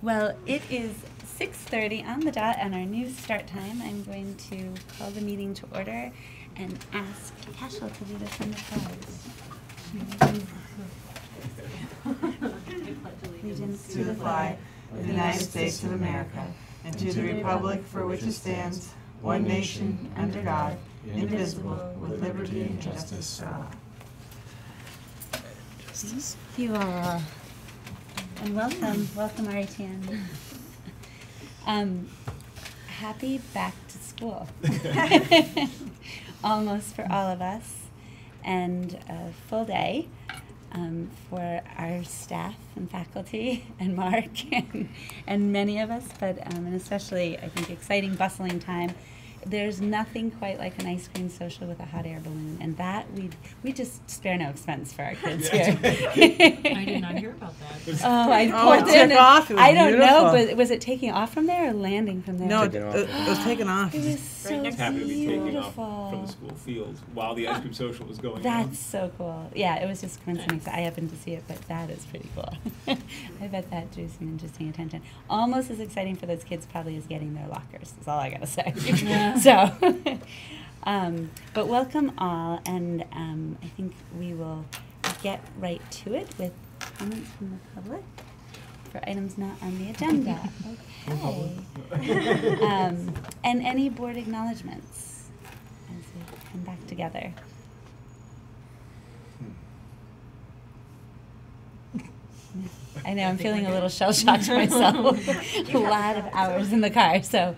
Well, it is 6:30 on the dot and our new start time. I'm going to call the meeting to order and ask Cashel to lead us in the pledge. Allegiance to the flag of the United States of America and to the republic for which it stands, one nation, under God, indivisible, with liberty and justice for all. Thank you all. And welcome RTN. Happy back to school. Almost for all of us, and a full day for our staff and faculty and Mark and many of us, but and especially I think exciting, bustling time. There's nothing quite like an ice cream social with a hot air balloon, and that we just spare no expense for our kids here. I did not hear about that. I pulled it in. off. It was I don't beautiful. know, but was it taking off from there or landing from there? No, it was taken off. It was so Happened to be taking off beautiful. from the school field while the ice cream social was going on. That's so cool. Yeah, it was just coincidence. I happened to see it, but that is pretty cool. I bet that drew some interesting attention. Almost as exciting for those kids probably as getting their lockers, is all I gotta say. So, but welcome all, and I think we will get right to it with comments from the public for items not on the agenda. Okay. And any board acknowledgements as we come back together. I know, I'm feeling a little shell-shocked myself. A lot of hours in the car, so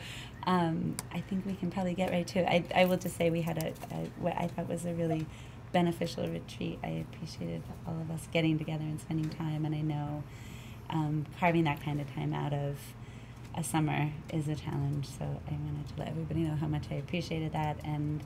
I think we can probably get right to it. I will just say we had what I thought was a really beneficial retreat. I appreciated all of us getting together and spending time, and I know carving that kind of time out of a summer is a challenge, so I wanted to let everybody know how much I appreciated that and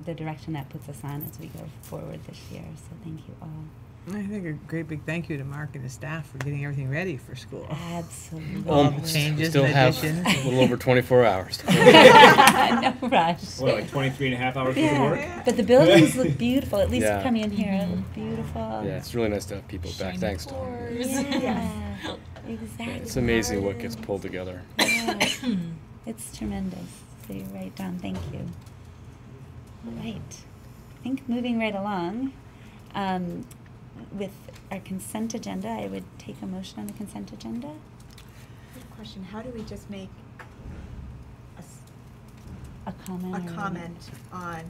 the direction that puts us on as we go forward this year. So thank you all. I think a great big thank you to Mark and his staff for getting everything ready for school. Absolutely. All the changes Still and have additions. a little over 24 hours. No rush. What, like 23 and a half hours worth of work? But the buildings look beautiful. At least Yeah. coming in here, it look beautiful. Yeah, it's really nice to have people back. Thanks, Tom. Yeah, exactly. It's amazing what gets pulled together. Yeah. It's tremendous. So you're right, Don. Thank you. All right. I think moving right along, with our consent agenda, I would take a motion on the consent agenda. Good question. How do we just make A comment. a comment on?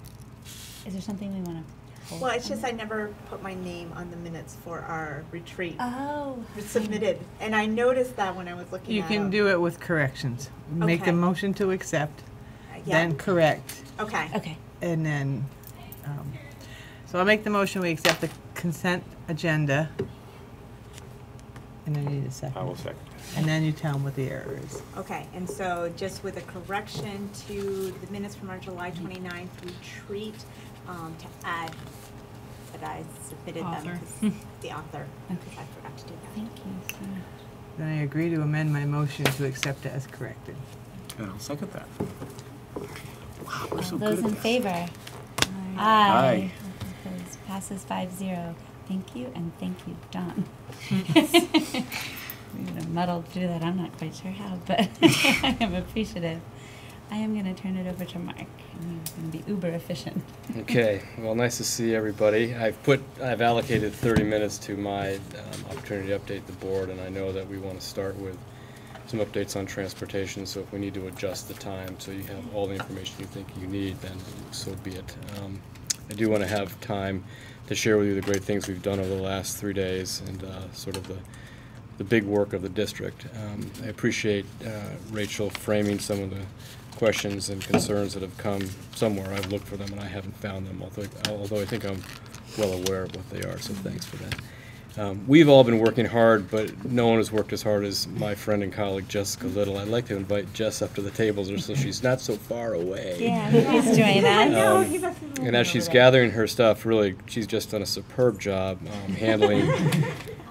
Is there something we want to? Well, it's just I never put my name on the minutes for our retreat. Oh. Submitted, and I noticed that when I was looking You at can them. do it with corrections. Make Okay. the motion to accept, Yeah. then correct, Okay. Okay. and then, so I'll make the motion, we accept the consent agenda. And then you need a second. I will second. And then you tell them what the error is. Okay, and so just with a correction to the minutes from our July 29th retreat, to add that I submitted Author. them, 'cause the author, because I forgot to do that. Thank you so much. Then I agree to amend my motion to accept it as corrected. And I'll second that. Wow, we're All so those good at in this. favor? Aye. Opposed? Passes 5-0. Thank you, and thank you, Don. We would have muddled through that. I'm not quite sure how, but I am appreciative. I am going to turn it over to Mark, and he's going to be uber efficient. Okay, well, nice to see everybody. I've allocated 30 minutes to my opportunity to update the board, and I know that we want to start with some updates on transportation, so if we need to adjust the time so you have all the information you think you need, then so be it. I do want to have time to share with you the great things we've done over the last 3 days and sort of the big work of the district. I appreciate Rachel framing some of the questions and concerns that have come somewhere. I've looked for them and I haven't found them, although I think I'm well aware of what they are, so thanks for that. We've all been working hard, but no one has worked as hard as my friend and colleague Jessica Little. I'd like to invite Jess up to the tables so she's not so far away. Yeah, please join us. And as she's gathering her stuff, really, she's just done a superb job handling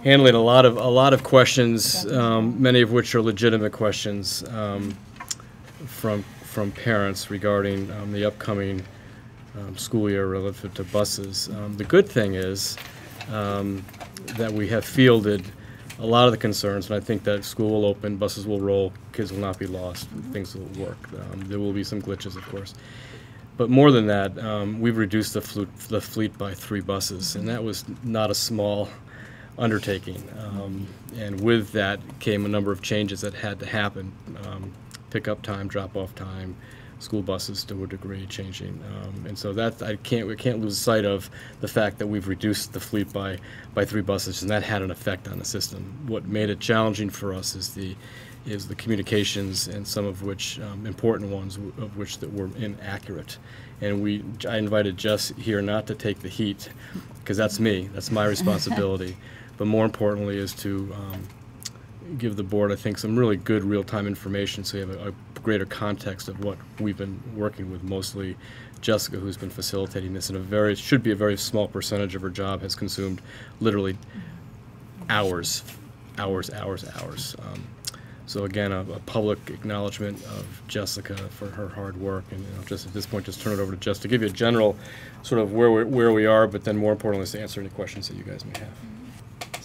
a lot of questions, many of which are legitimate questions from parents regarding the upcoming school year relative to buses. The good thing is that we have fielded a lot of the concerns, and I think that school will open, buses will roll, kids will not be lost, things will work. There will be some glitches, of course. But more than that, we've reduced the fleet by 3 buses, and that was not a small undertaking. And with that came a number of changes that had to happen. Pickup time, drop-off time, school buses to a degree changing. And so that we can't lose sight of the fact that we've reduced the fleet by 3 buses, and that had an effect on the system. What made it challenging for us is the communications, and some of which, important ones, of which that were inaccurate. And I invited Jess here not to take the heat, because that's me, that's my responsibility. But more importantly is to give the board, I think, some really good real-time information so you have a greater context of what we've been working with, mostly Jessica, who's been facilitating this, and should be a very small percentage of her job has consumed literally hours. So again, a public acknowledgement of Jessica for her hard work, and just at this point, just turn it over to Jess to give you a general sort of where we are, but then more importantly is to answer any questions that you guys may have.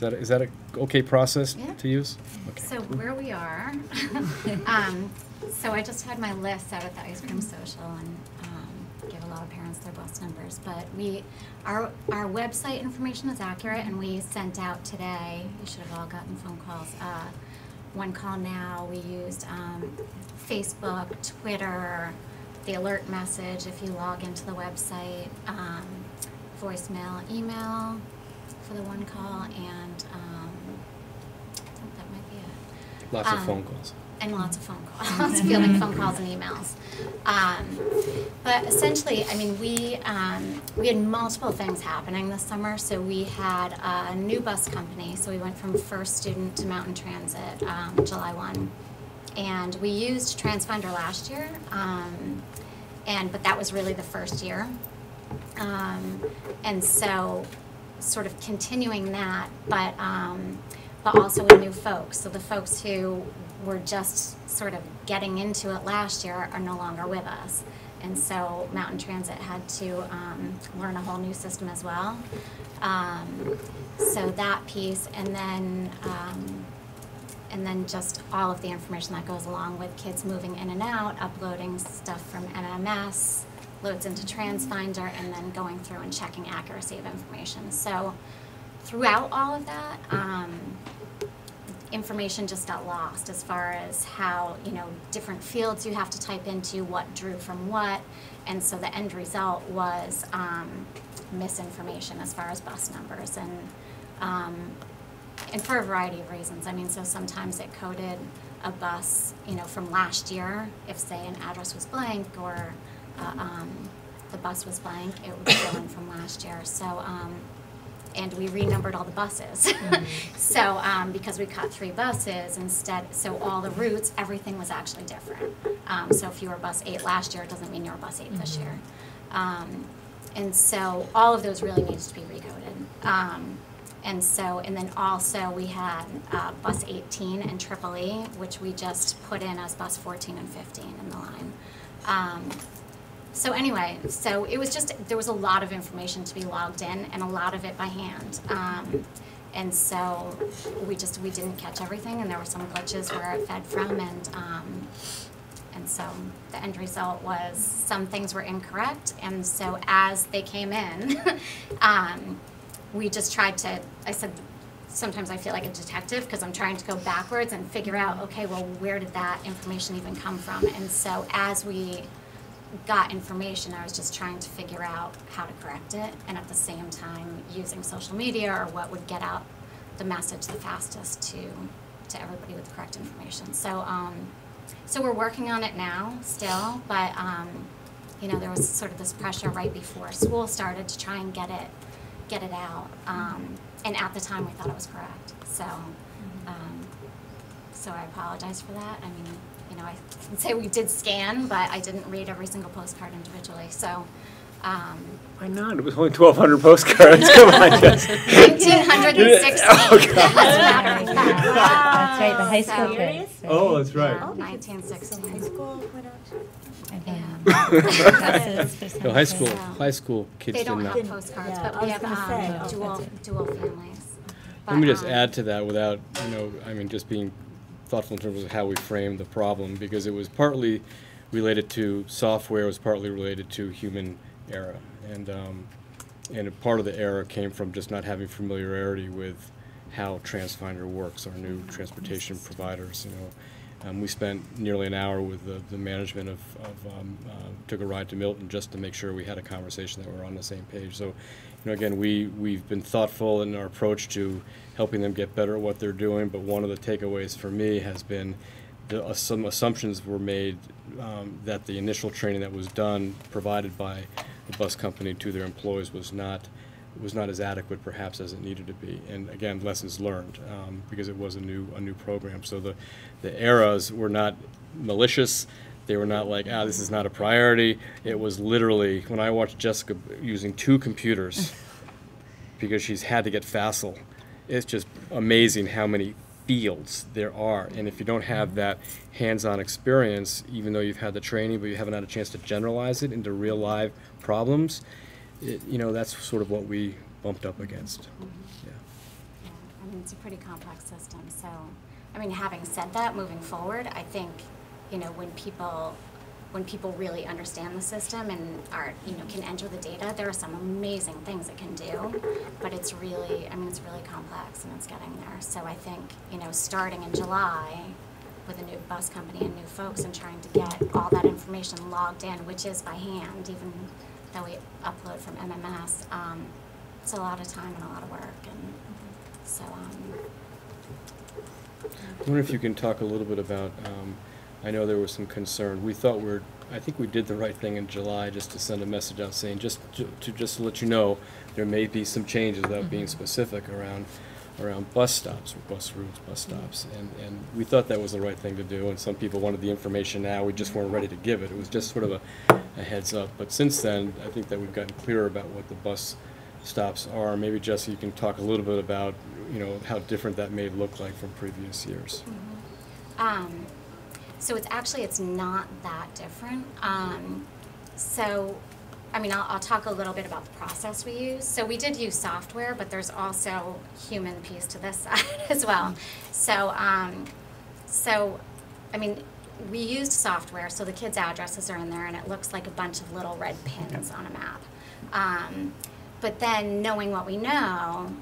Is that an okay process to use? Okay. So where we are, so I just had my list out at the ice cream social and gave a lot of parents their bus numbers. But our website information is accurate, and we sent out today. You should have all gotten phone calls. One Call Now. We used Facebook, Twitter, the alert message if you log into the website, voicemail, email for the One Call, and I think that might be it. Lots of phone calls. And lots of phone calls, fielding phone calls and emails. But essentially, I mean, we had multiple things happening this summer. So we had a new bus company. So we went from First Student to Mountain Transit, July 1. And we used TransFinder last year, but that was really the first year. And so sort of continuing that, but also with new folks. So the folks who were just sort of getting into it last year are no longer with us. And so Mountain Transit had to learn a whole new system as well. So that piece, and then just all of the information that goes along with kids moving in and out, uploading stuff from MMS, loads into TransFinder, and then going through and checking accuracy of information. So throughout all of that, information just got lost as far as how, different fields you have to type into, what drew from what, and so the end result was misinformation as far as bus numbers, and for a variety of reasons. I mean, so sometimes it coded a bus, from last year, if say an address was blank or the bus was blank, it would go in from last year. So, and we renumbered all the buses. Mm-hmm. So, because we cut 3 buses instead, so all the routes, everything was actually different. So if you were bus 8 last year, it doesn't mean you were bus 8 this year. And so all of those really needs to be recoded. And then also we had bus 18 and Triple E, which we just put in as bus 14 and 15 in the line. So anyway, so it was just, there was a lot of information to be logged in, and a lot of it by hand. And so we didn't catch everything, and there were some glitches where it fed from, and so the end result was some things were incorrect, and so as they came in, we just tried to, I said, sometimes I feel like a detective because I'm trying to go backwards and figure out, okay, well, where did that information even come from? And so as we got information, I was just trying to figure out how to correct it, and at the same time using social media or what would get out the message the fastest to everybody with the correct information. So so we're working on it now still, but there was sort of this pressure right before school started to try and get it out, and at the time we thought it was correct. So so I apologize for that. I mean, I can say we did scan, but I didn't read every single postcard individually. So, why not? It was only 1,200 postcards. Come on, Jess. 1,960. Oh, God. That's right, the high school kids. Right? Oh, that's right. Yeah, 1916. High school put out. No, high school kids They don't did not. have postcards, Yeah, but I we was have gonna say, dual families. Let me just add to that without, I mean, just being thoughtful in terms of how we frame the problem, because it was partly related to software, it was partly related to human error. And a part of the error came from just not having familiarity with how TransFinder works, our new transportation providers. We spent nearly an hour with the management of took a ride to Milton just to make sure we had a conversation that we're on the same page. So, again, we've been thoughtful in our approach to helping them get better at what they're doing, but one of the takeaways for me has been some assumptions were made that the initial training that was done, provided by the bus company to their employees, was not as adequate perhaps as it needed to be. And again, lessons learned, because it was a new program. So the errors were not malicious. They were not like, this is not a priority. It was literally, when I watched Jessica using 2 computers because she's had to get facile, it's just amazing how many fields there are. And if you don't have that hands-on experience, even though you've had the training, but you haven't had a chance to generalize it into real live problems, that's sort of what we bumped up against. Yeah. I mean, it's a pretty complex system. So, I mean, having said that, moving forward, I think, when people really understand the system and can enter the data, there are some amazing things it can do, but it's really complex and it's getting there. So I think, starting in July with a new bus company and new folks and trying to get all that information logged in, which is by hand, even though we upload from MMS, it's a lot of time and a lot of work. And so, I wonder if you can talk a little bit about, I know there was some concern. I think we did the right thing in July just to send a message out saying, just to let you know, there may be some changes without being specific around bus stops, or bus routes, bus stops. And we thought that was the right thing to do, and some people wanted the information now. We just weren't ready to give it. It was just sort of a heads up. But since then, I think that we've gotten clearer about what the bus stops are. Maybe, Jesse, you can talk a little bit about, how different that may look like from previous years. So it's not that different. I'll talk a little bit about the process we use. So we did use software, but there's also human piece to this side as well. So, we used software, so the kids' addresses are in there, and it looks like a bunch of little red pins on a map. But then knowing what we know,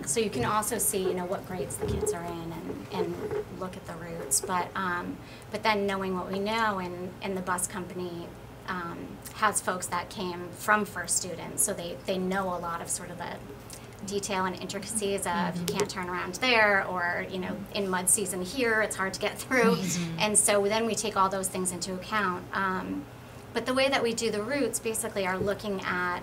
so you can also see, what grades the kids are in and look at the routes. But then knowing what we know, and the bus company has folks that came from first students, so they know a lot of sort of the detail and intricacies of you can't turn around there, or in mud season here it's hard to get through. And so then we take all those things into account. But the way that we do the routes basically are looking at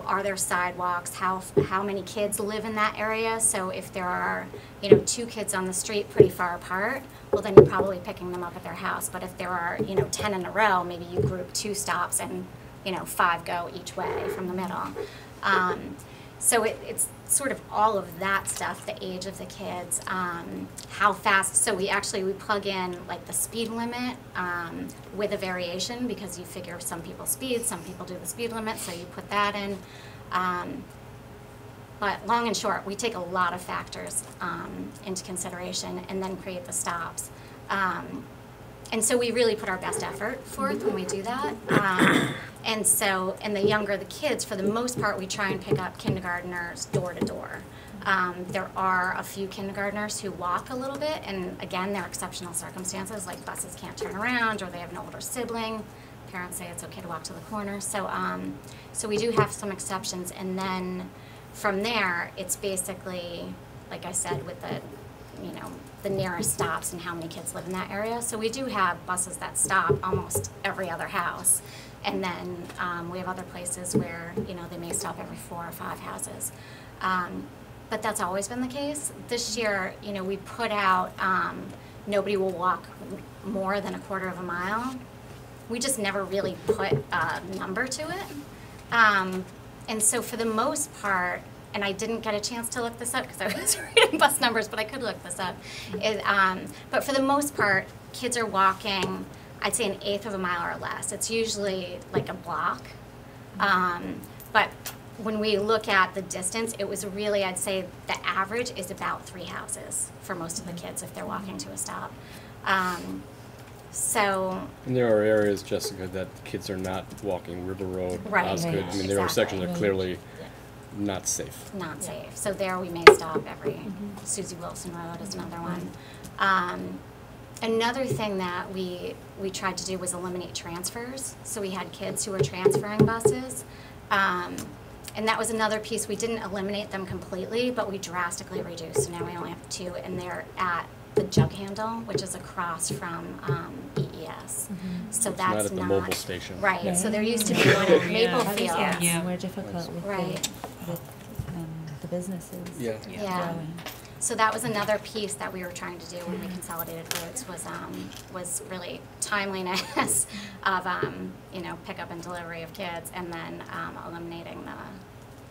are there sidewalks, how many kids live in that area. So if there are 2 kids on the street pretty far apart, well, then you're probably picking them up at their house. But if there are 10 in a row, maybe you group 2 stops and 5 go each way from the middle. So it's sort of all of that stuff, the age of the kids, how fast. So we plug in like the speed limit with a variation, because you figure some people speed, some people do the speed limit, so you put that in. But long and short, we take a lot of factors into consideration and then create the stops. And so we really put our best effort forth when we do that. And the younger the kids, for the most part, we try and pick up kindergartners door to door. There are a few kindergartners who walk a little bit, and again, there are exceptional circumstances, like buses can't turn around, or they have an older sibling. Parents say it's okay to walk to the corner. So we do have some exceptions, and then from there, it's basically, like I said, with the nearest stops and how many kids live in that area. So we do have buses that stop almost every other house. And then we have other places where, they may stop every 4 or 5 houses. But that's always been the case. This year, we put out, nobody will walk more than a quarter of a mile. We just never really put a number to it. And so for the most part, and I didn't get a chance to look this up because I was reading bus numbers, but I could look this up. But for the most part, kids are walking, I'd say 1/8 of a mile or less. It's usually like a block. But when we look at the distance, it was really, I'd say the average is about 3 houses for most of the kids if they're walking to a stop. So. And there are areas, Jessica, that kids are not walking River Road, Right. Osgood. I mean, there are sections that are clearly not safe. Not safe. So there we may stop every, Susie Wilson Road is another one. Another thing that we tried to do was eliminate transfers. So we had kids who were transferring buses. And that was another piece. We didn't eliminate them completely, but we drastically reduced. So now we only have 2, and they're at the Jug Handle, which is across from EES. So It's that's not at the mobile station. Right. Yeah. So there used to be one at Maple Obviously, Field. it's Yeah. more difficult with Right. the businesses. Yeah. Yeah. growing. So that was another piece that we were trying to do when we consolidated routes was really timeliness of pickup and delivery of kids, and then eliminating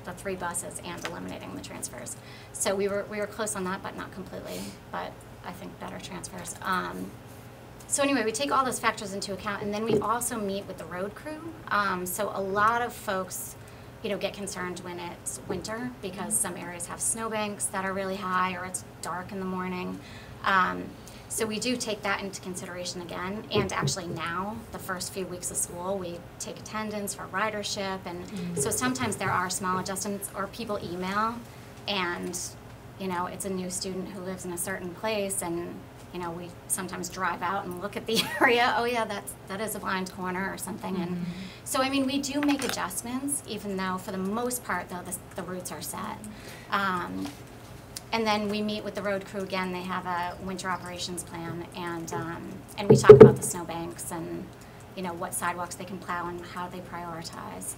the 3 buses and eliminating the transfers. So we were close on that, but not completely. But I think better transfers. So anyway, we take all those factors into account, and then we also meet with the road crew. So a lot of folks, get concerned when it's winter because some areas have snowbanks that are really high, or it's dark in the morning. So we do take that into consideration again. And actually now, the first few weeks of school, we take attendance for ridership. And so sometimes there are small adjustments, or people email, and, it's a new student who lives in a certain place, and, we sometimes drive out and look at the area. Oh yeah, that is a blind corner or something. And so, we do make adjustments, even though for the most part, though, the routes are set. And then we meet with the road crew again. They have a winter operations plan, and we talk about the snowbanks and, what sidewalks they can plow and how they prioritize.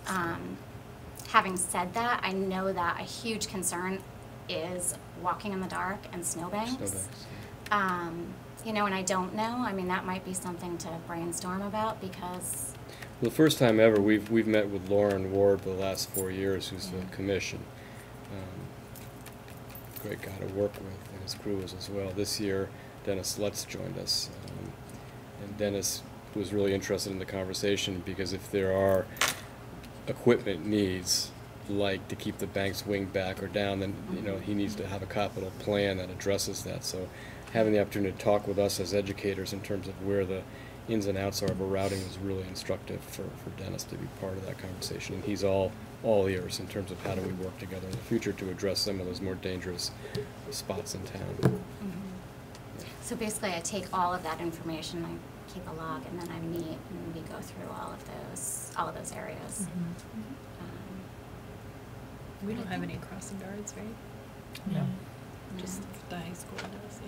Having said that, I know that a huge concern is walking in the dark and snowbanks. And I don't know. That might be something to brainstorm about because. Well, the first time ever, we've met with Lauren Ward for the last 4 years, who's the commission. Great guy to work with, and his crew as well. This year, Dennis Lutz joined us, and Dennis was really interested in the conversation because if there are equipment needs, like to keep the banks winged back or down, then he needs to have a capital plan that addresses that. So having the opportunity to talk with us as educators in terms of where the ins and outs are of a routing was really instructive for Dennis to be part of that conversation. And he's all ears in terms of how do we work together in the future to address some of those more dangerous spots in town. So basically, I take all of that information, I keep a log, and then I meet and we go through all of those areas. We don't have any crossing guards, right? No. Just the high school does,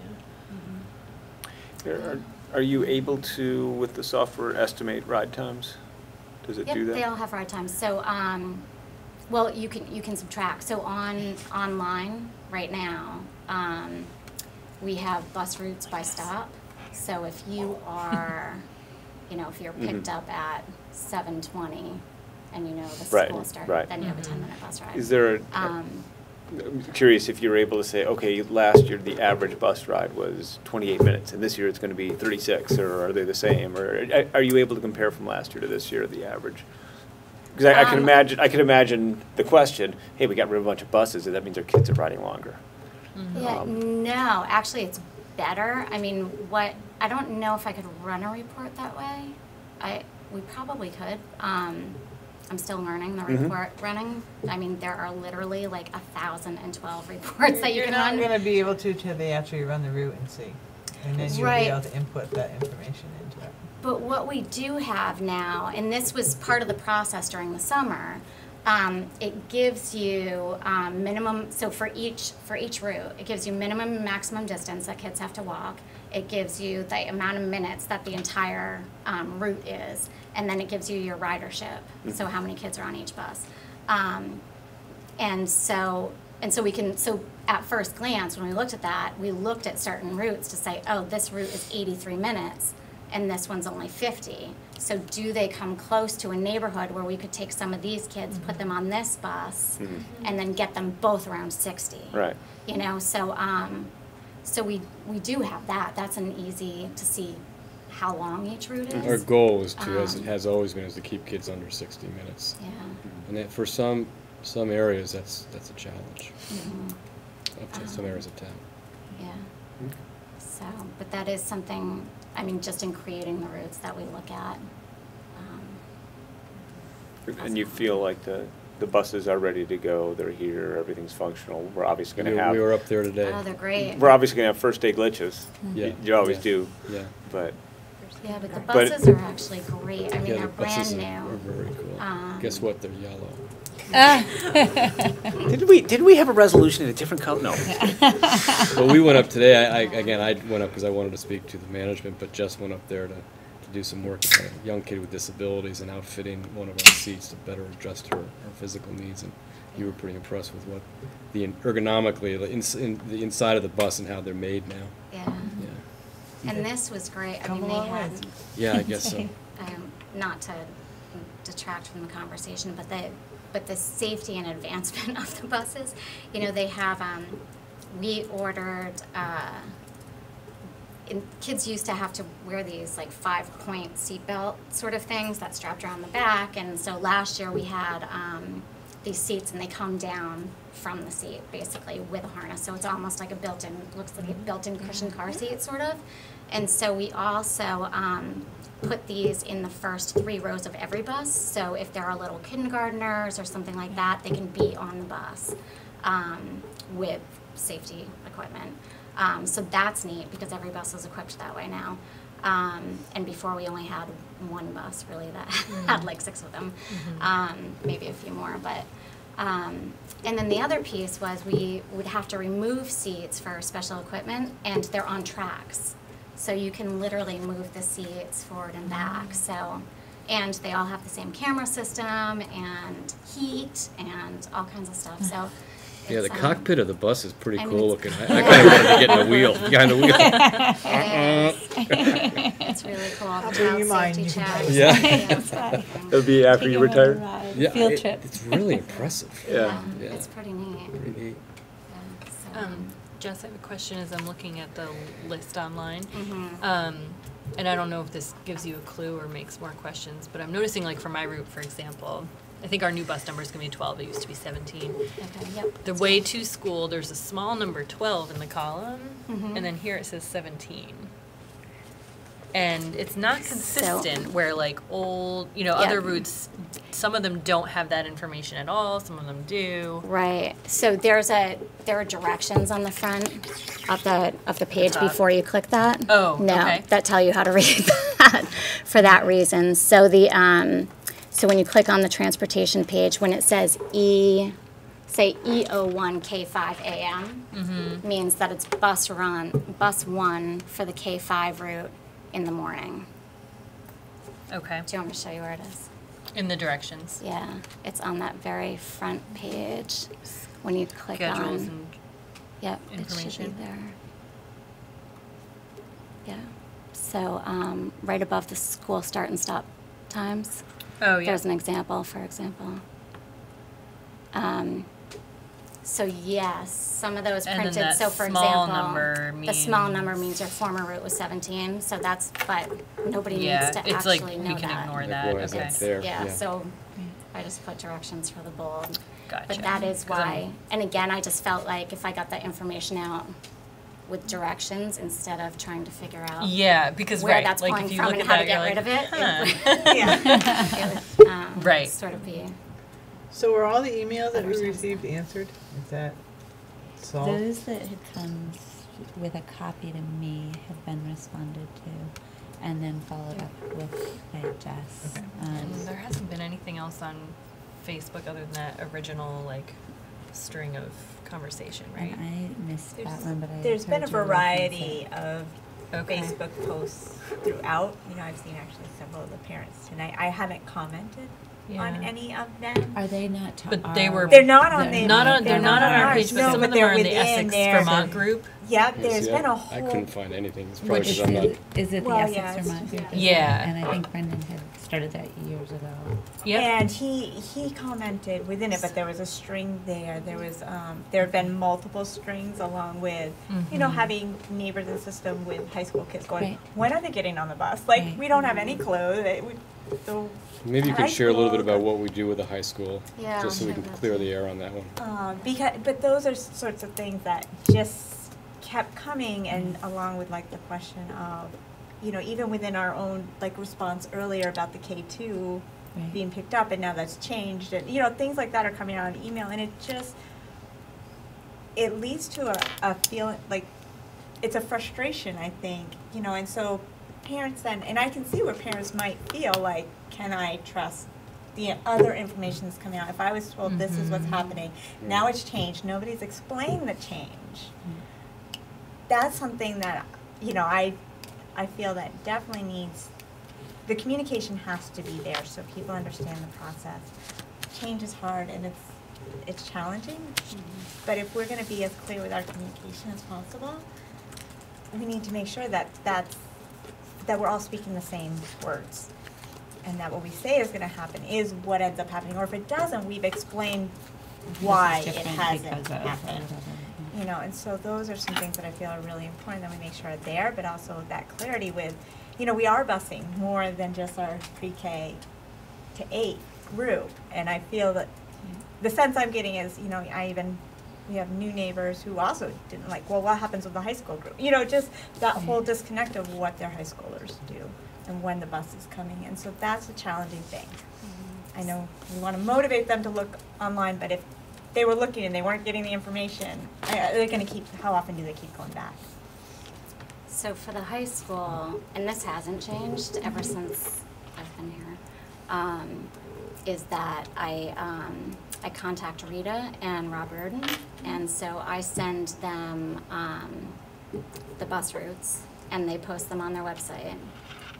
yeah. Are you able to, with the software, estimate ride times? Does it do that? They all have ride times. So, well, you can subtract. So online right now, we have bus routes by stop. So if you are, if you're picked up at 7:20, and the school starts, then you have a 10-minute bus ride. Is there I'm curious if you're able to say, okay, last year the average bus ride was 28 minutes, and this year it's going to be 36, or are they the same? Or are you able to compare from last year to this year, the average? Because I can imagine the question, hey, we got rid of a bunch of buses, and that means our kids are riding longer. Yeah, no, actually it's better. I don't know if I could run a report that way. We probably could. I'm still learning the report running. There are literally like 1,012 reports that you can run. You're not going to be able to till they actually run the route and see. And then you'll be able to input that information into it. But what we do have now, and this was part of the process during the summer, it gives you minimum, so for each route, it gives you minimum and maximum distance that kids have to walk. It gives you the amount of minutes that the entire route is, and then it gives you your ridership, so how many kids are on each bus. And so at first glance, when we looked at that, we looked at certain routes to say, oh, this route is 83 minutes, and this one's only 50. So do they come close to a neighborhood where we could take some of these kids, put them on this bus, and then get them both around 60? Right. So we do have that. That's an easy to see how long each route is. Our goal is to, as it has always been, is to keep kids under 60 minutes. Yeah. And that for some some areas that's a challenge. Mhm. Up to some areas of town. Yeah. So, but that is something, I mean, just in creating the routes that we look at. And you feel like the buses are ready to go, they're here, everything's functional. We're obviously going to have. We were up there today. Oh, they're great. We're obviously going to have first day glitches. Yeah. You always Yeah. do. Yeah. But Yeah, but the But- buses are actually great. I mean, Yeah, they're the buses brand are new. very cool. Um, Guess what? They're yellow. did we have a resolution in a different color? No. Well, we went up today. I went up because I wanted to speak to the management, but Jess went up there to do some work with a young kid with disabilities and outfitting one of our seats to better adjust her physical needs. And you were pretty impressed with what ergonomically the inside of the bus and how they're made now. Yeah. Yeah. And this was great. I Come mean, a they long had, ways. Yeah, I guess so. not to detract from the conversation, but the safety and advancement of the buses, you know, they have, we ordered, kids used to have to wear these like 5-point seatbelt sort of things that strapped around the back, and so last year we had these seats, and they come down from the seat basically with a harness, so it's almost like a built-in, looks like a built-in cushion car seat sort of. And so we also put these in the first 3 rows of every bus, so if there are little kindergartners or something like that, they can be on the bus with safety equipment. So that's neat because every bus is equipped that way now. And before we only had one bus really that had like 6 of them, maybe a few more. But and then the other piece was we would have to remove seats for special equipment, and they're on tracks, so you can literally move the seats forward and back. So, and they all have the same camera system and heat and all kinds of stuff. So. Yeah, the It's, cockpit of the bus is pretty I mean, cool it's- looking. I kind of wanted to get in the wheel, behind the wheel. It's really cool. The I'll bring child you mine. safety You can checks. try it. Yeah, it's everything. It'll be after you retire. Yeah, Field trip. It's really impressive. Yeah. Yeah. It's pretty neat. Pretty neat. Yeah, so, Jess, I have a question as I'm looking at the list online. mhm. And I don't know if this gives you a clue or makes more questions, but I'm noticing like for my route, for example, I think our new bus number is going to be 12. It used to be 17. Okay, yep. The way to school, there's a small number 12 in the column, Mhm. and then here it says 17. And it's not consistent where like old, you know, Yeah. other routes, some of them don't have that information at all, some of them do. Right. So there are directions on the front of the page top. before you click that. Oh, no, okay. that tell you how to read that for that reason. So so when you click on the transportation page, when it says say E01 K5 AM, means that it's bus 1 for the K5 route in the morning. Okay. Do you want me to show you where it is? In the directions. Yeah, it's on that very front page. When you click Schedules on, and yep, it should information. be there. Yeah. So right above the school start and stop times, oh yeah. there's an example, for example. So yes, some of those And then printed. that So for small example, number the small number means- means your former route was 17. So that's, but nobody Yeah, needs to it's actually like know we can that. ignore Like, that. why is Okay. that there? Yeah, Yeah. so I just put directions for the bold. Gotcha. But that is 'Cause I'm- why, and again, I just felt like if I got that information out with directions instead of trying to figure out Yeah, because where right, that's like pulling if you from look and at how that, to get you're rid like, of it, huh. Yeah. it would Right. sort of be, So were all the emails that we received answered? Is that solved? Those that had come with a copy to me have been responded to, and then followed up with by Jess. Okay. And there hasn't been anything else on Facebook other than that original like string of conversation, right? And I missed that one, but I There's been a heard you reference variety it. of Okay. Facebook posts throughout. You know, I've seen actually several of the parents tonight. I haven't commented on Yeah. any of them. Are they not? But they were- They're not on the. They're not on our page, but No, some but of them they're are in the within Essex their- Vermont group. Yeah, Yeah, there's see, been a I whole. couldn't find anything. It's probably Which because Is I'm not. it the Well, Essex yeah, it's- Vermont group? Yeah. And I think Brendan had started that years ago. Yep. And he commented within it, but there was a string there. There was there had been multiple strings along with Mhm. having neighbors in the system with high school kids going, Right. when are they getting on the bus? Like Right. we don't have any clue. So Maybe you high could share a little bit school- about what we do with the high school, Yeah, just so we sure, can that's clear it. the air on that one. but those are sorts of things that just kept coming, and along with like the question of, even within our own like response earlier about the K2 Right. being picked up, and now that's changed, and things like that are coming out on email, and it leads to a feeling like it's a frustration, I think, and so parents then, and I can see where parents might feel like, can I trust the other information that's coming out? If I was told this is what's happening, now it's changed, nobody's explained the change. That's something that, I feel that definitely needs, the communication has to be there so people understand the process. Change is hard and it's challenging, but if we're gonna be as clear with our communication as possible, we need to make sure that we're all speaking the same words. And that what we say is gonna happen is what ends up happening, or if it doesn't, we've explained why This is it different hasn't because of happened. whatever, And so those are some things that I feel are really important that we make sure are there, but also that clarity with, we are busing more than just our pre-K to 8 group. And I feel that the sense I'm getting is, we have new neighbors who also didn't like, well, what happens with the high school group? Just that whole disconnect of what their high schoolers do and when the bus is coming. And so that's a challenging thing. I know we want to motivate them to look online, but if they were looking and they weren't getting the information, they're going to how often do they keep going back? So for the high school, and this hasn't changed ever since I've been here, is that I contact Rita and Rob Reardon, and so I send them the bus routes, and they post them on their website.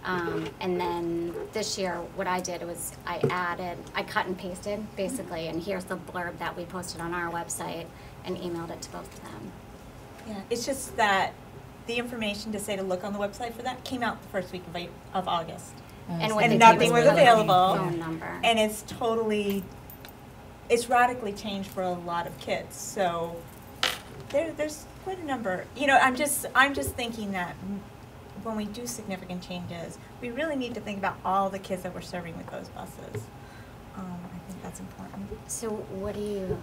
And then this year, what I did was I cut and pasted, basically, and here's the blurb that we posted on our website and emailed it to both of them. Yeah, it's just that the information to say to look on the website for that came out the first week of August. And what And they did nothing was put in available. Phone number. And it's radically changed for a lot of kids. So there's quite a number. I'm just thinking that when we do significant changes, we really need to think about all the kids that we're serving with those buses. I think that's important. So what do you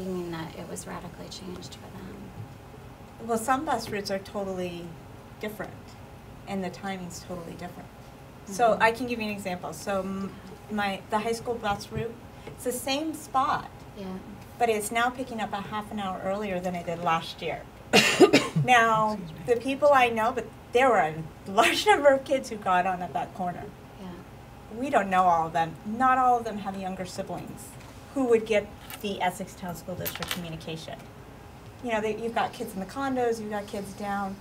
mean that it was radically changed for them? Well, some bus routes are totally different, and the timing's totally different. So I can give you an example. So the high school bus route, it's the same spot, Yeah. but it's now picking up a half an hour earlier than it did last year. Now, the people I know, but there were a large number of kids who got on at that corner. Yeah. We don't know all of them. Not all of them have younger siblings who would get the Essex Town School District communication. You've got kids in the condos, you've got kids down.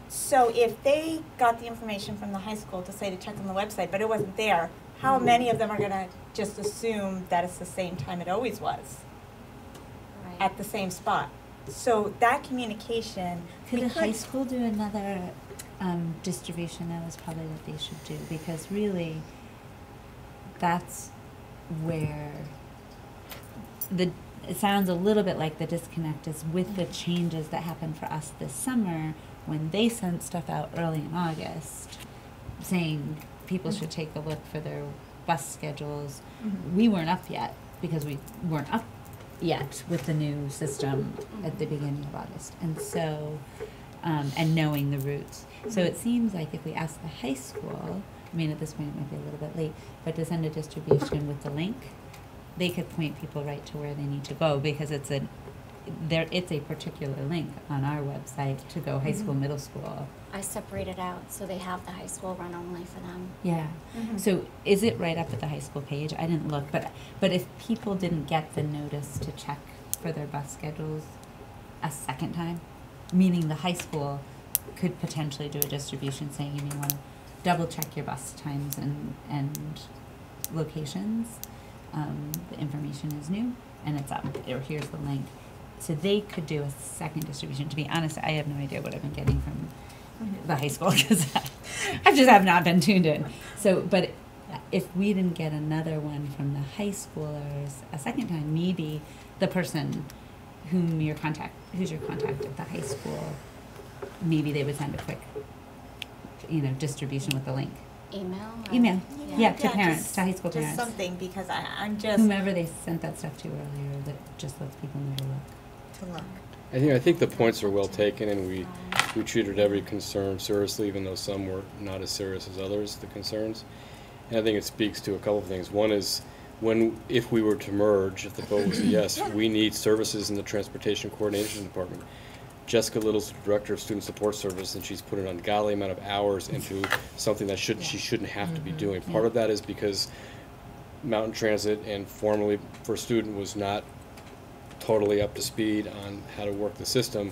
So if they got the information from the high school to say to check on the website, but it wasn't there, how many of them are going to just assume that it's the same time it always was Right. at the same spot? So that communication, Could the high school do another distribution? That was probably what they should do, because really, that's where it sounds a little bit like the disconnect is with the changes that happened for us this summer when they sent stuff out early in August saying people should take a look for their bus schedules. We weren't up yet because we weren't up yet with the new system at the beginning of August. And so, and knowing the routes. So it seems like if we ask the high school, I mean, at this point it might be a little bit late, but to send a distribution with the link, they could point people right to where they need to go, because it's a particular link on our website to go high school, middle school. I separated out, so they have the high school run only for them. Yeah. So is it right up at the high school page? I didn't look, but if people didn't get the notice to check for their bus schedules a second time, meaning the high school could potentially do a distribution saying you may want to double check your bus times and locations. The information is new and it's up. Or here's the link. so they could do a second distribution. To be honest, I have no idea what I've been getting from the high school because I just have not been tuned in. So, but if we didn't get another one from the high schoolers a second time, maybe the person who's your contact at the high school, maybe they would send a quick, distribution with the link. Email. Yeah, to parents, just, to high school just parents. something, because I'm just Whomever they sent that stuff to earlier, that just lets people know to look. to look. I think the points are well taken, and we treated every concern seriously, even though some were not as serious as others, the concerns. And I think it speaks to a couple of things. One is, if we were to merge, if the vote was a yes, we need services in the Transportation Coordination Department. Jessica Little's the Director of Student Support Service, and she's put an ungodly amount of hours into something that she shouldn't have to be doing. Part of that is because Mountain Transit and formerly First Student was not totally up to speed on how to work the system,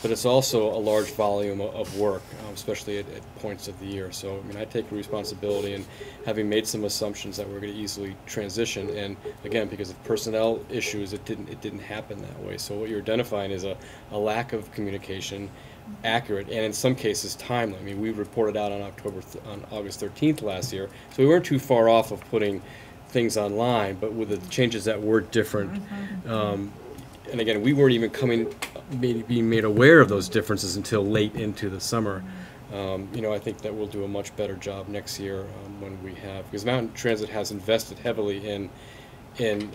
but it's also a large volume of work, especially at points of the year. So, I take responsibility in having made some assumptions that we're going to easily transition, and again, because of personnel issues, it didn't happen that way. So what you're identifying is a lack of communication, accurate, and in some cases timely. We reported out on August 13th last year, so we weren't too far off of putting things online, but with the changes that were different. And again, we weren't even being made aware of those differences until late into the summer. I think that we'll do a much better job next year when we have, because Mountain Transit has invested heavily in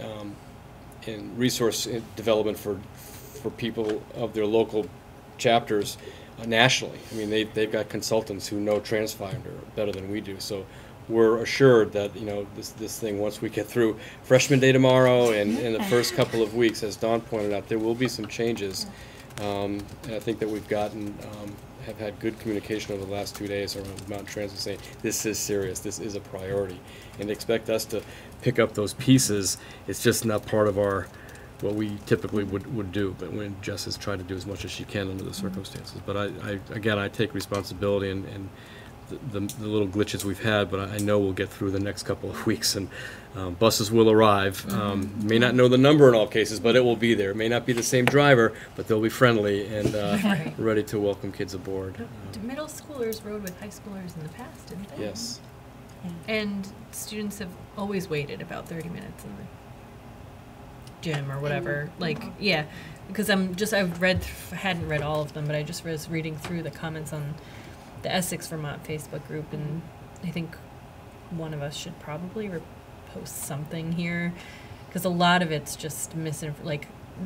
resource development for people of their local chapters nationally. They've got consultants who know TransFinder better than we do. So we're assured that this thing, once we get through Freshman Day tomorrow and in the first couple of weeks, as Dawn pointed out, there will be some changes. And I think that we've have had good communication over the last 2 days around Mountain Transit saying this is serious, this is a priority, and expect us to pick up those pieces. It's just not part of what we typically would do, but when Jess has tried to do as much as she can under the circumstances. But I take responsibility and the little glitches we've had, but I know we'll get through the next couple of weeks, and buses will arrive. May not know the number in all cases, but it will be there. It may not be the same driver, but they'll be friendly and ready to welcome kids aboard. Middle schoolers rode with high schoolers in the past, didn't they? Yes. Yeah. And students have always waited about 30 minutes in the gym or whatever. Because hadn't read all of them, but I just was reading through the comments on the Essex Vermont Facebook group, and I think one of us should probably post something here, because a lot of it's just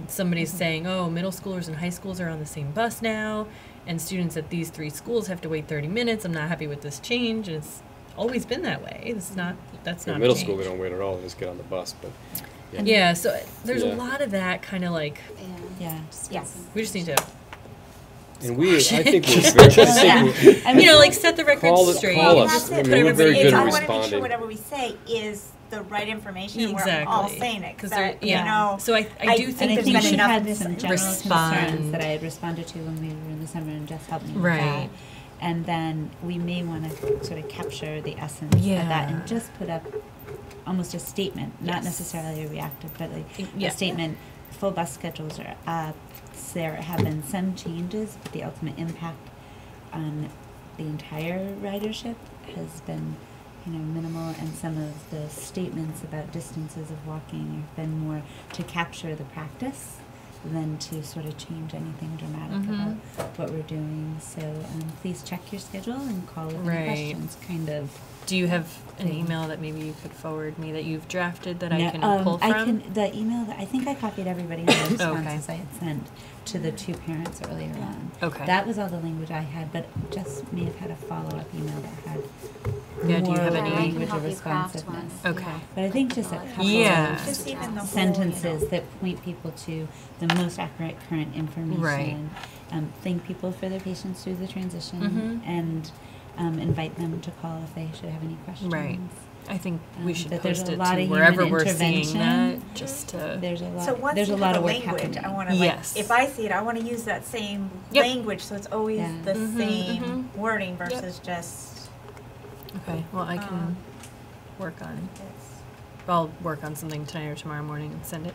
somebody's saying, oh, middle schoolers and high schools are on the same bus now, and students at these 3 schools have to wait 30 minutes. I'm not happy with this change, and it's always been that way. That's not in middle school they don't wait at all, they just get on the bus. But so there's a lot of that kind of Yes. we just need to and I think we're set the record Call straight. us. We're very good I at want to make sure responding. whatever we say is the right information, and Exactly. we're all saying it. Because And so I do think I there's think been she enough had some general respond. concerns that I had responded to when we were in the summer, and just helped me with Right. that. And then we may want to sort of capture the essence of that and just put up almost a statement, not necessarily a reactive, but a statement. Full bus schedules are up. There have been some changes, but the ultimate impact on the entire ridership has been, minimal, and some of the statements about distances of walking have been more to capture the practice than to sort of change anything dramatic about what we're doing. So please check your schedule and call with any questions. Kind of. Do you have an email that maybe you could forward me that you've drafted that I can pull from? The email that I think I copied everybody in the responses I had sent to the 2 parents earlier on. Okay. That was all the language I had, but Jess may have had a follow-up email that had do you have any language of responsiveness. Okay. But I think just a couple Just even the of whole, sentences that point people to the most accurate current information. Right. Thank people for their patience through the transition, and invite them to call if they should have any questions. Right. I think we should that there's post a it lot to of wherever human we're seeing intervention. that, just to... There's a lot. So once there's you a lot have of the work language, happening. I want to Yes. if I see it, I want to use that same language, so it's always the same wording versus just. Okay, well, I can I'll work on something tonight or tomorrow morning and send it.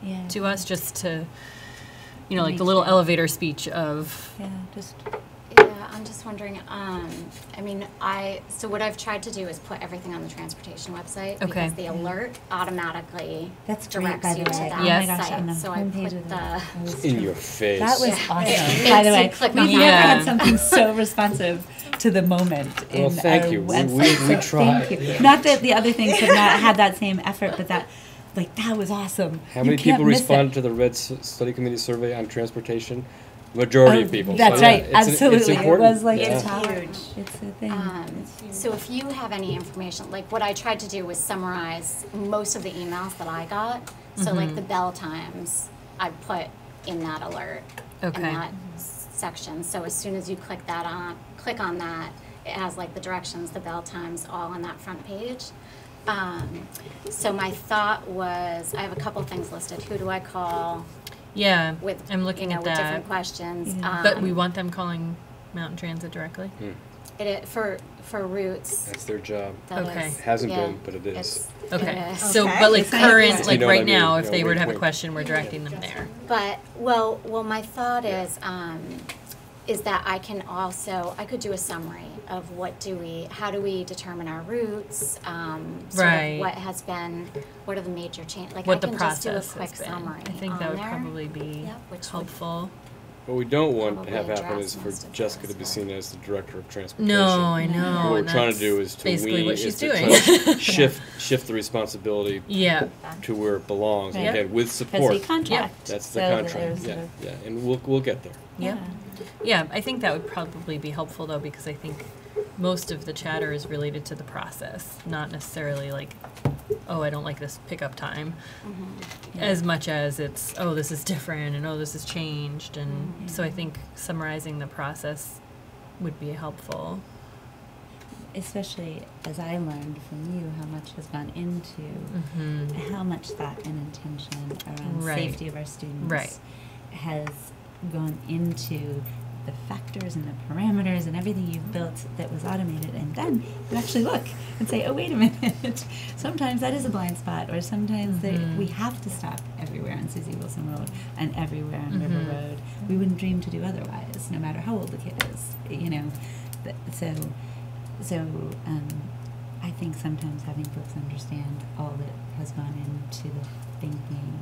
Yeah. to us, just to, you know, like Make the little sure. elevator speech of, Yeah, just, Yeah, I'm just wondering, I mean, so what I've tried to do is put everything on the transportation website. Okay. Because the alert automatically that's great, directs by the you way. to that Oh Yes. my gosh, site. on the So I homepage put of the, that was In true. your face. That was Yeah. awesome. It By the makes way, you click we've on never that. had something so responsive to the moment in Well, thank our you. We- website. we so try. Thank you. Not that the other things have not had that same effort, but that, like, that was awesome. How You many can't people miss responded it. to the Red Study Committee survey on transportation? Majority of people. That's So, yeah, right. it's Absolutely. It important. was like Yeah. It's top. huge. It's a thing. so if you have any information, like what I tried to do was summarize most of the emails that I got. So like the bell times, I put in that alert, Okay. in that section. So as soon as you click on that, it has like the directions, the bell times, all on that front page. So my thought was, I have a couple things listed. Who do I call yeah, with, I'm looking you know, at with that. different questions? Yeah. But we want them calling Mountain Transit directly? For routes. That's their job. that Okay. is- Hasn't yeah, been, but it is. Okay, It is. so, Okay. but like Exciting. current, You like know what I right mean, now, you if know, they were to wink, have a wink. question, we're directing them there. But, well, my thought is that I can also, I could do a summary of how do we determine our routes, sort Right. of what are the major changes, like I What the can just do a process quick has been. summary I think on that would there. probably be Yep, which would- helpful. What we don't want to Probably have happen address is for most of Jessica those, to be but- seen as the director of transportation. No, I know. What we're and trying to that's do is to basically wean, what is she's to doing. try to shift the responsibility Yeah, to where it belongs. And Right. again, with Because support. we contract. That's the so that contract. there's Yeah, sort of- yeah, and we'll get there. Yep. Yeah, I think that would probably be helpful though, because I think most of the chatter is related to the process, not necessarily like, oh, I don't like this pickup time, as much as it's, oh, this is different, and oh, this has changed, and so I think summarizing the process would be helpful. Especially as I learned from you how much has gone into Mm-hmm. how much thought and intention around Right. safety of our students Right. has gone into the factors and the parameters and everything you've built that was automated, and then you actually look and say, oh, wait a minute, sometimes that is a blind spot, or sometimes we have to stop everywhere on Susie Wilson Road and everywhere on River Road. We wouldn't dream to do otherwise, no matter how old the kid is, you know. So I think sometimes having folks understand all that has gone into the thinking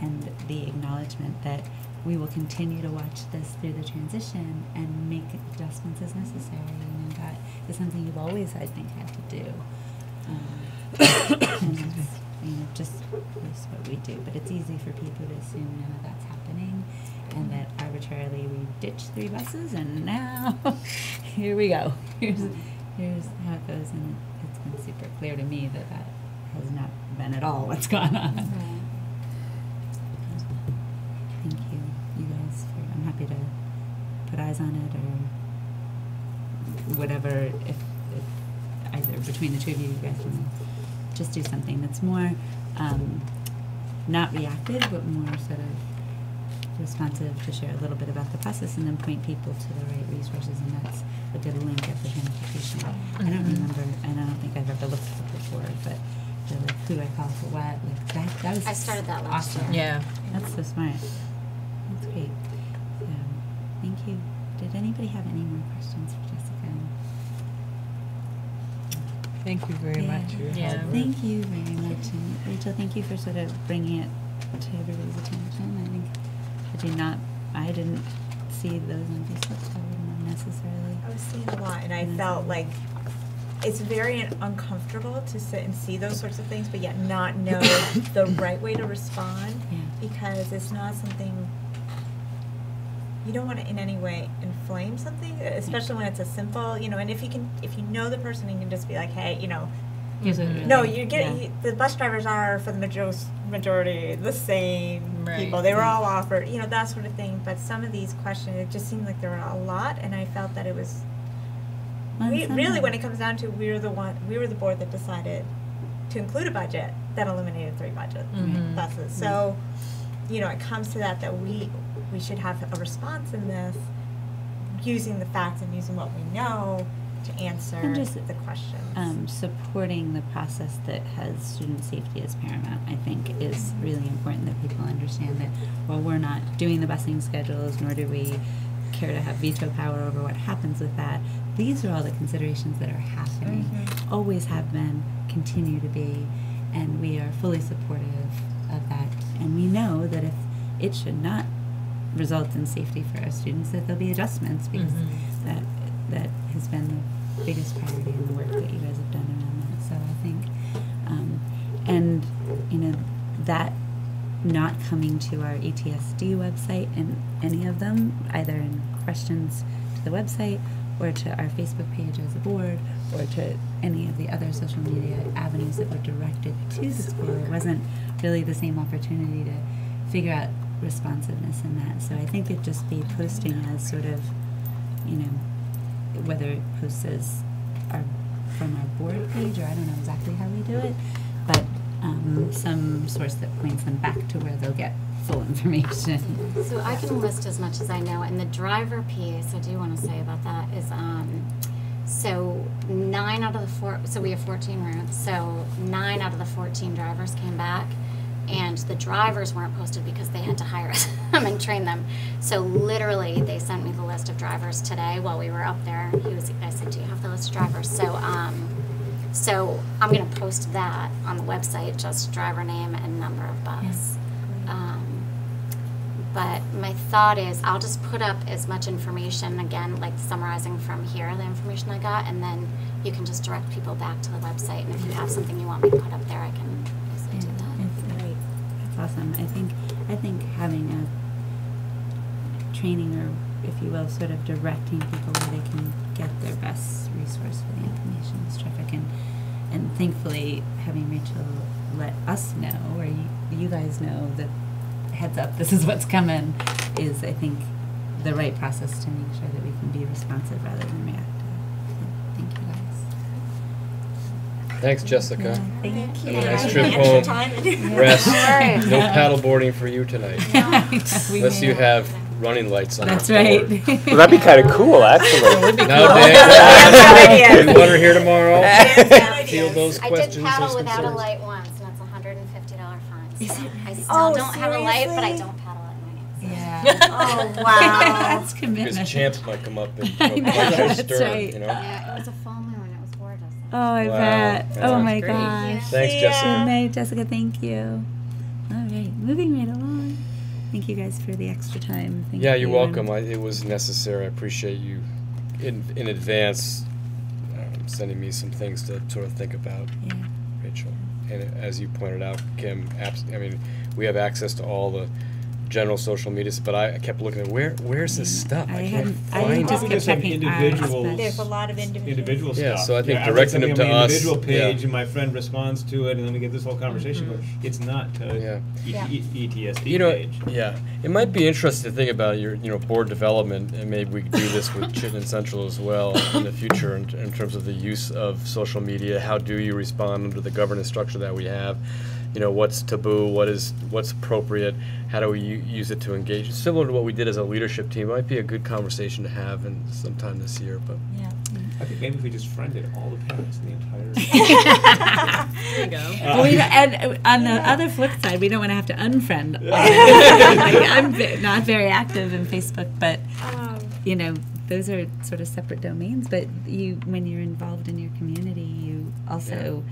and the acknowledgement that we will continue to watch this through the transition and make adjustments as necessary. You know, that is something you've always, I think, had to do. And it's, you know, just it's what we do. But it's easy for people to assume none of that's happening, and that arbitrarily we ditched 3 buses, and now here we go. Here's how it goes, and it's been super clear to me that that has not been at all what's gone on. Thank you guys. I'm happy to put eyes on it, or whatever. If either between the two of you, you guys want to just do something that's more not reactive, but more sort of responsive, to share a little bit about the process, and then point people to the right resources, and that's a good link at the transportation. I don't remember, and I don't think I've ever looked at it before, but the, like, who do I call for what? Like that was I started that last awesome. year. Yeah. That's so smart. That's great. So, thank you. Did anybody have any more questions for Jessica? Thank you very Yeah. much. for your Yeah. hard work. Thank you very much. And Rachel, thank you for sort of bringing it to everybody's attention. I think I didn't see those on Facebook, so I wouldn't have necessarily. I was seeing a lot, and I felt like it's very uncomfortable to sit and see those sorts of things, but yet not know the right way to respond, Yeah. because it's not something, you don't want to in any way inflame something, especially when it's a simple, you know, and if you know the person, you can just be like, hey, you know, Here's what really, no, you're getting, yeah. the bus drivers are, for the majority, the same Right. people. They were all offered, you know, that sort of thing. But some of these questions, it just seemed like there were a lot, and I felt that it was, really, when it comes down to, we were the board that decided to include a budget that eliminated 3 buses. So, you know, it comes to that we should have a response in this, using the facts and using what we know, to answer And just, the questions. Supporting the process that has student safety as paramount, I think, is really important that people understand that while we're not doing the busing schedules, nor do we care to have veto power over what happens with that, these are all the considerations that are happening, always have been, continue to be, and we are fully supportive of that. And we know that if it should not result in safety for our students, that there'll be adjustments, because that has been the biggest priority in the work that you guys have done around that. So I think, and you know, that not coming to our ETSD website in any of them, either in questions to the website or to our Facebook page as a board or to any of the other social media avenues that were directed to the school, it wasn't really the same opportunity to figure out responsiveness in that. So I think it'd just be posting as sort of, you know, whether it posts as from our board page, or I don't know exactly how we do it, but some source that points them back to where they'll get full information. So I can list as much as I know, and the driver piece I do want to say about that is, so 9 out of the so we have 14 routes, so 9 out of the 14 drivers came back, and the drivers weren't posted because they had to hire them and train them. So literally, they sent me the list of drivers today while we were up there. I said, "Do you have the list of drivers?" So, so I'm going to post that on the website, just driver name and number of bus. But my thought is, I'll just put up as much information, again, like summarizing from here, the information I got, and then you can just direct people back to the website. And if you have something you want me to put up there, I can easily do that. That's great. That's awesome. I think having a training, or if you will, sort of directing people where they can get their best resource for the information is terrific. And thankfully, having Rachel let us know, or you guys know that heads up, this is what's coming, is, I think, the right process to make sure that we can be responsive rather than reactive. Thank you guys. Thanks, Jessica. Yeah, thank you. Nice trip home. Rest. No paddle boarding for you tonight. Unless you have running lights on. That's right. Well, that'd be kind of cool, actually. Now, Dan, you want her here tomorrow? Field those I did questions. paddle those without a concerns. light once, and it's $150 fine. So I still Oh, don't have a light, but I seriously? don't paddle at night. So. Yeah. Oh, wow. That's commitment. Because champs might come up and I know, punch your that's stern, right. you know? Yeah, it was a full moon. It was gorgeous. Oh, I Wow. bet. Yeah. Oh my Great. gosh. Thanks, See Jessica. Good night, Jessica. Thank you. All right, moving right along. Thank you guys for the extra time. Thank Yeah, you. you're welcome. It was necessary. I appreciate you in advance sending me some things to sort of think about, Yeah. Rachel. And as you pointed out, Kim, I mean, we have access to all the general social media, but I kept looking at where's this stuff? I can't find just it. kept checking individuals. There's a lot of Individual Yeah, stuff. so I think I read directing something them on to my us, individual page, yeah. and my friend responds to it, and then we get this whole conversation. But it's not Yeah. ETSD You know, page. yeah, it might be interesting to think about your, board development, and maybe we could do this with Chittenden Central as well in the future in terms of the use of social media. How do you respond under the governance structure that we have? What's taboo? What's appropriate? How do we use it to engage? Similar to what we did as a leadership team, might be a good conversation to have in sometime this year. But Yeah. I think maybe if we just friended all the parents in the entire. There you go. Well, and on the other flip side, we don't want to have to unfriend. I'm not very active in Facebook, but those are sort of separate domains. But when you're involved in your community, you also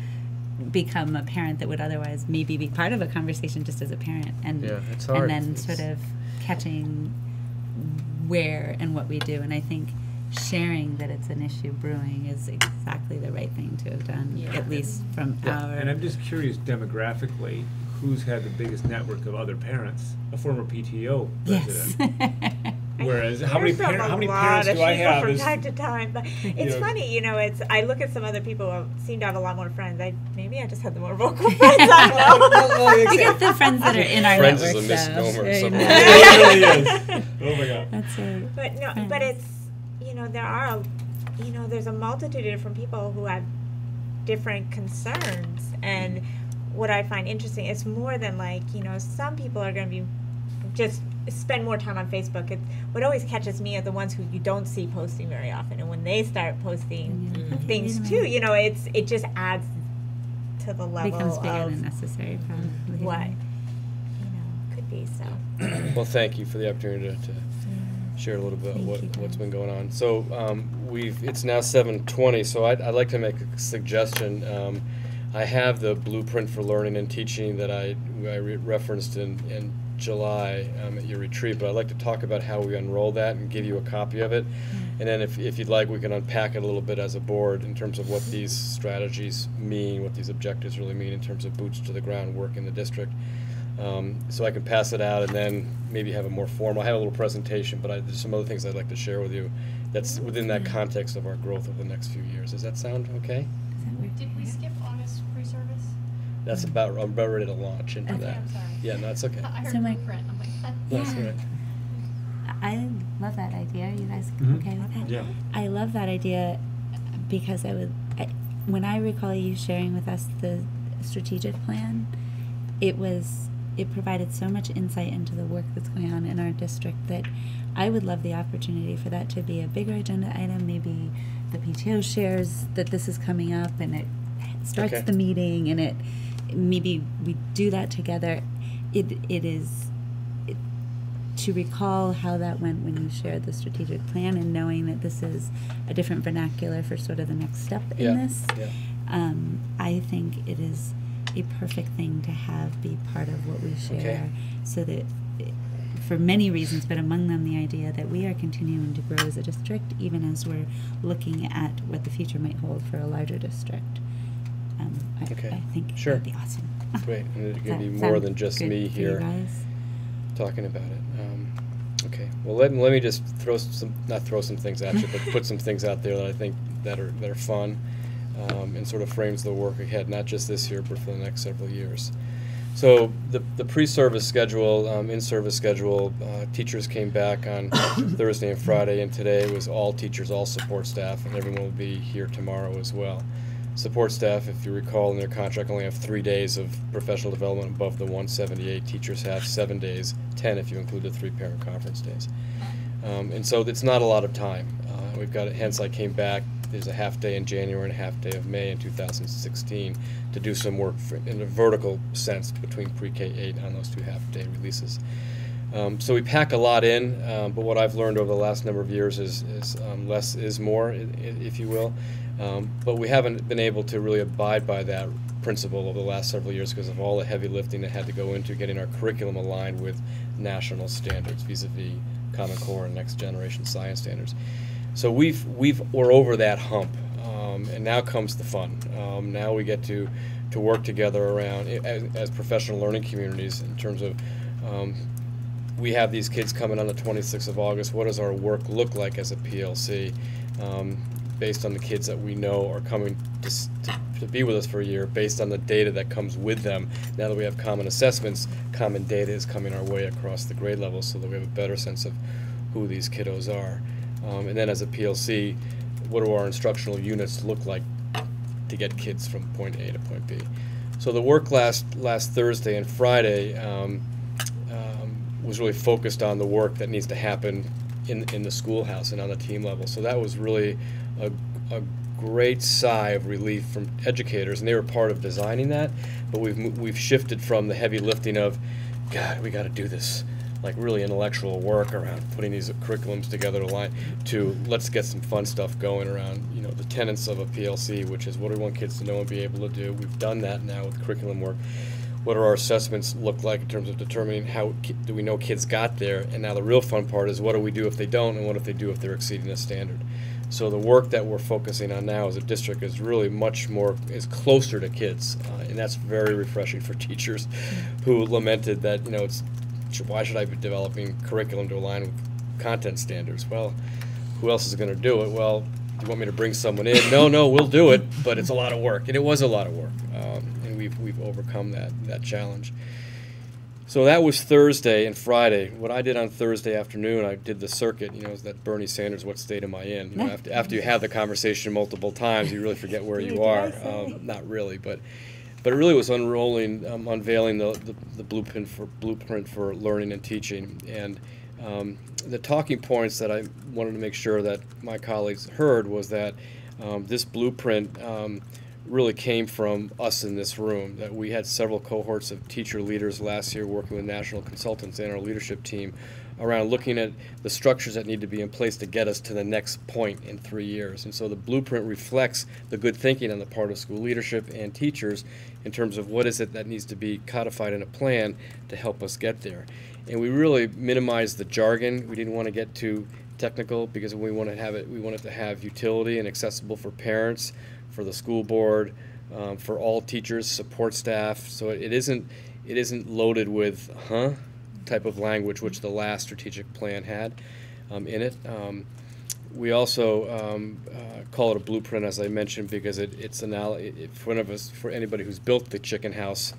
become a parent that would otherwise maybe be part of a conversation just as a parent, and it's hard. and then sort of catching where and what we do. And I think sharing that it's an issue brewing is exactly the right thing to have done, at least from our. And I'm just curious demographically, who's had the biggest network of other parents? A former PTO president. Yes. Whereas how many Hear from parents a do lot I of people have? from Is, time to time? But it's know- funny, it's. I look at some other people who seem to have a lot more friends. Maybe I just had the more vocal friends. I don't know. We get the friends that are in our Friends network. is a misnomer. Very Something. nice. It really is. Oh my God. That's right. But no, Friends. but it's there are there's a multitude of different people who have different concerns, and what I find interesting, it's more than some people are going to be just spend more time on Facebook. What always catches me are the ones who you don't see posting very often, and when they start posting things too, you know, it just adds to the level becomes bigger of than necessary, probably. what could be. So Well, thank you for the opportunity to share a little bit Thank you, what's guys. been going on. So it's now 7:20, so I'd like to make a suggestion. I have the blueprint for learning and teaching that I referenced in July at your retreat, but I'd like to talk about how we unroll that and give you a copy of it. And then if you'd like, we can unpack it a little bit as a board in terms of what these strategies mean, what these objectives really mean in terms of boots to the ground work in the district. So I can pass it out and then maybe have a more formal, I have a little presentation, but there's some other things I'd like to share with you that's within that context of our growth over the next few years. Does that sound okay? Does that work? Did we skip August pre-service? That's I'm about ready to launch into Okay. that. I'm sorry. Yeah, no, it's okay. I heard So my- blueprint. I'm like, That's Yeah. right. I love that idea. Are you guys Mhm. okay with that? Yeah. I love that idea because when I recall you sharing with us the strategic plan, it provided so much insight into the work that's going on in our district that I would love the opportunity for that to be a bigger agenda item. Maybe the PTO shares that this is coming up and it starts Okay. the meeting and maybe we do that together. To recall how that went when you shared the strategic plan and knowing that this is a different vernacular for sort of the next step Yeah, in this, yeah. I think it is a perfect thing to have be part of what we share, Okay. so that for many reasons, but among them the idea that we are continuing to grow as a district, even as we're looking at what the future might hold for a larger district. Okay. I think Sure. that'd be awesome. Great, and it's Does going to that be more sound than just good me for you here guys? talking about it. Okay, well let me just not throw some things at you, but put some things out there that I think that are fun, and sort of frames the work ahead, not just this year, but for the next several years. So the pre-service schedule, in-service schedule, teachers came back on Thursday and Friday, and today was all teachers, all support staff, and everyone will be here tomorrow as well. Support staff, if you recall, in their contract only have 3 days of professional development above the 178. Teachers have 7 days, 10 if you include the 3 parent conference days. And so it's not a lot of time. We've got, hence I came back, there's a half day in January and a half day of May in 2016 to do some work in a vertical sense between pre-K 8 on those 2 half-day releases. So we pack a lot in, but what I've learned over the last number of years is less is more, if you will. But we haven't been able to really abide by that principle over the last several years because of all the heavy lifting that had to go into getting our curriculum aligned with national standards vis-a-vis Common Core and next generation science standards. So we're over that hump, and now comes the fun. Now we get to work together around as professional learning communities in terms of we have these kids coming on the 26th of August. What does our work look like as a PLC? Based on the kids that we know are coming to be with us for a year, based on the data that comes with them. Now that we have common assessments, common data is coming our way across the grade levels so that we have a better sense of who these kiddos are. And then as a PLC, what do our instructional units look like to get kids from point A to point B? So the work last Thursday and Friday was really focused on the work that needs to happen in the schoolhouse and on the team level. So that was really a great sigh of relief from educators, and they were part of designing that. But we've shifted from the heavy lifting of, God, we got to do this, like really intellectual work around putting these curriculums together to let's get some fun stuff going around, the tenets of a PLC, which is what do we want kids to know and be able to do. We've done that now with curriculum work. What do our assessments look like in terms of determining how do we know kids got there? And now the real fun part is what do we do if they don't, and what if they do if they're exceeding a standard? So the work that we're focusing on now as a district is really is closer to kids, and that's very refreshing for teachers who lamented that, why should I be developing curriculum to align with content standards? Well, who else is going to do it? Well, do you want me to bring someone in? No, we'll do it, but it's a lot of work, and it was a lot of work, and we've overcome that challenge. So that was Thursday and Friday. What I did on Thursday afternoon, I did the circuit. Is that Bernie Sanders, what state am I in? After you have the conversation multiple times, you really forget where you are. Not really, but But it really was unveiling the blueprint for learning and teaching. And the talking points that I wanted to make sure that my colleagues heard was that this blueprint really came from us in this room, that we had several cohorts of teacher leaders last year working with national consultants and our leadership team around looking at the structures that need to be in place to get us to the next point in 3 years. And so the blueprint reflects the good thinking on the part of school leadership and teachers in terms of what is it that needs to be codified in a plan to help us get there. And we really minimized the jargon. We didn't want to get too technical because we wanted to have utility and accessible for parents, for the school board, for all teachers, support staff. So it isn't loaded with type of language, which the last strategic plan had in it. We also call it a blueprint, as I mentioned, because for anybody who's built the chicken house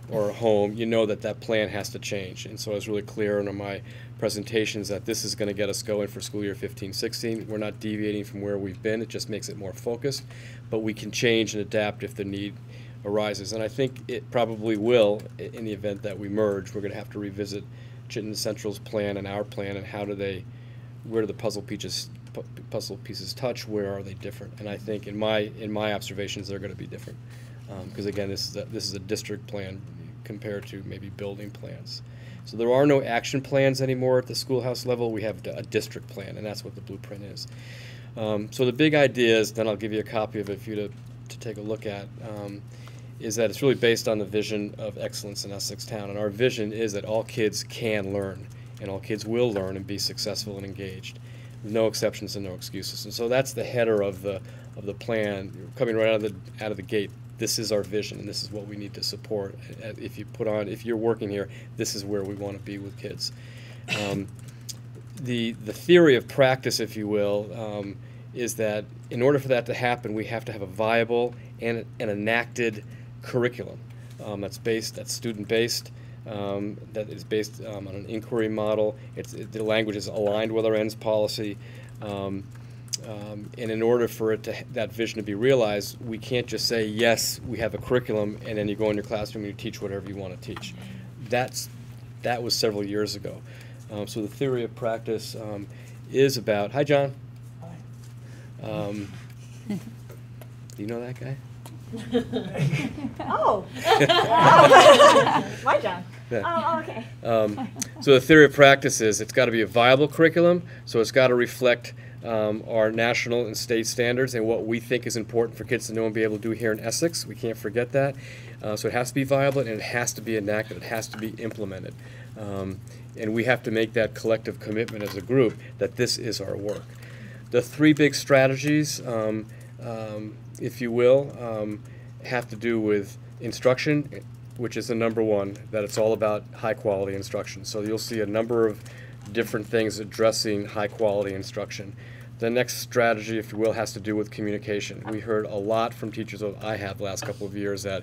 or a home, you know that plan has to change. And so I was really clear in my presentations that this is going to get us going for school year 15-16. We're not deviating from where we've been. It just makes it more focused. But we can change and adapt if the need arises. And I think it probably will in the event that we merge. We're going to have to revisit Chittenden Central's plan and our plan, and where do the puzzle pieces touch, where are they different? And I think in my observations they're going to be different. Because again, this is a district plan compared to maybe building plans. So there are no action plans anymore at the schoolhouse level. We have a district plan, and that's what the blueprint is. So the big idea is, then I'll give you a copy of it for you to take a look at, is that it's really based on the vision of excellence in Essex Town. And our vision is that all kids can learn, and all kids will learn and be successful and engaged. No exceptions and no excuses. And so that's the header of the plan, coming right out of the gate. This is our vision, and this is what we need to support. If you're working here, this is where we want to be with kids. The theory of practice, if you will, is that in order for that to happen, we have to have a viable and an enacted curriculum that's student-based, that is based on an inquiry model. The language is aligned with our ends policy. And in order for that vision to be realized, we can't just say, yes, we have a curriculum, and then you go in your classroom and you teach whatever you want to teach. That was several years ago. So the theory of practice is about, hi, John. Hi. Do you know that guy? Oh. Why, John? Yeah. Oh, okay. So the theory of practice is it's got to be a viable curriculum, so it's got to reflect our national and state standards and what we think is important for kids to know and be able to do here in Essex. We can't forget that. So it has to be viable, and it has to be enacted. It has to be implemented. And we have to make that collective commitment as a group that this is our work. The three big strategies, if you will, have to do with instruction, which is the number one, that it's all about high-quality instruction. So you'll see a number of different things addressing high-quality instruction. The next strategy, if you will, has to do with communication. We heard a lot from teachers, I have the last couple of years, that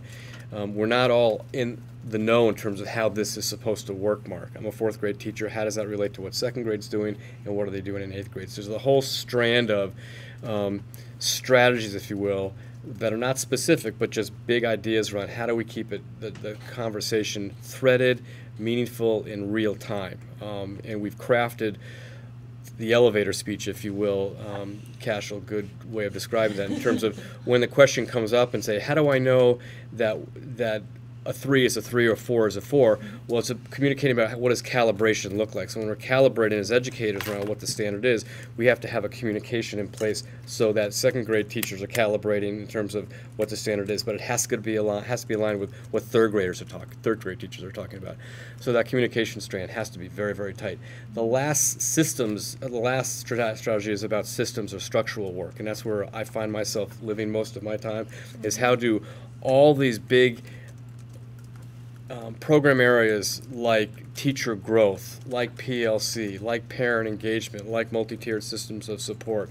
we're not all in the know in terms of how this is supposed to work, Mark. I'm a fourth grade teacher. How does that relate to what second grade's doing, and what are they doing in eighth grade? So there's a whole strand of strategies, if you will, that are not specific, but just big ideas around how do we keep the conversation threaded, meaningful, in real time. And we've crafted the elevator speech, if you will. Cashel, good way of describing that, in terms of when the question comes up and say, how do I know that a 3 is a 3 or a 4 is a 4? Well, it's communicating about what does calibration look like. So when we're calibrating as educators around what the standard is, we have to have a communication in place so that second grade teachers are calibrating in terms of what the standard is, but it has to be aligned with what third grade teachers are talking about. So that communication strand has to be very, very tight. The last strategy is about systems or structural work, and that's where I find myself living most of my time, is how do all these big program areas like teacher growth, like PLC, like parent engagement, like multi-tiered systems of support,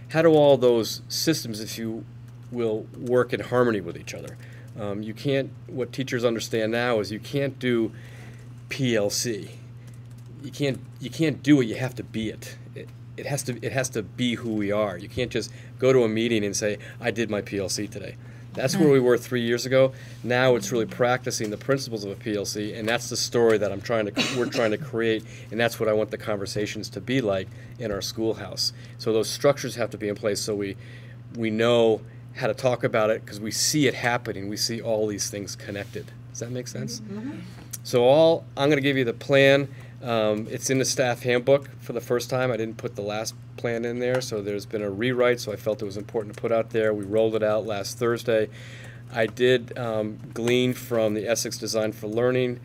how do all those systems, if you will, work in harmony with each other? What teachers understand now is you can't do PLC. You can't do it, you have to be it. It has to be who we are. You can't just go to a meeting and say, I did my PLC today. That's where we were 3 years ago. Now it's really practicing the principles of a PLC, and that's the story that we're trying to create, and that's what I want the conversations to be like in our schoolhouse. So those structures have to be in place so we know how to talk about it because we see it happening. We see all these things connected. Does that make sense? Mm-hmm. So I'm going to give you the plan. It's in the staff handbook for the first time. I didn't put the last plan in there, so there's been a rewrite, so I felt it was important to put out there. We rolled it out last Thursday. I did glean from the Essex Design for Learning,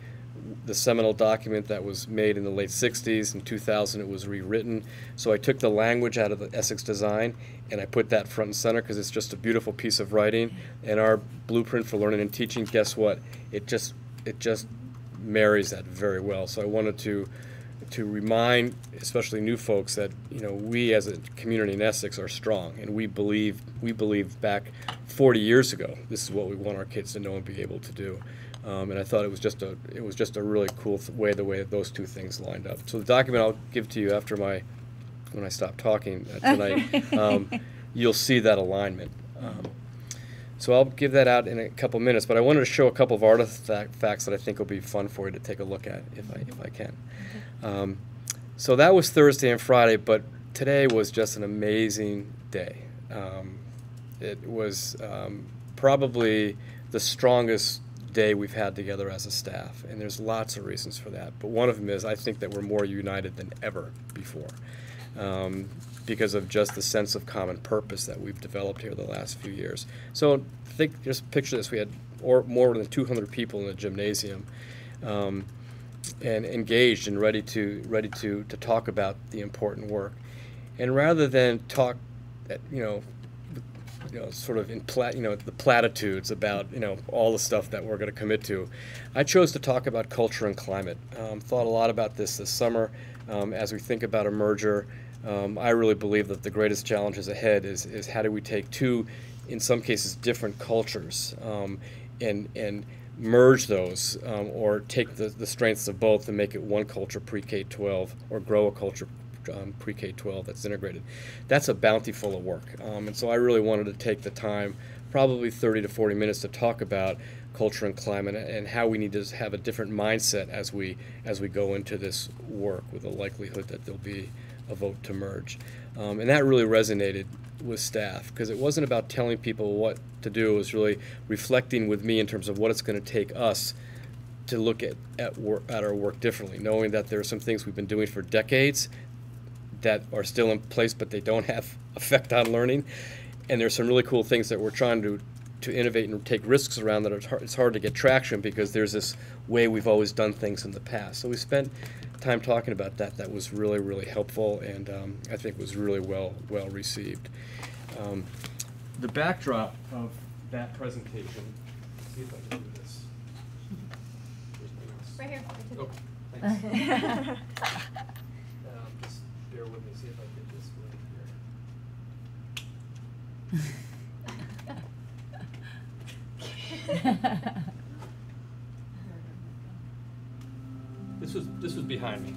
the seminal document that was made in the late 60s. In 2000, it was rewritten. So I took the language out of the Essex Design, and I put that front and center because it's just a beautiful piece of writing. And our blueprint for learning and teaching, guess what? It just marries that very well. So I wanted to remind, especially new folks, that we as a community in Essex are strong, and we believe back 40 years ago this is what we want our kids to know and be able to do. And I thought it was just a really cool way that those two things lined up. So the document I'll give to you after when I stop talking tonight, you'll see that alignment. So I'll give that out in a couple minutes, but I wanted to show a couple of artifacts that I think will be fun for you to take a look at if I can. So that was Thursday and Friday, but today was just an amazing day. It was probably the strongest day we've had together as a staff, and there's lots of reasons for that. But one of them is I think that we're more united than ever before. Because of just the sense of common purpose that we've developed here the last few years. So just picture this: we had more than 200 people in the gymnasium, and engaged and ready to talk about the important work. And rather than talk, sort of in the platitudes about all the stuff that we're going to commit to, I chose to talk about culture and climate. Thought a lot about this summer as we think about a merger. I really believe that the greatest challenges ahead is how do we take two, in some cases, different cultures and merge those, or take the strengths of both and make it one culture pre-K-12, or grow a culture pre-K-12 that's integrated. That's a bounty full of work. And so I really wanted to take the time, probably 30 to 40 minutes, to talk about culture and climate and how we need to have a different mindset as we go into this work, with the likelihood that there'll be a vote to merge. And that really resonated with staff, because it wasn't about telling people what to do. It was really reflecting with me in terms of what it's going to take us to look at our work differently, knowing that there are some things we've been doing for decades that are still in place, but they don't have effect on learning. And there's some really cool things that we're trying to innovate and take risks around that it's hard to get traction, because there's this way we've always done things in the past. So we spent time talking about that. That was really, really helpful, and I think was really well received. The backdrop of that presentation, let's see if I can do this. Right here. Oh, thanks. Just bear with me, see if I get this right here. This was behind me.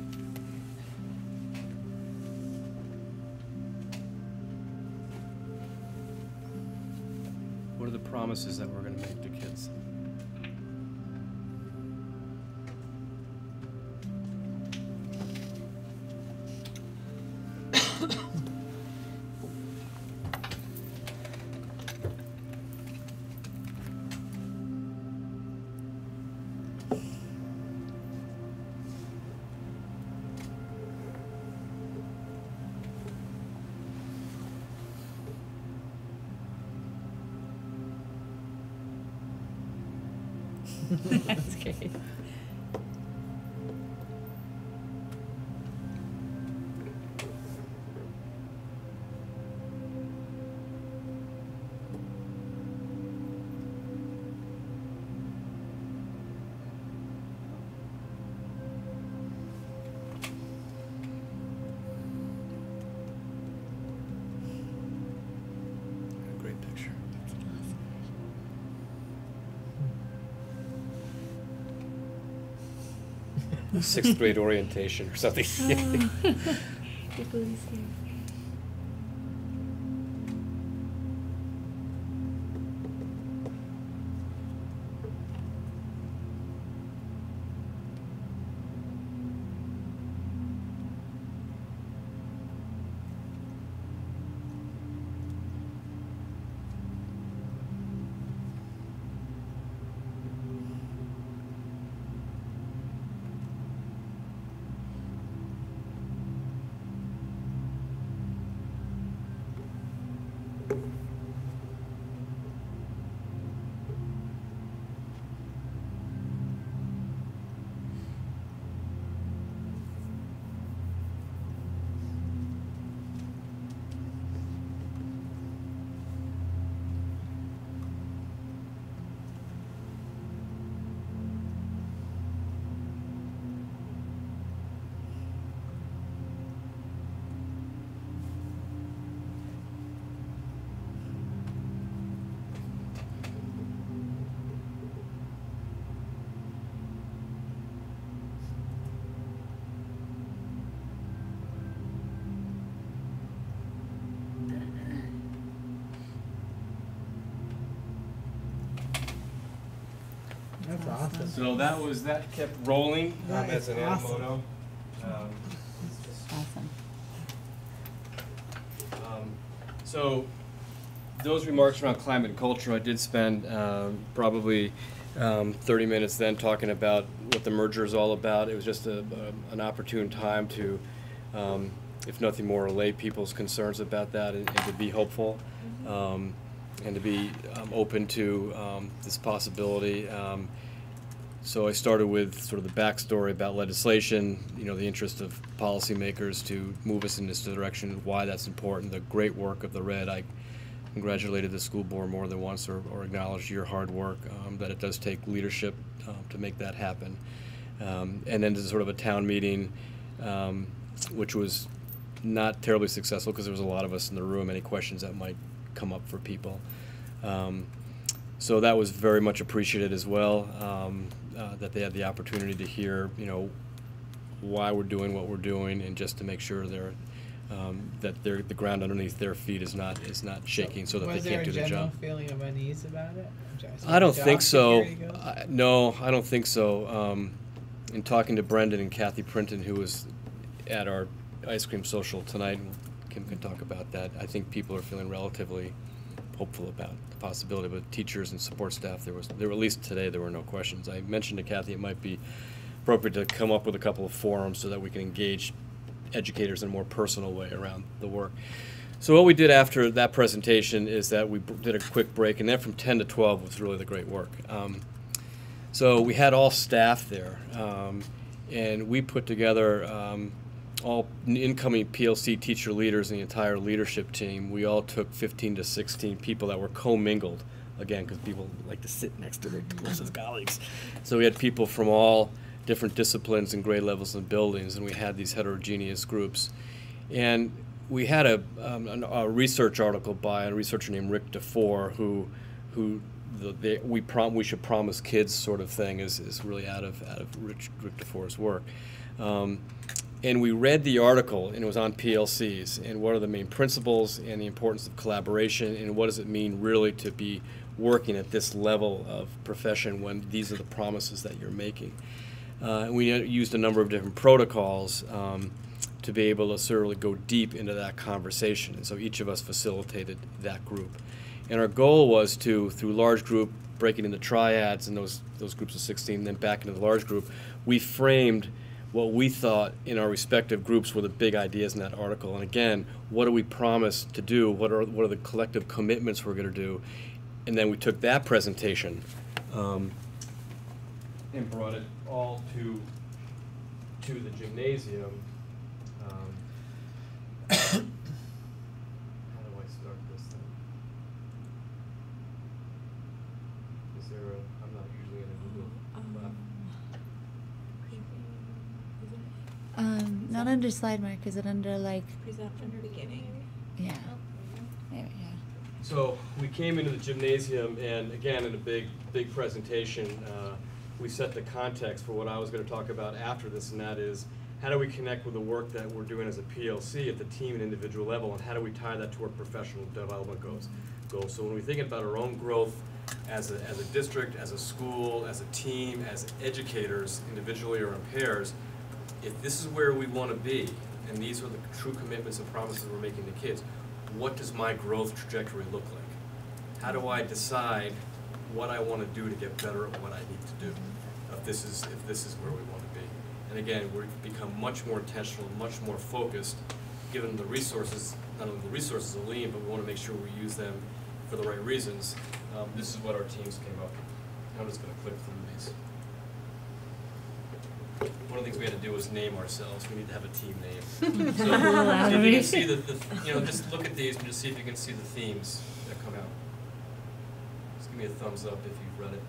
What are the promises that we're going to make to kids? That's great. Great picture. Sixth grade orientation or something. awesome. So that kept rolling That as is an awesome. Animoto. Awesome. So those remarks around climate and culture, I did spend probably 30 minutes then talking about what the merger is all about. It was just an opportune time to, if nothing more, allay people's concerns about that and to be hopeful and to be open to this possibility. So I started with sort of the backstory about legislation, the interest of policymakers to move us in this direction, why that's important, the great work of the Red. I congratulated the school board more than once or acknowledged your hard work, that it does take leadership to make that happen. And then to sort of a town meeting, which was not terribly successful because there was a lot of us in the room, any questions that might come up for people. So that was very much appreciated as well, that they had the opportunity to hear, why we're doing what we're doing, and just to make sure that the ground underneath their feet is not shaking, so that they can't do their job. Was there a general feeling of unease about it? I don't think so. Goes? No, I don't think so. In talking to Brendan and Kathy Printon, who was at our ice cream social tonight, and Kim can talk about that, I think people are feeling relatively hopeful about the possibility. But teachers and support staff, there were at least today there were no questions. I mentioned to Kathy it might be appropriate to come up with a couple of forums so that we can engage educators in a more personal way around the work. So what we did after that presentation is that we did a quick break, and then from 10 to 12 was really the great work. So we had all staff there, and we put together all incoming PLC teacher leaders and the entire leadership team. We all took 15 to 16 people that were commingled, again, because people like to sit next to their closest colleagues. So we had people from all different disciplines and grade levels and buildings, and we had these heterogeneous groups. And we had a research article by a researcher named Rick DeFore, who we should promise kids sort of thing is really out of Rick DeFore's work. And we read the article, and it was on PLCs, and what are the main principles and the importance of collaboration, and what does it mean really to be working at this level of profession when these are the promises that you're making. And we used a number of different protocols to be able to certainly go deep into that conversation, and so each of us facilitated that group. And our goal was to, through large group, breaking into triads and those groups of 16, then back into the large group, we framed what we thought in our respective groups were the big ideas in that article. And again, what do we promise to do? What are the collective commitments we're going to do? And then we took that presentation and brought it all to the gymnasium. How do I start this thing? Is there I'm not usually in a Google Doc. Not under slide mark. Is it under like? Present from the beginning. Yeah. There we go. So we came into the gymnasium, and again, in a big presentation, we set the context for what I was going to talk about after this, and that is, how do we connect with the work that we're doing as a PLC at the team and individual level, and how do we tie that to our professional development goals? So when we're thinking about our own growth as a district, as a school, as a team, as educators, individually or in pairs, if this is where we want to be, and these are the true commitments and promises we're making to kids, what does my growth trajectory look like? How do I decide what I want to do to get better at what I need to do, if this is where we want to be? And again, we've become much more intentional, much more focused, given the resources, not only the resources of lean, but we want to make sure we use them for the right reasons. This is what our teams came up with. I'm just going to click through these. One of the things we had to do was name ourselves. We need to have a team name. So if you can see just look at these and just see if you can see the themes that come out. Just give me a thumbs up if you've read it.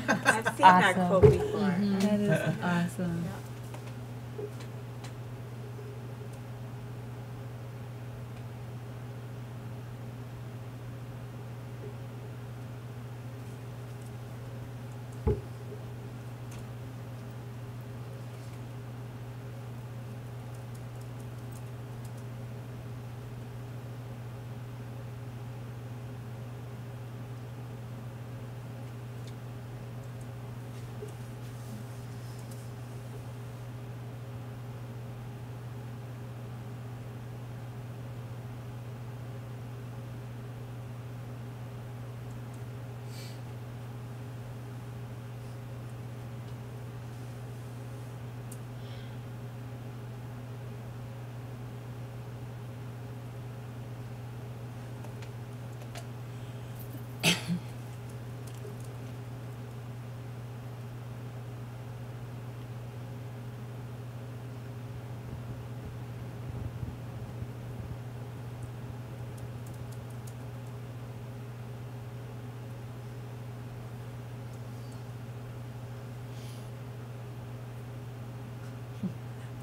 I've seen that Awesome. quote before. That is awesome.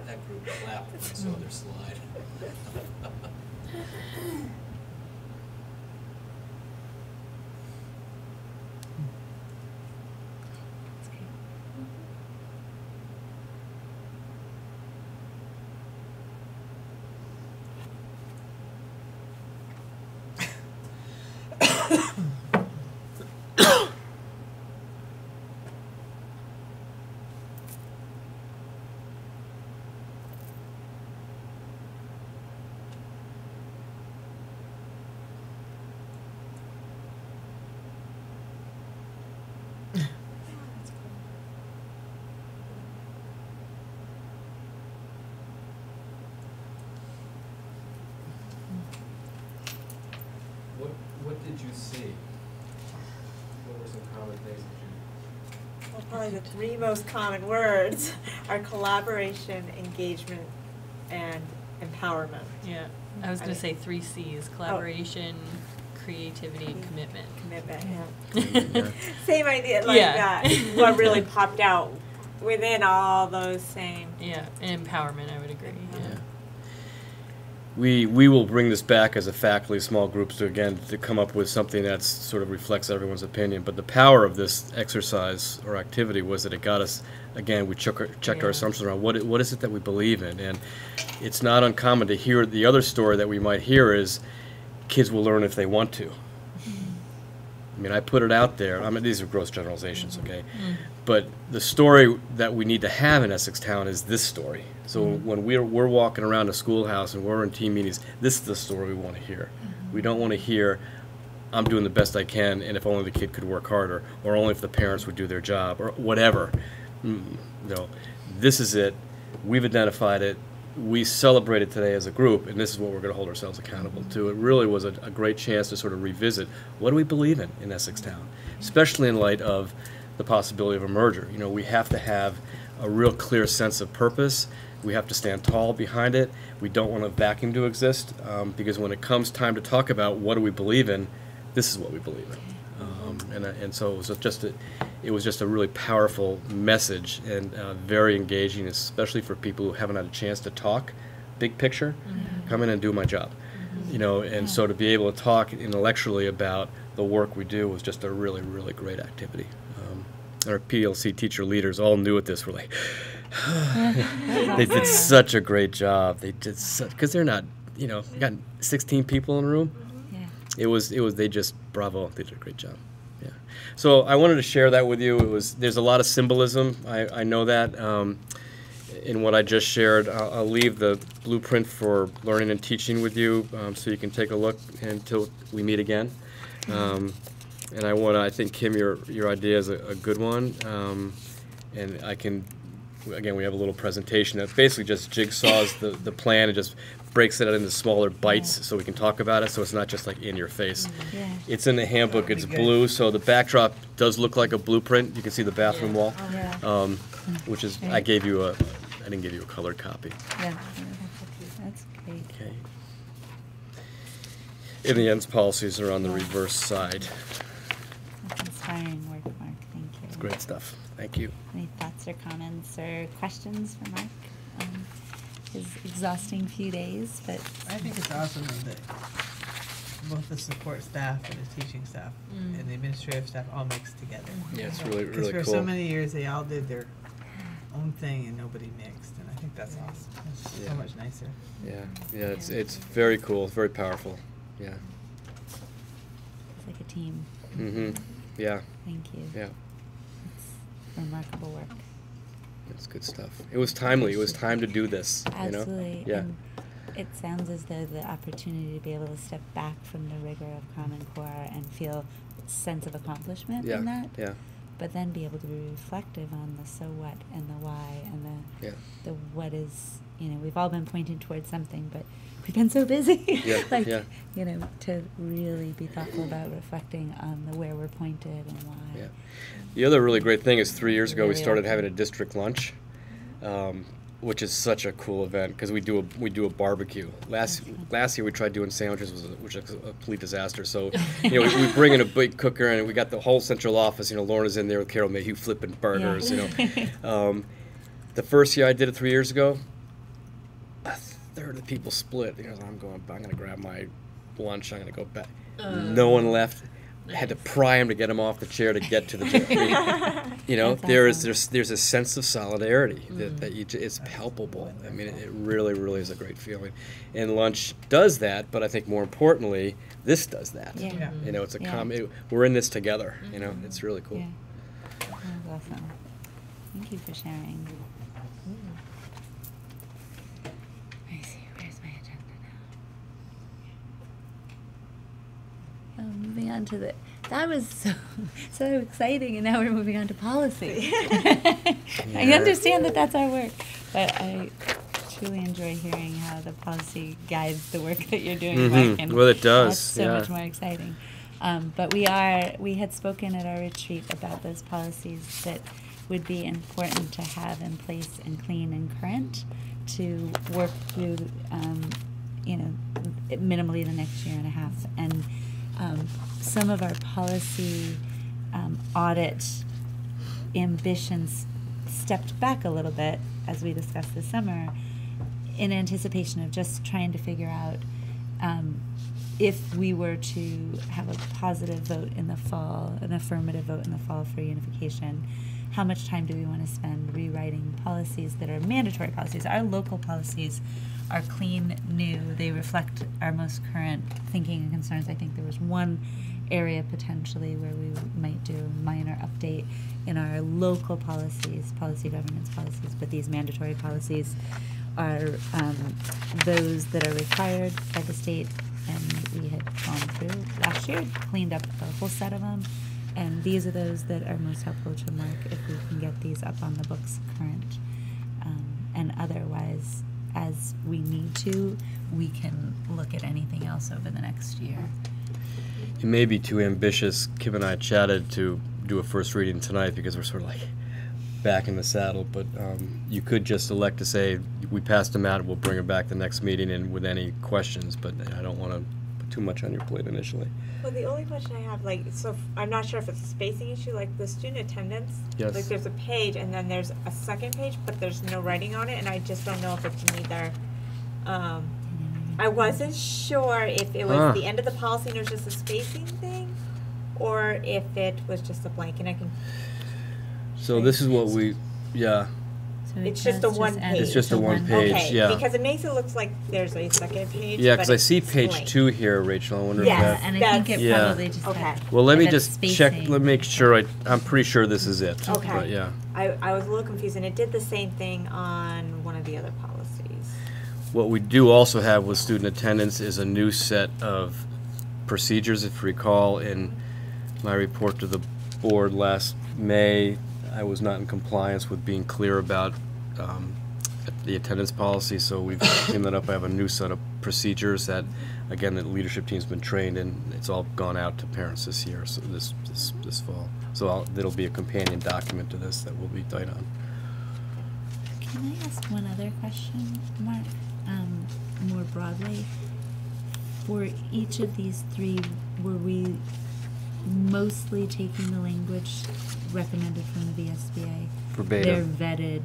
That group clapped when I saw their slide. What did you see? What were some common things that you? Well, probably the three most common words are collaboration, engagement, and empowerment. Yeah, I was I gonna mean- say 3 C's: collaboration, creativity, and commitment. Commitment, Yeah. yeah. Same idea, like Yeah. that. What really popped out within all those same. Yeah, and empowerment, I would agree. Yeah. We will bring this back as a faculty, small groups, to come up with something that sort of reflects everyone's opinion. But the power of this exercise or activity was that it got us, again, we checked our Yeah. assumptions around what is it that we believe in. And it's not uncommon to hear the other story that we might hear is kids will learn if they want to. I mean, I put it out there. I mean, these are gross generalizations, okay? But the story that we need to have in Essex Town is this story. So when we're walking around a schoolhouse and we're in team meetings, this is the story we want to hear. We don't want to hear, I'm doing the best I can, and if only the kid could work harder, or only if the parents would do their job, or whatever. No, this is it. We've identified it. We celebrated today as a group, and this is what we're going to hold ourselves accountable to. It really was a great chance to sort of revisit what do we believe in Essex Town, especially in light of the possibility of a merger. You know, we have to have a real clear sense of purpose. We have to stand tall behind it. We don't want a vacuum to exist, because when it comes time to talk about what do we believe in, this is what we believe in. And so it was just a really powerful message and very engaging, especially for people who haven't had a chance to talk big picture. Come in and do my job, you know. And so to be able to talk intellectually about the work we do was just a really, really great activity. Our PLC teacher leaders all knew at this were like, they did such a great job. They did because they're not, you know, we got 16 people in a room. Yeah. It was they just bravo. They did a great job. Yeah. So I wanted to share that with you. There's a lot of symbolism. I know that in what I just shared. I'll leave the blueprint for learning and teaching with you, so you can take a look until we meet again. And I think Kim, your idea is a good one. And I can, again, we have a little presentation that basically just jigsaws the plan and just breaks it out into smaller bites so we can talk about it, so it's not just like in your face. Yeah. It's in the handbook. It's blue, so the backdrop does look like a blueprint. You can see the bathroom wall, Yeah. which is, Great. I didn't give you a colored copy. Yeah. That's great. Okay. And the ends policies are on the reverse side. That's inspiring work, Mark. Thank you. great stuff. Thank you. Any thoughts or comments or questions for Mark on his exhausting few days? But I think it's awesome that both the support staff and the teaching staff and the administrative staff all mixed together. Yeah, it's really, Because really for cool. so many years, they all did their own thing and nobody mixed, and I think that's awesome. It's Yeah. so much nicer. Yeah, it's very cool. It's very powerful. Yeah. it's like a team. Mm-hmm. Yeah. Thank you. Yeah. It's remarkable work. It's good stuff. It was timely. It was time to do this. Absolutely. You know? Yeah. And it sounds as though the opportunity to be able to step back from the rigor of Common Core and feel a sense of accomplishment Yeah. in that, Yeah. but then be able to be reflective on the so what and the why and Yeah. the what is, we've all been pointing towards something, but we've been so busy. Yeah, like, yeah. To really be thoughtful about reflecting on the where we're pointed and why. Yeah. The other really great thing is 3 years ago we Really started awesome. having a district lunch, which is such a cool event because we do a barbecue. Last year we tried doing sandwiches, which was a complete disaster. So we bring in a big cooker and we got the whole central office. Lorna's in there with Carol Mayhew flipping burgers. Yeah. The first year I did it 3 years ago, a third of the people split. I'm going to grab my lunch. I'm going to go back. No one left. I had to pry him to get him off the chair to get to the That's there's a sense of solidarity that it's palpable. I mean, it really, really is a great feeling. And lunch does that, but I think more importantly, this does that. Yeah. Yeah. It's a Yeah. we're in this together. It's really cool. Yeah. That was awesome. Thank you for sharing. Let me see, where's my agenda now? Moving on to that was so exciting, and now we're moving on to policy. I understand that that's our work, but I truly enjoy hearing how the policy guides the work that you're doing, Mark, and Well, it does. that's so much more exciting. But we had spoken at our retreat about those policies that would be important to have in place and clean and current to work through, minimally the next year and a half. And some of our policy audit ambitions stepped back a little bit, as we discussed this summer, in anticipation of just trying to figure out if we were to have a positive vote in the fall, an affirmative vote in the fall for unification, how much time do we want to spend rewriting policies that are mandatory policies? Our local policies are clean, new. They reflect our most current thinking and concerns. I think there was one area potentially where we might do a minor update in our local policies, policy governance policies, but these mandatory policies are those that are required by the state, and we had gone through last year, cleaned up a whole set of them, and these are those that are most helpful to Mark if we can get these up on the books current. And otherwise, as we need to, we can look at anything else over the next year. It may be too ambitious. Kim and I chatted to do a first reading tonight because we're sort of like back in the saddle, but you could just elect to say, we passed them out, we'll bring them back the next meeting and with any questions, but I don't want to put too much on your plate initially. Well, the only question I have, I'm not sure if it's a spacing issue, like the student attendance. Yes. Like there's a page and then there's a second page, but there's no writing on it, and I just don't know if it's neither. I wasn't sure if it was the end of the policy and it was just a spacing thing, or if it was just a blank, and I can. So this is what we, yeah. So It's just a one add page. It's just to a one page, Okay, yeah. because it makes it look like there's a second page. Yeah, but because I it's see page blank. 2 here, Rachel. I wonder Yes. if Yeah, that. and I think it Yeah. probably just Okay. had, Well, let me that just check. spacing. Let me make sure. I'm pretty sure this is it. Okay. But yeah. I was a little confused, and it did the same thing on one of the other policies. What we do also have with student attendance is a new set of procedures. If you recall, in my report to the board last May, I was not in compliance with being clear about the attendance policy, so we've cleaned that up. I have a new set of procedures that, again, the leadership team's been trained in. It's all gone out to parents this year, so this fall. So there'll be a companion document to this that we'll be tight on. Can I ask one other question, Mark? More broadly, for each of these three, were we mostly taking the language recommended from the VSBA. For beta. They're vetted,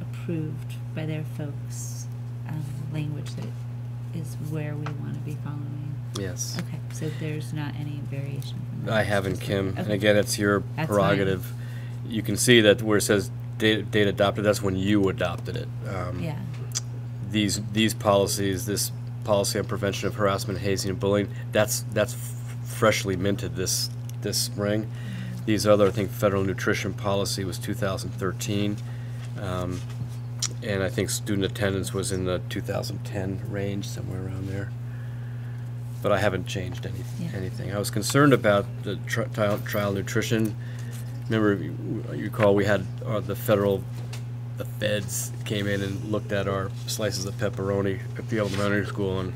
approved by their folks, language that is where we want to be following. Yes. Okay, so there's not any variation from that? I haven't, Kim. And Okay. again, it's your That's prerogative. You can see that where it says date adopted, that's when you adopted it. Yeah. These policies, this policy on prevention of harassment, hazing, and bullying, that's freshly minted this spring. These other, I think, federal nutrition policy was 2013, and I think student attendance was in the 2010 range, somewhere around there. But I haven't changed anything. I was concerned about the trial nutrition. Remember, you recall we had the feds came in and looked at our slices of pepperoni at the elementary school, and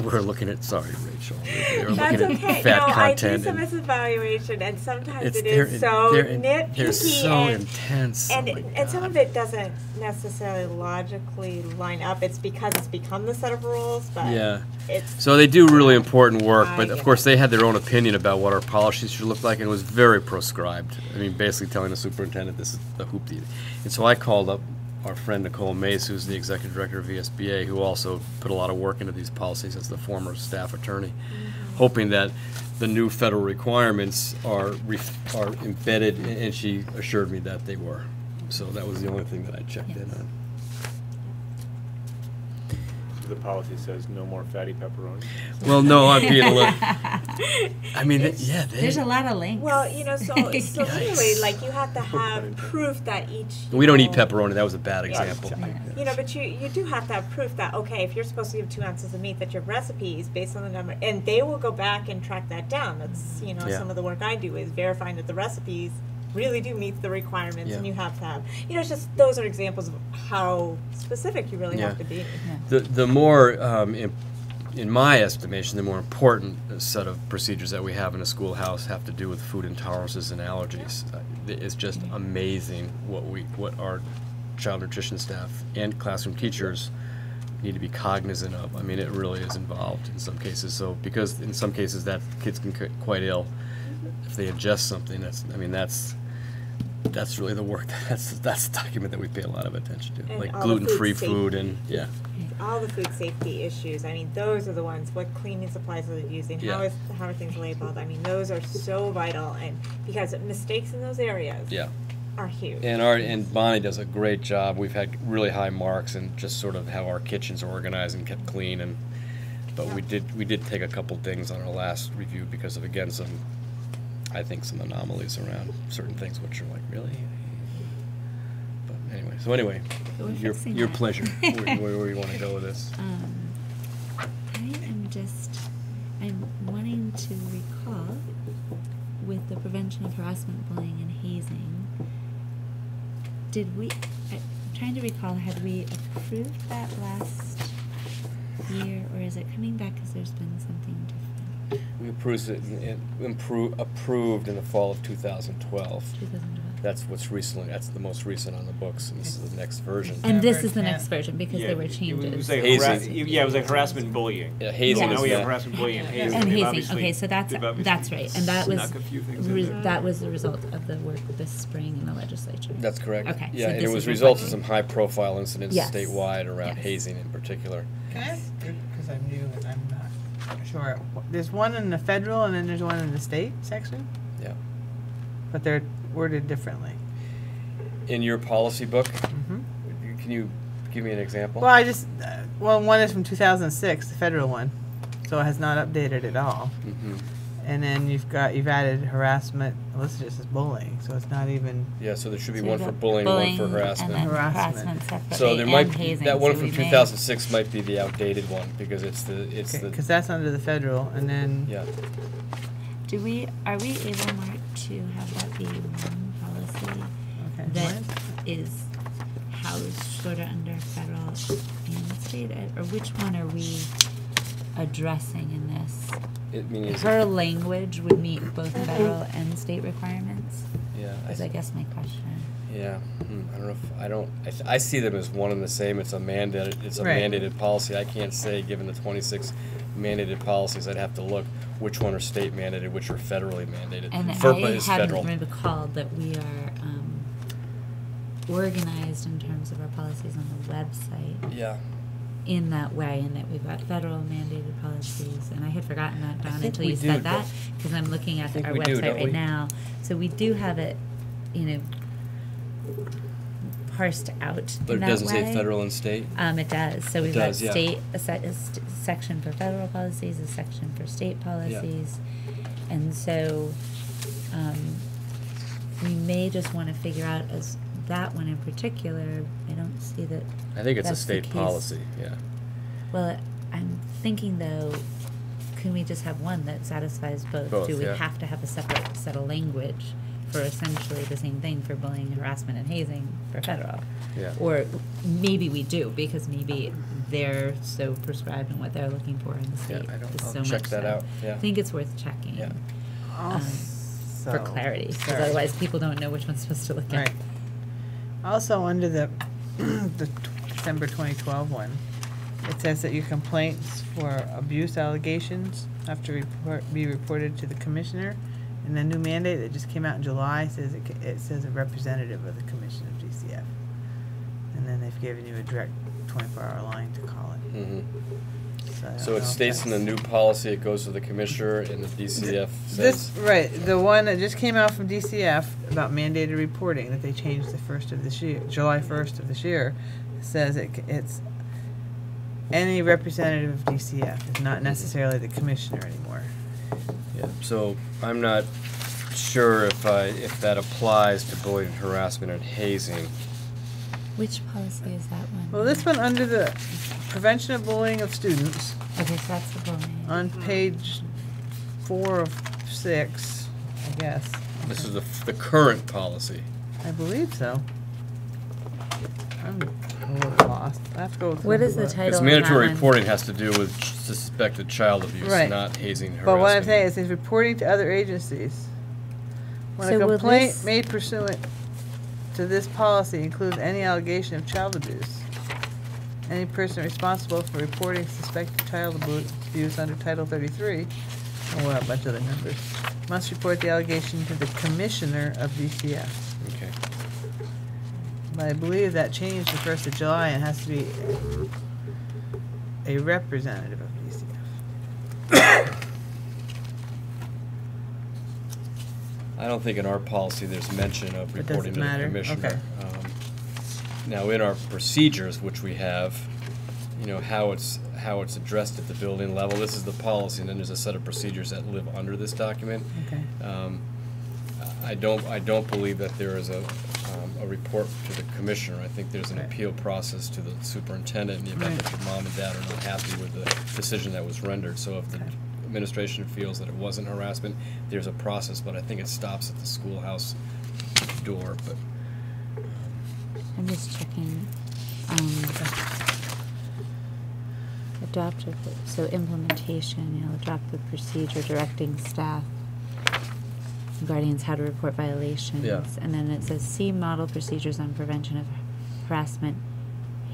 we're looking at, sorry, Rachel, they were That's looking okay. at fat No, content. I do some evaluation, and sometimes it they're- is so they're nitpicky so and intense. And, Oh my and some God. of it doesn't necessarily logically line up. It's because it's become the set of rules, but Yeah. it's So they do really important work, but I of get course it. they had their own opinion about what our policies should look like, and it was very proscribed. I mean, basically telling the superintendent this is the hoopty. And so I called up our friend Nicole Mace, who's the executive director of VSBA, who also put a lot of work into these policies as the former staff attorney, hoping that the new federal requirements are embedded, and she assured me that they were. So that was the only thing that I checked in on. The policy says no more fatty pepperoni. Well, no, I'm being a little. I mean, yeah, There's a lot of links. well, so really, like you have to have proof that each. We don't eat know, pepperoni. That was a bad Yeah. example. But you do have to have proof that, okay, if you're supposed to give 2 ounces of meat, that your recipe is based on the number, and they will go back and track that down. That's, Yeah. some of the work I do is verifying that the recipes really do meet the requirements, Yeah. and you have to have, it's just, those are examples of how specific you really Yeah. have to be. The more, in my estimation, the more important set of procedures that we have in a schoolhouse have to do with food intolerances and allergies. It's just amazing what our child nutrition staff and classroom teachers need to be cognizant of. I mean, it really is involved in some cases. So, because in some cases that kids can get quite ill if they ingest something. That's really the work. That's the document that we pay a lot of attention to, And like all the gluten-free food food and yeah. All the food safety issues, I mean, those are the ones, what cleaning supplies are they using, Yeah. how are things labeled, I mean, those are so vital, and because mistakes in those areas Yeah. are huge. And Bonnie does a great job. We've had really high marks in just sort of how our kitchens are organized and kept clean, but we did take a couple dings on our last review because of, again, some anomalies around certain things which are like, really? But anyway, But we're your fixing your that. pleasure. where you want to go with this? I'm wanting to recall with the prevention of harassment, bullying, and hazing, I'm trying to recall, had we approved that last year, or is it coming back because there's been something different? We approved in the fall of 2012. 2012. That's the most recent on the books, and this is the next version. And this is the next version because there were It changes. was like Hazing. it was like harassment and bullying. Yeah, hazing Yes. Now we have that. harassment, bullying, and hazing. And They've hazing. obviously- Okay, so that's they've obviously right, and that was snuck a few things in there. that was the result of the work this spring in the legislature. That's correct. Okay, Yeah, so and this it was is a result of reflecting- some high-profile incidents Yes. statewide around Yes. hazing in particular. Can I ask, because I'm new and I'm not sure, there's one in the federal and then there's one in the state section, Yeah. but they're worded differently. In your policy book, Mm-hmm. can you give me an example? Well, one is from 2006, the federal one, so it has not updated at all. Mhm. And then you've added harassment, listed as bullying, so it's not even, Yeah, so there should be So one you've for got bullying, one for and harassment. then Harassment. harassment separately, So there and might be, hazing. that one So from we may- 2006 might be the outdated one because it's the because that's under the federal, and then, yeah. Are we able, Mark, to have that be one policy okay. that is housed sort of under federal and state, or which one are we addressing in this? It means Her language would meet both federal and state requirements, yeah. is I guess my question. Yeah, I don't know if I see them as one and the same. It's a mandated. It's a Right. mandated policy. I can't say, given the 26 mandated policies, I'd have to look which one are state mandated, which are federally mandated. And FERPA I is haven't federal. recalled that we are organized in terms of our policies on the website Yeah. in that way, and that we've got federal mandated policies. And I had forgotten that, Don, think until we you do, said but that, because I'm looking at think our we do, website don't right we? now. So we do have it, parsed out But in it that doesn't say way. federal and state? It does. So It we've does, got yeah. state, a section for federal policies, a section for state policies. And so we may just want to figure out, as that one in particular, I don't see that. I think it's a that's the state case. policy, yeah. Well, I'm thinking though, can we just have one that satisfies both? Both, Do we yeah. have to have a separate set of language for essentially the same thing for bullying, harassment, and hazing for federal? Yeah. Or maybe we do, because maybe they're so prescribed in what they're looking for in the state. I don't- is I'll so check much that so. out, yeah. I think it's worth checking. Yeah. For clarity, because sorry. otherwise people don't know which one's supposed to look at. Right. Also, under the December 2012 one, it says that your complaints for abuse allegations have to be reported to the commissioner. And the new mandate that just came out in July says it says a representative of the commission of DCF. And then they've given you a direct 24-hour line to call it. Mhm. So, I don't So know it if states in the that's- new policy, it goes to the commissioner, and the DCF This, says. right, the one that just came out from DCF about mandated reporting that they changed the first of this year, July 1st of this year, says it's any representative of DCF. It's not necessarily the commissioner anymore. Yeah, so I'm not sure if that applies to bullying, harassment, and hazing. Which policy is that one? Well, this one under the prevention of bullying of students, Okay, so that's the bullying. on page 4 of 6, I guess. This is the current policy. I believe so. I'm a little lost. I have to go with What is the book. title? Because on mandatory that one? reporting has to do with suspected child abuse, Right. not hazing, harassment. But what I'm saying is, it's reporting to other agencies. When So a will complaint this- made pursuant to this policy includes any allegation of child abuse, any person responsible for reporting suspected child abuse under Title 33, or a bunch of other numbers, must report the allegation to the commissioner of DCF. Okay. But I believe that changed the 1st of July and has to be a representative of DCF. I don't think in our policy there's mention of It reporting doesn't to the matter? commissioner. Okay. Now, in our procedures, which we have, how it's addressed at the building level, this is the policy, and then there's a set of procedures that live under this document. Okay. I don't believe that there is a report to the commissioner. I think there's an Right. appeal process to the superintendent in the event Right. that your mom and dad are not happy with the decision that was rendered. So if the Okay. administration feels that it wasn't harassment, there's a process, but I think it stops at the schoolhouse door. But I'm just checking. Adopted, so implementation, adopt the procedure directing staff, guardians how to report violations. Yeah. And then it says, see model procedures on prevention of harassment,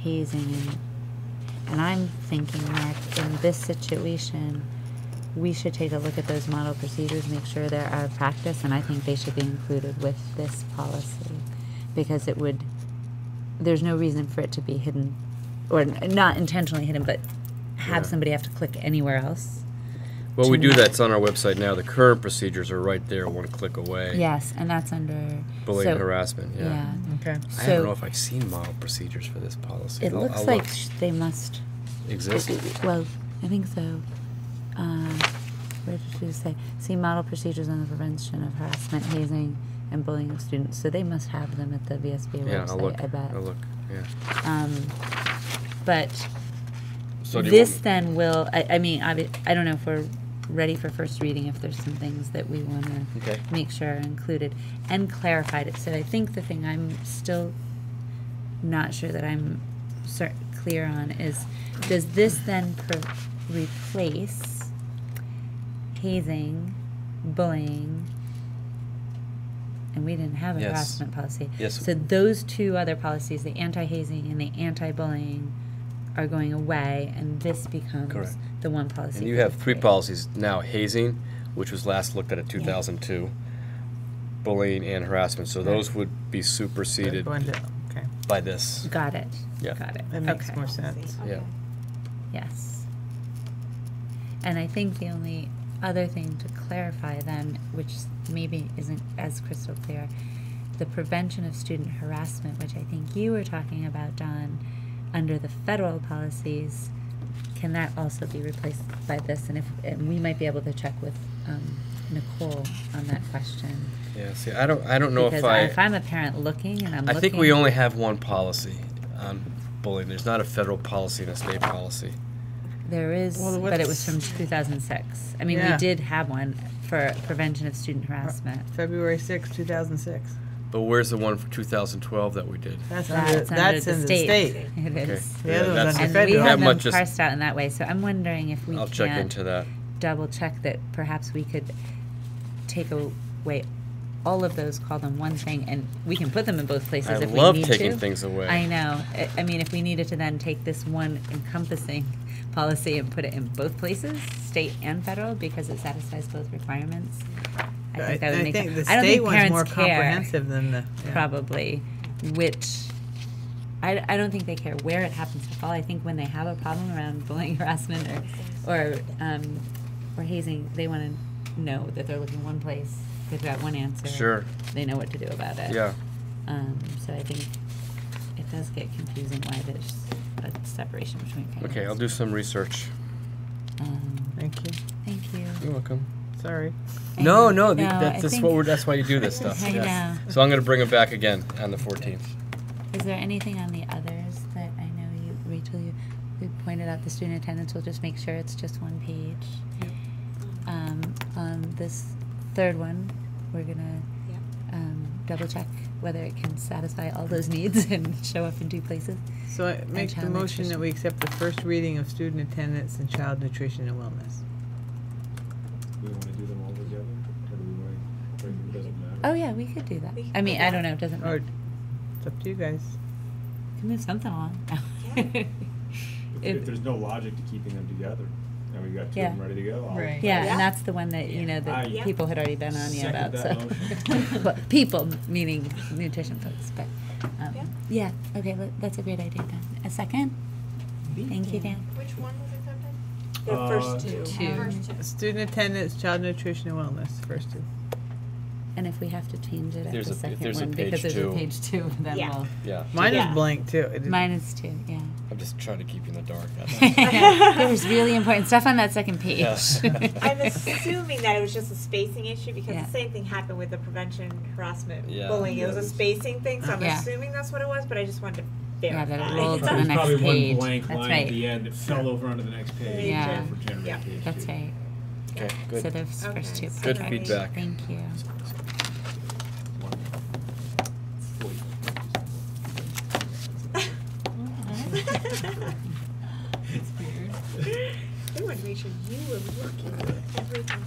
hazing, and I'm thinking, Mark, in this situation, we should take a look at those model procedures, make sure they're our practice, and I think they should be included with this policy, because there's no reason for it to be hidden, or not intentionally hidden, but have Yeah. somebody have to click anywhere else. well, we to do me- that's on our website now. The current procedures are right there, one click away. Yes, and that's under Bullying and so- harassment. Yeah. Okay. I So don't know if I've seen model procedures for this policy. it looks I'll like look. they must Exist. Well, I think so. Where did you say? See model procedures on the prevention of harassment, hazing, and bullying of students. So they must have them at the VSB Yeah, website, I'll look. I bet. I'll look. Yeah. But So do you this want- then will, I mean, I don't know if we're ready for first reading, if there's some things that we want to Okay. make sure are included and clarified it. So I think the thing I'm still not sure that I'm clear on is, does this then replace hazing, bullying, and we didn't have a Yes. harassment policy. Yes. So those two other policies, the anti-hazing and the anti-bullying, are going away, and this becomes Correct. the one policy. And you for have the 3 three. policies now: hazing, which was last looked at in 2002, bullying and harassment. So those would be superseded Go into- Okay, by this. Got it. Yeah. Got it. that makes Okay. more sense. Yeah. Yes. And I think the only other thing to clarify then, which maybe isn't as crystal clear, the prevention of student harassment, which I think you were talking about, Don, under the federal policies, can that also be replaced by this? And we might be able to check with Nicole on that question. Yeah. See, I don't know Because if I'm a parent looking and I'm I looking. think we only have one policy on bullying. There's not a federal policy and a state policy. There is, Well, but it was from what's- 2006. I mean, Yeah. we did have one for prevention of student harassment. February 6, 2006. But where's the one for 2012 that we did? That's That's under, that's in the state. It Okay. is. The other Yeah, one's that's- under And we federal. have That them much is- parsed out in that way. So I'm wondering if we I'll check can't into that. double check that perhaps we could take away all of those, call them one thing, and we can put them in both places I if we love need taking to. things away. I know. I mean, if we needed to then take this one encompassing policy and put it in both places, state and federal, because it satisfies both requirements, I think that would make think the I don't state think one's parents more care, comprehensive than the. Yeah. probably, which I don't think they care where it happens to fall. I think when they have a problem around bullying, harassment, or hazing, they want to know that they're looking one place. They've got one answer. Sure. They know what to do about it. Yeah. So I think it does get confusing why there's a separation between parents. Okay, I'll do some research. Thank you. Thank you. You're welcome. Sorry. No, no, I that's think- what that's why you do this stuff. I Yes. know. So I'm going to bring them back again on the 14th. Is there anything on the others that I know you, Rachel, you pointed out the student attendance? We'll just make sure it's just one page. On this third one, we're gonna double check whether it can satisfy all those needs and show up in two places. So I make the child motion that nutrition. we accept the first reading of student attendance and child nutrition and wellness. Do we want to do them all together, or do we want to, or it doesn't matter? Oh yeah, we could do that. We could I mean, do I that. don't know. It doesn't Or matter. it's up to you guys. We can move something along. If there's no logic to keeping them together, and we got two Yeah. of them ready to go, I'll- Right. Yeah, Yeah. and that's the one that, you know, that Yeah. people had already been on you Second about, that so. motion. But people, meaning nutrition folks, but, Yeah. yeah, okay, that's a great idea, Dan. A second? Thank you, Dan. Which one was accepted? The first two. Two. Student attendance, child nutrition and wellness, first two. And if we have to change it at There's the a- if second there's a one, because page there's two. a page two, then Yeah. we'll. Yeah. Mine Yeah. is blank too. It Mine is two, yeah. I'm just trying to keep you in the dark. That's There's really important stuff on that second page. Yeah. I'm assuming that it was just a spacing issue because Yeah. the same thing happened with the prevention, harassment, Yeah. bullying. It was a spacing thing, so I'm Yeah. assuming that's what it was, but I just wanted to Yeah, verify. that it rolled to the There's next probably page. one blank That's line right. at the end that fell over onto the next page. Yeah. For generate Yeah. page That's two. right. okay, good. So those Okay, first two. so Good that feedback. Thank you. It's weird. They wanted to make sure you were looking at everything.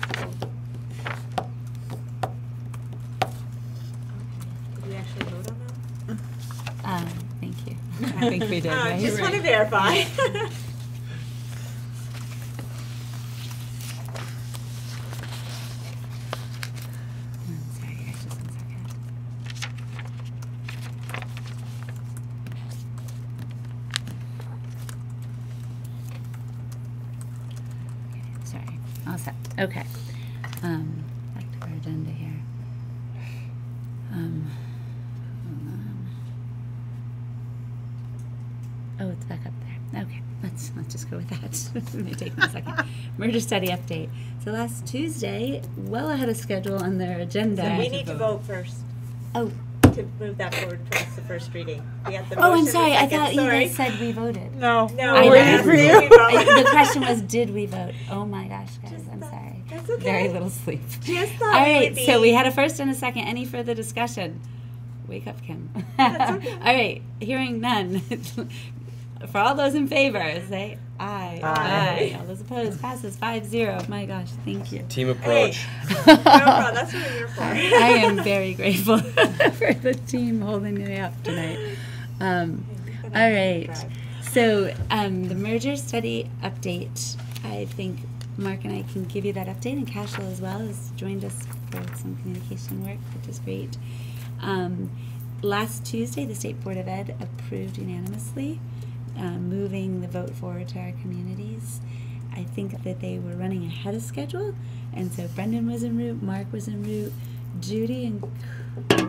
Did we actually vote on that? Thank you. I think we did, right? Just want to verify. Sorry, guys, just one second. Sorry, all set. Okay. Back to our agenda here. Hold on. Oh, it's back up there. Okay, let's just go with that. It may take me a second. Murder study update. So last Tuesday, well ahead of schedule on their agenda. So we need to vote first Oh, to move that forward towards the first reading. We have the oh, motion, I'm the sorry. I second. thought you Sorry. guys said we voted. No. No, I we're know. asking you to vote. The question was, did we vote? Oh my gosh, guys, Just I'm thought- sorry. that's okay. Very little sleep. Just All thought we right, would be. so we had a first and a second. Any further discussion? Wake up, Kim. That's okay. All right, hearing none. For all those in favor, say aye. Aye. All those opposed, passes 5-0. My gosh, thank you. Team approach. No problem. That's what we're here for. I am very grateful for the team holding me up tonight. All right. So the merger study update, I think Mark and I can give you that update, and Cashel as well has joined us for some communication work, which is great. Last Tuesday, the State Board of Ed approved unanimously moving the vote forward to our communities. I think that they were running ahead of schedule, and so Brendan was en route, Mark was en route, Judy and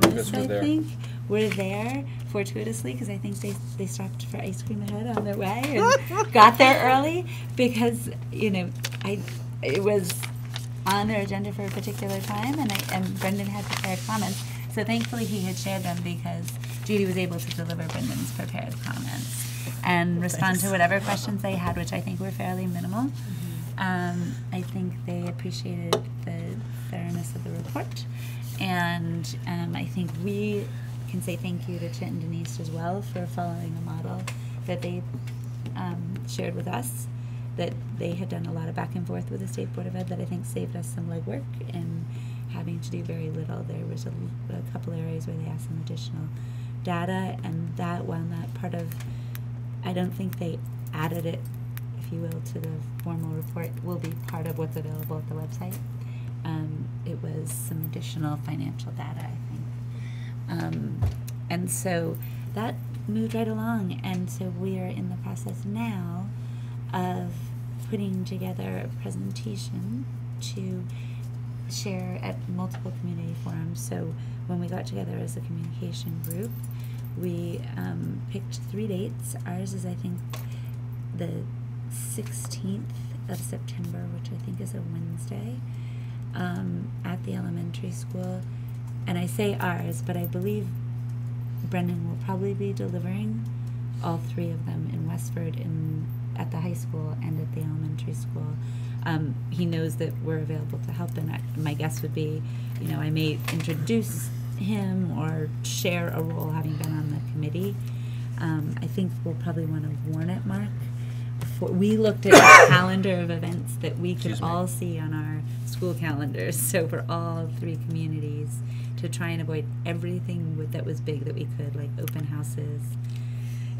Chris, I think, were there fortuitously because I think they stopped for ice cream ahead on their way and got there early because, you know, it was on their agenda for a particular time, and Brendan had prepared comments. So thankfully he had shared them because Judy was able to deliver Brendan's prepared comments and respond to whatever questions they had, which I think were fairly minimal. I think they appreciated the thoroughness of the report. And I think we can say thank you to Chit and Denise as well for following a model that they shared with us, that they had done a lot of back and forth with the State Board of Ed that I think saved us some legwork and having to do very little. There was a couple areas where they asked some additional data, and that, while not part of, I don't think they added it, if you will, to the formal report, will be part of what's available at the website. It was some additional financial data, I think. And so that moved right along, and so we are in the process now of putting together a presentation to share at multiple community forums. So when we got together as a communication group, we picked 3 dates. Ours is, I think, the 16th of September, which I think is a Wednesday, at the elementary school. And I say ours, but I believe Brendan will probably be delivering all 3 of them in Westford, at the high school and at the elementary school. He knows that we're available to help, and my guess would be, you know, I may introduce him or share a role having been on the committee. I think we'll probably want to warn it, Mark. We looked at a calendar of events that we could all see on our school calendars, so for all 3 communities, to try and avoid everything that was big that we could, like open houses.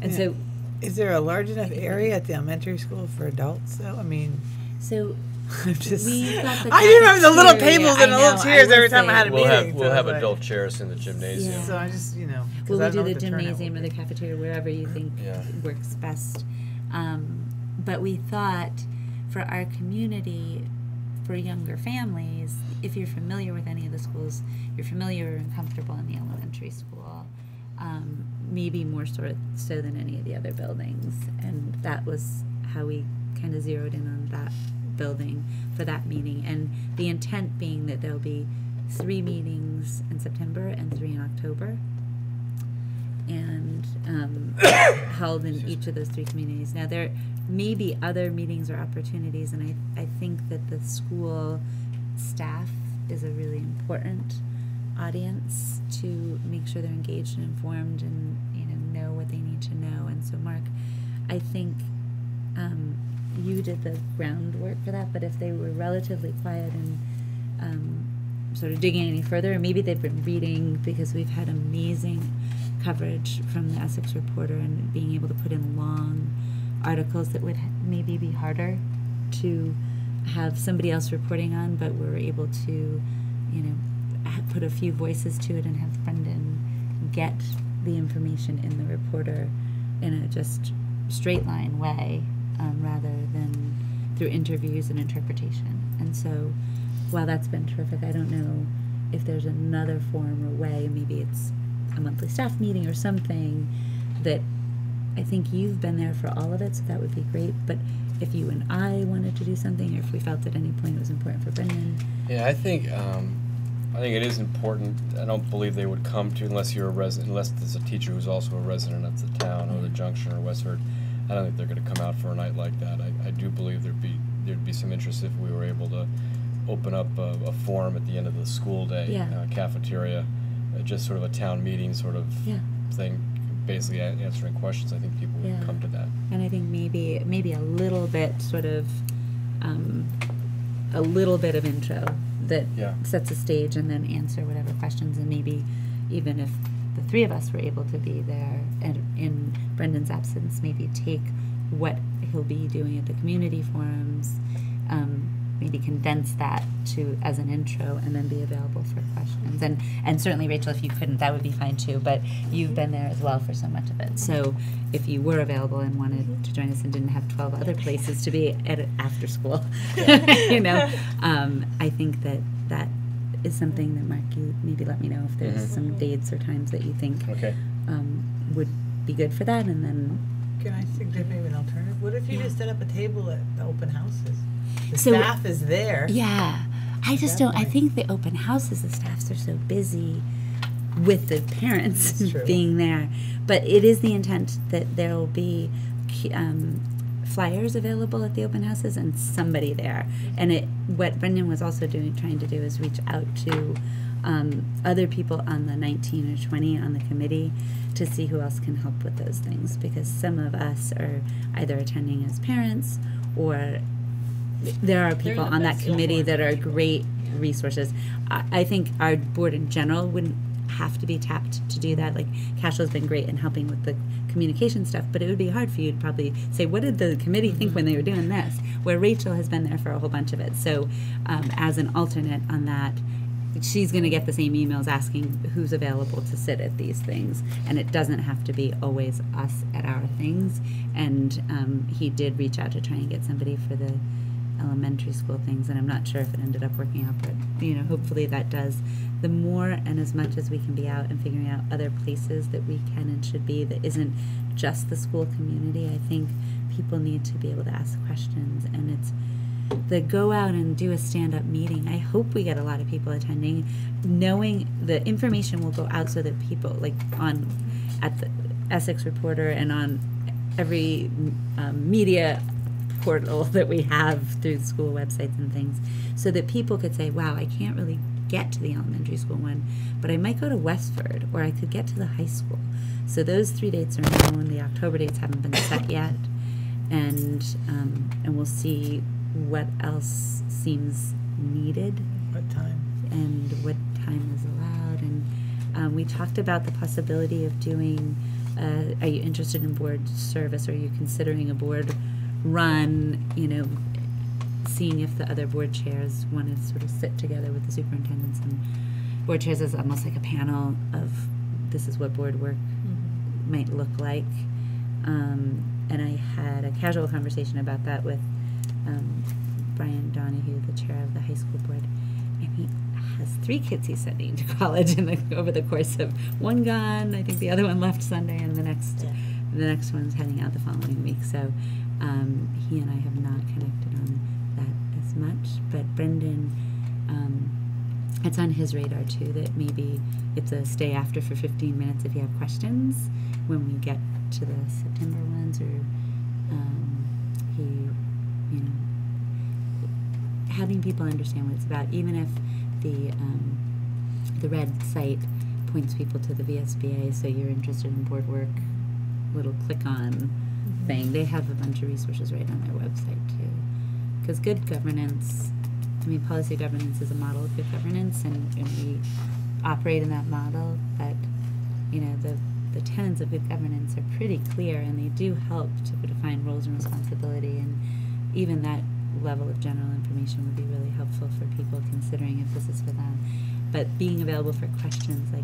And so, is there a large enough area at the elementary school for adults, though? I mean, so I'm just, we got the I didn't have the little cafeteria. tables and the little chairs every time I had a We'll meeting. have so adult chairs in the gymnasium. Yeah. So I just, you know, 'cause Well, I we don't do know the what turnout gymnasium will or the be. cafeteria, wherever you think Yeah. works best. But we thought for our community, for younger families, if you're familiar with any of the schools, you're familiar and comfortable in the elementary school, maybe more so than any of the other buildings. And that was how we kind of zeroed in on that building for that meeting. And the intent being that there'll be 3 meetings in September and 3 in October, and held in each of those 3 communities. Now, there may be other meetings or opportunities, and I think that the school staff is a really important audience to make sure they're engaged and informed and, you know what they need to know. And so, Mark, I think you did the groundwork for that, but if they were relatively quiet and sort of digging any further, or maybe they've been reading, because we've had amazing coverage from the Essex Reporter and being able to put in long articles that would maybe be harder to have somebody else reporting on, but we're able to, you know, put a few voices to it and have Brendan get the information in the Reporter in a just straight line way, rather than through interviews and interpretation. And so while that's been terrific, I don't know if there's another form or way, maybe it's a monthly staff meeting or something, that I think you've been there for all of it, so that would be great. But if you and I wanted to do something, or if we felt at any point it was important for Brendan. Yeah, I think it is important. I don't believe they would come to, unless you're a resident, unless there's a teacher who's also a resident of the town or the Junction or Westford. I don't think they're going to come out for a night like that. I do believe there'd be some interest if we were able to open up a forum at the end of the school day, cafeteria, just sort of a town meeting sort of thing, basically answering questions. I think people would come to that. And I think maybe a little bit sort of a little bit of intro that sets a stage, and then answer whatever questions, and maybe even if the three of us were able to be there, and in Brendan's absence, maybe take what he'll be doing at the community forums, maybe condense that to as an intro, and then be available for questions. And certainly, Rachel, if you couldn't, that would be fine too. But you've been there as well for so much of it. So if you were available and wanted to join us and didn't have 12 other places to be at after school, I think that is something that, Mark, you maybe let me know if there's some dates or times that you think would be good for that, and then. Can I suggest maybe an alternative? What if you just set up a table at the open houses? The So- staff is there. Yeah, I just don't. I think the open houses, the staffs are so busy with the parents That's true. being there, but it is the intent that there will be flyers available at the open houses and somebody there. And what Brendan was also trying to do is reach out to other people on the 19 or 20 on the committee to see who else can help with those things, because some of us are either attending as parents, or there are people the on that best committee that are people. great resources. I think our board in general wouldn't have to be tapped to do that. Like, Cashel's been great in helping with the communication stuff, but it would be hard for you to probably say, what did the committee think when they were doing this? Where Rachel has been there for a whole bunch of it. So as an alternate on that, she's going to get the same emails asking who's available to sit at these things, and it doesn't have to be always us at our things. And he did reach out to try and get somebody for the elementary school things, and I'm not sure if it ended up working out, but hopefully that does. The more and as much as we can be out and figuring out other places that we can and should be that isn't just the school community, I think people need to be able to ask questions, and it's the go out and do a stand-up meeting. I hope we get a lot of people attending, knowing the information will go out so that people, like at the Essex Reporter and on every media portal that we have through school websites and things, so that people could say, wow, I can't really get to the elementary school one, but I might go to Westford, or I could get to the high school. So those 3 dates are known. The October dates haven't been set yet, and we'll see what else seems needed. What time? And what time is allowed. And we talked about the possibility of doing, are you interested in board service? Are you considering a board run, seeing if the other board chairs want to sort of sit together with the superintendents and board chairs as almost like a panel of this is what board work might look like. And I had a casual conversation about that with Brian Donahue, the chair of the high school board, and he has 3 kids he's sending to college over the course of one gone. I think the other one left Sunday, and the next one's heading out the following week. So he and I have not connected on that as much. But Brendan, it's on his radar too that maybe it's a stay after for 15 minutes if you have questions when we get to the September ones, or having people understand what it's about, even if the red site points people to the VSBA, so you're interested in board work, little click on thing. They have a bunch of resources right on their website too. Because good governance, policy governance is a model of good governance, and we operate in that model, but the tenets of good governance are pretty clear, and they do help to define roles and responsibility, and even that level of general information would be really helpful for people considering if this is for them. But being available for questions like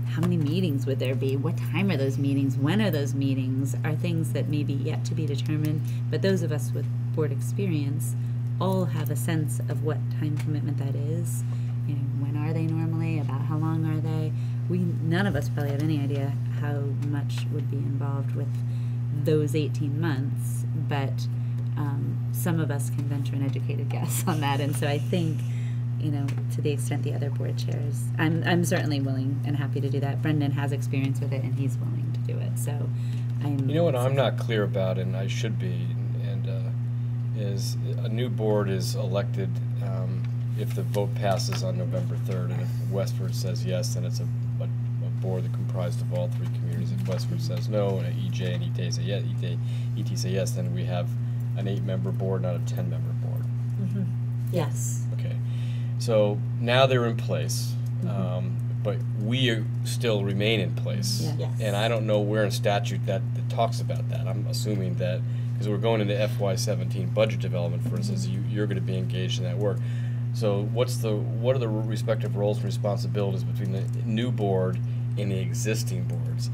how many meetings would there be? What time are those meetings? When are those meetings? Are things that may be yet to be determined, but those of us with board experience all have a sense of what time commitment that is. When are they normally? About how long are they? None of us probably have any idea how much would be involved with those 18 months, but some of us can venture an educated guess on that. And so I think, to the extent the other board chairs, I'm certainly willing and happy to do that. Brendan has experience with it, and he's willing to do it. So I'm not clear about, and I should be, and is a new board is elected if the vote passes on November 3rd, and if Westford says yes, then it's a board that comprised of all 3 communities. If Westford says no, and EJ and ET say yes, ET say yes, then we have an 8-member board, not a 10-member board. Yes. Okay. So now they're in place. but we still remain in place. Yeah. Yes. And I don't know where in statute that talks about that. I'm assuming that, because we're going into FY17 budget development, for instance, you're going to be engaged in that work. So what are the respective roles and responsibilities between the new board and the existing boards?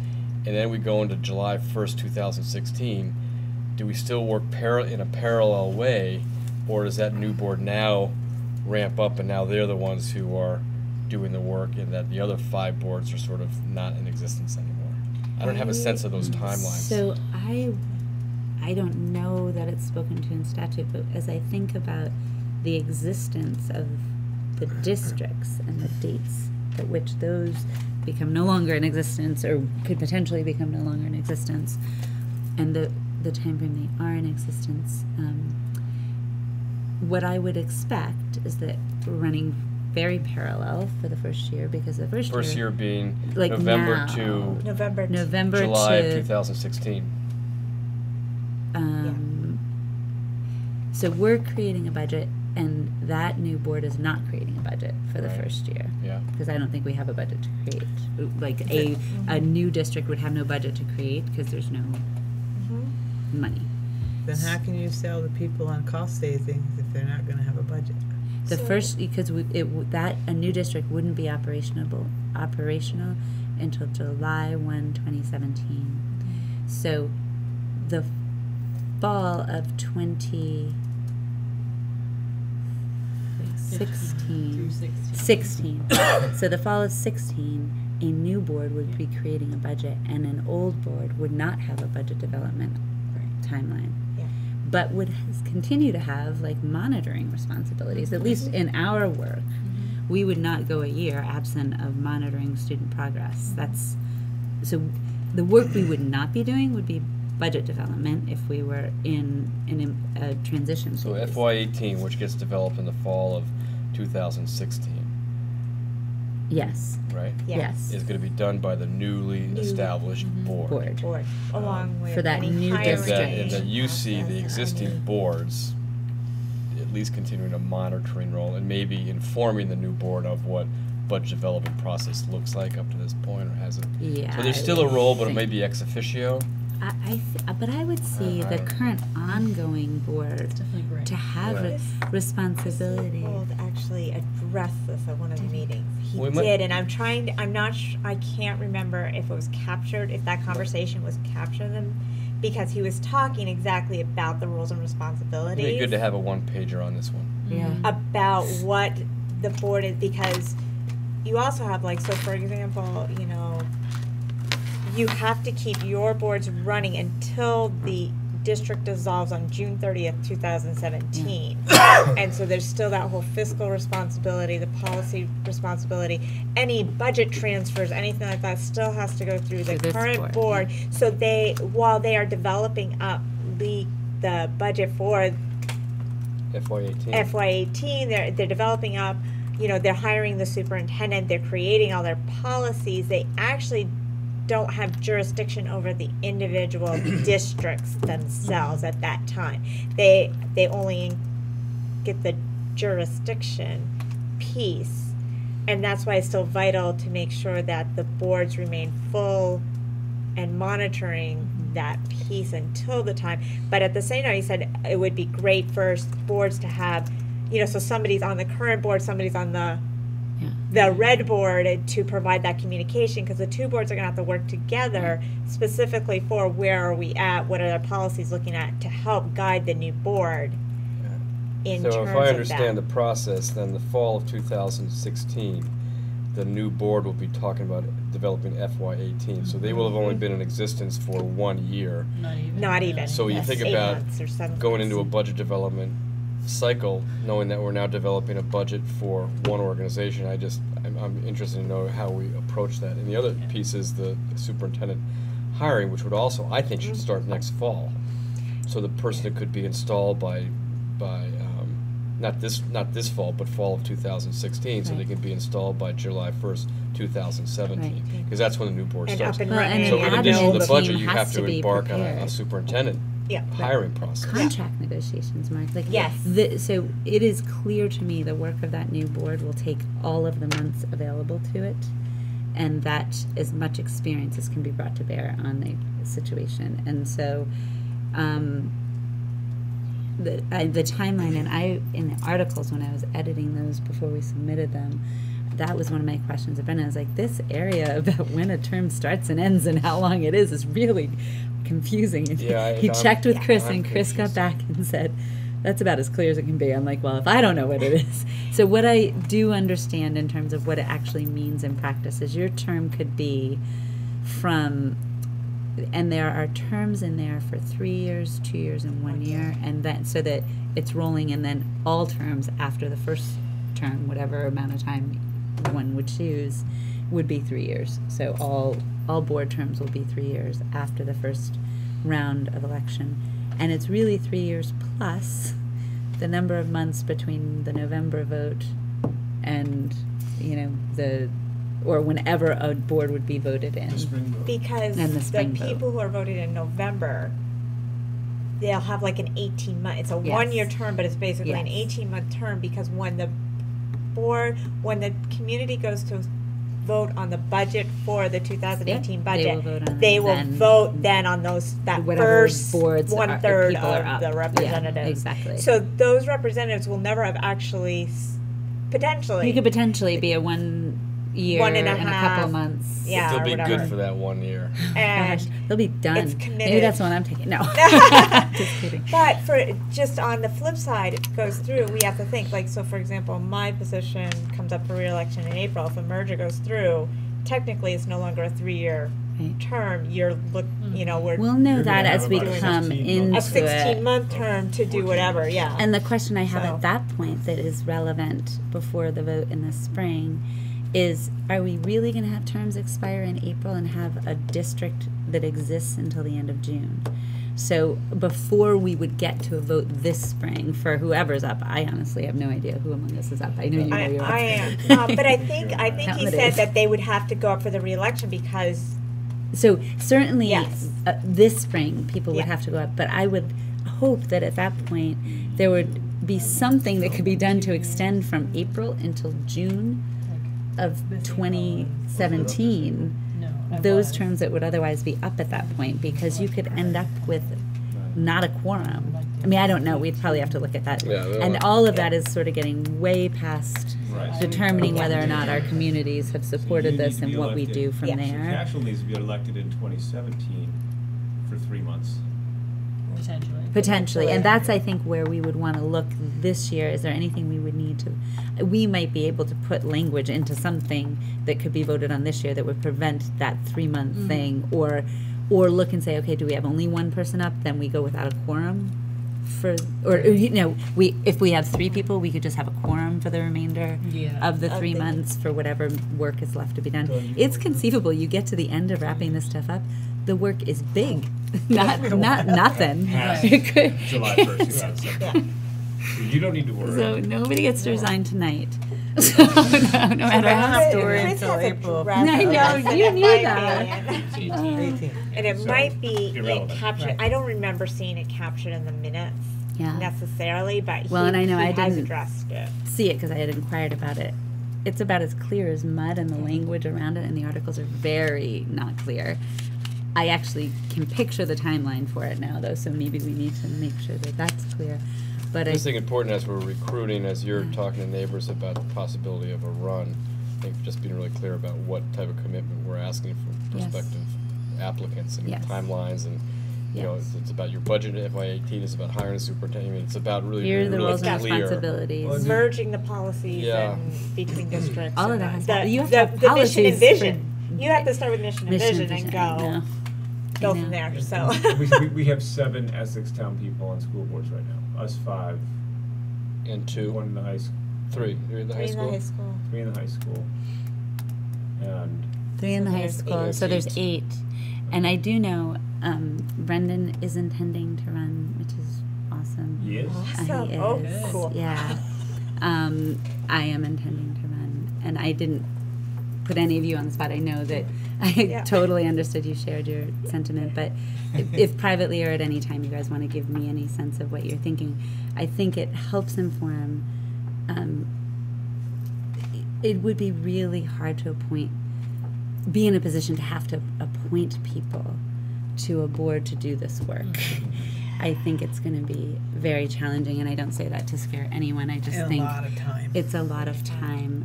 And then we go into July 1st, 2016. Do we still work in a parallel way, or does that new board now ramp up and now they're the ones who are doing the work, and that the other 5 boards are sort of not in existence anymore? I don't have a sense of those timelines. So I don't know that it's spoken to in statute, but as I think about the existence of the districts and the dates at which those become no longer in existence or could potentially become no longer in existence, and the time frame they are in existence, what I would expect is that we're running very parallel for the first year, because the first year being like November now, to November July of to 2016. So we're creating a budget, and that new board is not creating a budget for the Right. first year. Yeah. Because I don't think we have a budget to create. Like a new district would have no budget to create because there's no money. Then how can you sell the people on cost savings if they're not gonna have a budget? The first, because that a new district wouldn't be operational until July 1, 2017. So the fall of 16. So the fall of 16, a new board would be creating a budget, and an old board would not have a budget development timeline. Yeah. But would continue to have like monitoring responsibilities, at least in our work. We would not go a year absent of monitoring student progress. That's so the work we would not be doing would be budget development if we were in a transition phase. So FY18, which gets developed in the fall of 2016, Yes. right? Yes. Is going to be done by the newly established board. Board, along with For that any new hiring district. And that you see the process. existing boards at least continuing a monitoring role and maybe informing the new board of what budget development process looks like up to this point, or has it? Yeah. So there's I still a would role, but it think- may be ex officio. But I would see the current ongoing board Definitely great. to have Right. responsibility. Old actually addressed this at one of the meetings. He We might- did, and I'm not I can't remember if it was captured, if that conversation was captured in, because he was talking exactly about the rules and It'd responsibilities. be good to have a one-pager on this one. Yeah. About what the board is, because you also have, like, so for example, you know, you have to keep your boards running until the district dissolves on June 30th, 2017. And so there's still that whole fiscal responsibility, the policy responsibility, any budget transfers, anything like that still has to go through the Through this current board, board. So while they are developing up the budget for FY18. FY18, they're developing up, you know, they're hiring the superintendent, they're creating all their policies. They actually don't have jurisdiction over the individual districts themselves at that time. They only get the jurisdiction piece, and that's why it's so vital to make sure that the boards remain full and monitoring that piece until the time. But at the same time, he said it would be great for boards to have, you know, so somebody's on the current board, somebody's on the red board to provide that communication, because the two boards are going to have to work together specifically for where are we at, what are their policies looking at, to help guide the new board in terms So of if that. I understand the process, then the fall of 2016, the new board will be talking about developing FY18. So they will have only been in existence for 1 year. Not even. So you Yes, think 8 about months or 7 going into a months. budget development cycle, knowing that we're now developing a budget for one organization. I'm interested to know how we approach that. And the other piece is the superintendent hiring, which would also, I think, should start next fall. So the person that could be installed by not this fall, but fall of 2016, so they Right. can be installed by July 1st, 2017, Right. because that's when the new board And starts. up and Well, running. and So an in addition to the admin budget, team you has have to to be embark on a prepared. superintendent Yeah. hiring process. Contract negotiations, Mark. Like, Yes. So it is clear to me the work of that new board will take all of the months available to it, and that as much experience as can be brought to bear on the situation. And so the timeline, and in the articles when I was editing those before we submitted them, that was one of my questions of Brendan. I was like, this area about when a term starts and ends and how long it is really confusing. Yeah, He checked with Chris, I'm and Chris got confused. back and said, that's about as clear as it can be. I'm like, well, if I don't know what it is. So what I do understand in terms of what it actually means in practice is your term could be from, and there are terms in there for 3 years, 2 years, and 1 year, and then so that it's rolling, and then all terms after the first term, whatever amount of time one would choose, would be 3 years. So all board terms will be 3 years after the first round of election. And it's really 3 years plus the number of months between the November vote and, or whenever a board would be voted in. Because And the the spring vote. people who are voted in November, they'll have like an 18-month, it's a Yes. 1-year term, but it's basically an Yes. 18-month term, because when the community goes to vote on the budget for the 2018 Yeah, they budget, will vote on they it will then. vote then on that Whatever first boards are- 1/3 people are up. of the Yeah, representatives. exactly. So those representatives will never have actually, potentially. You could potentially be a 1 year One and a a couple half. of months. Yeah, They'll or be whatever. good for that 1 year. And Gosh, they'll be done. it's Maybe committed. that's the one I'm taking. No. Just kidding. But for just on the flip side, it goes through, we have to think, like, so for example, my position comes up for re-election in April. If a merger goes through, technically it's no longer a 3-year Right. term. We're We'll know You're that gonna as have we about a come 16 into months. a it. 16-month term to do whatever, yeah. And the question I have So- at that point that is relevant before the vote in the spring is, are we really going to have terms expire in April and have a district that exists until the end of June? So before we would get to a vote this spring for whoever's up, I honestly have no idea who among us is up. I know you know I you're up. am, but I think Count he the said days. that they would have to go up for the re-election because, So certainly Yes. this spring, people would Yeah. have to go up, but I would hope that at that point, there would be something that could be done to extend from April until June of 2017, those terms that would otherwise be up at that point, because you could end up with not a quorum. I mean, I don't know, we'd probably have to look at that. Yeah, they'll- And all of that is sort of getting way past Right. determining whether or not our communities have supported this and what we do from Yeah. there. Cashel needs to be elected in 2017 for 3 months. Potentially, and that's, I think, where we would want to look this year. Is there anything we would need to, we might be able to put language into something that could be voted on this year that would prevent that 3-month thing, or look and say, okay, do we have only one person up, then we go without a quorum for, or if we have 3 people, we could just have a quorum for the remainder of the 3 months for whatever work is left to be done. It's conceivable you get to the end of wrapping this stuff up, the work is big, not nothing. It could- July 1st, you have something. You don't need to worry. So nobody gets to resign tonight. So no matter how. Chris Chris until has a April. draft I of know, this, and you it knew might that. be- 18. And it So, might be irrelevant. captured, I don't remember seeing it captured in the minutes Yeah. necessarily, but Well, and I know he I has didn't addressed it. see it because I had inquired about it. It's about as clear as mud, and the language around it and the articles are very not clear. I actually can picture the timeline for it now, though, so maybe we need to make sure that that's clear. But I I just think important as we're recruiting, as you're Yeah. talking to neighbors about the possibility of a run, I think just being really clear about what type of commitment we're asking from Yes. prospective applicants and Yes. timelines, and Yes. it's about your budget. FY18 is about hiring a superintendent. I mean, it's about really here are being the really roles and clear. responsibilities. Merging the policies Yeah. and between districts. All of and that has the- to- you have the- to have the mission policies and vision. for- You have to start with mission and vision and I go know. go I know. from there. So We have 7 Essex town people on school boards right now. Us 5, And 2, 1 in the high school, 3. You're in the high in the school? high school. 3 in the high school. And 3 in the So high there's school, eight. so there's 8. And I do know Brendan is intending to run, which is awesome. he is. Awesome. He Oh, is, cool. yeah. I am intending to run, and I didn't put any of you on the spot. I know that I Yeah. totally understood you shared your sentiment, but if privately or at any time you guys want to give me any sense of what you're thinking, I think it helps inform. It would be really hard to appoint be in a position to have to appoint people to a board to do this work. I think it's going to be very challenging, and I don't say that to scare anyone. I just think a lot of time. it's a lot of time,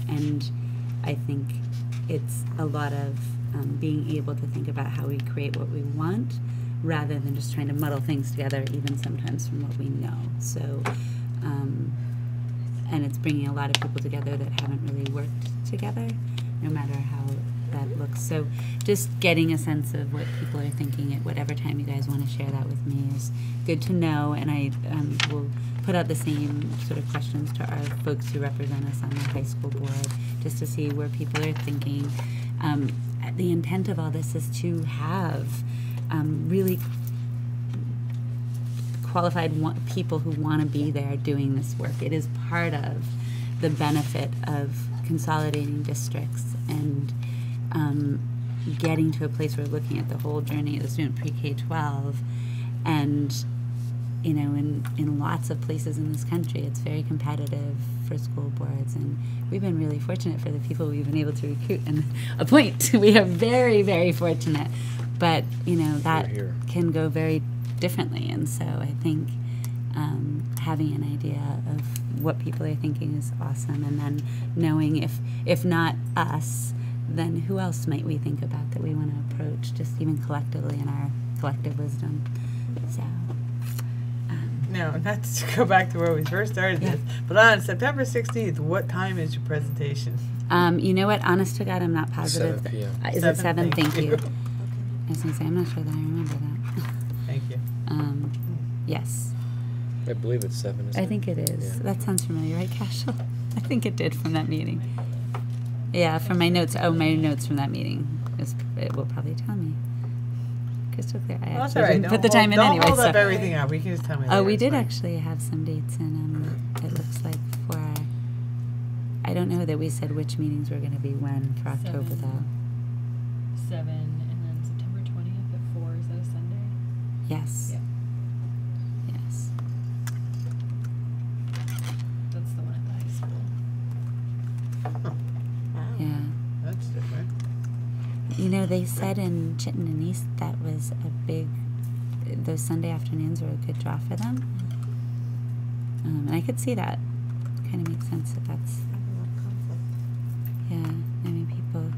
and I think it's a lot of being able to think about how we create what we want, rather than just trying to muddle things together, even sometimes from what we know. So, and it's bringing a lot of people together that haven't really worked together, no matter how that looks. So just getting a sense of what people are thinking at whatever time you guys want to share that with me is good to know, and I will put out the same sort of questions to our folks who represent us on the high school board, just to see where people are thinking. The intent of all this is to have really qualified people who want to be there doing this work. It is part of the benefit of consolidating districts and getting to a place where we're looking at the whole journey of the student pre-K-12. And, you know, in lots of places in this country, it's very competitive for school boards, and we've been really fortunate for the people we've been able to recruit and appoint. We are very, very fortunate, but, you know, that can go very differently, and so I think having an idea of what people are thinking is awesome, and then knowing if not us, then who else might we think about that we want to approach, just even collectively in our collective wisdom. So. No, not to go back to where we first started this, but on September 16th, what time is your presentation? You know what? Honest to God, I'm not positive. 7 p.m. Is it 7? Thank you. you. I was going to say, I'm not sure that I remember that. Thank you. Yes. I believe it's 7, isn't it? I think it is. Yeah. That sounds familiar, right, Cashel? I think it did from that meeting. Yeah, from my notes. Oh, my notes from that meeting. It will probably tell me. Crystal clear. I Well, that's actually all right. didn't put the time in Don't anyway. hold up so. everything up. We can just tell me. Oh, later. we It's did fine. actually have some dates, and it looks like for. I don't know that we said which meetings were going to be when for October, 7, though. 7, and then September 20th at 4. Is that a Sunday? Yes. Yeah. Yes. That's the one at the high school. Yeah. That's different. You know, they said in Chittenden and East that was a big. Those Sunday afternoons were a good draw for them, and I could see that. Kind of makes sense that that's. Yeah, I mean, people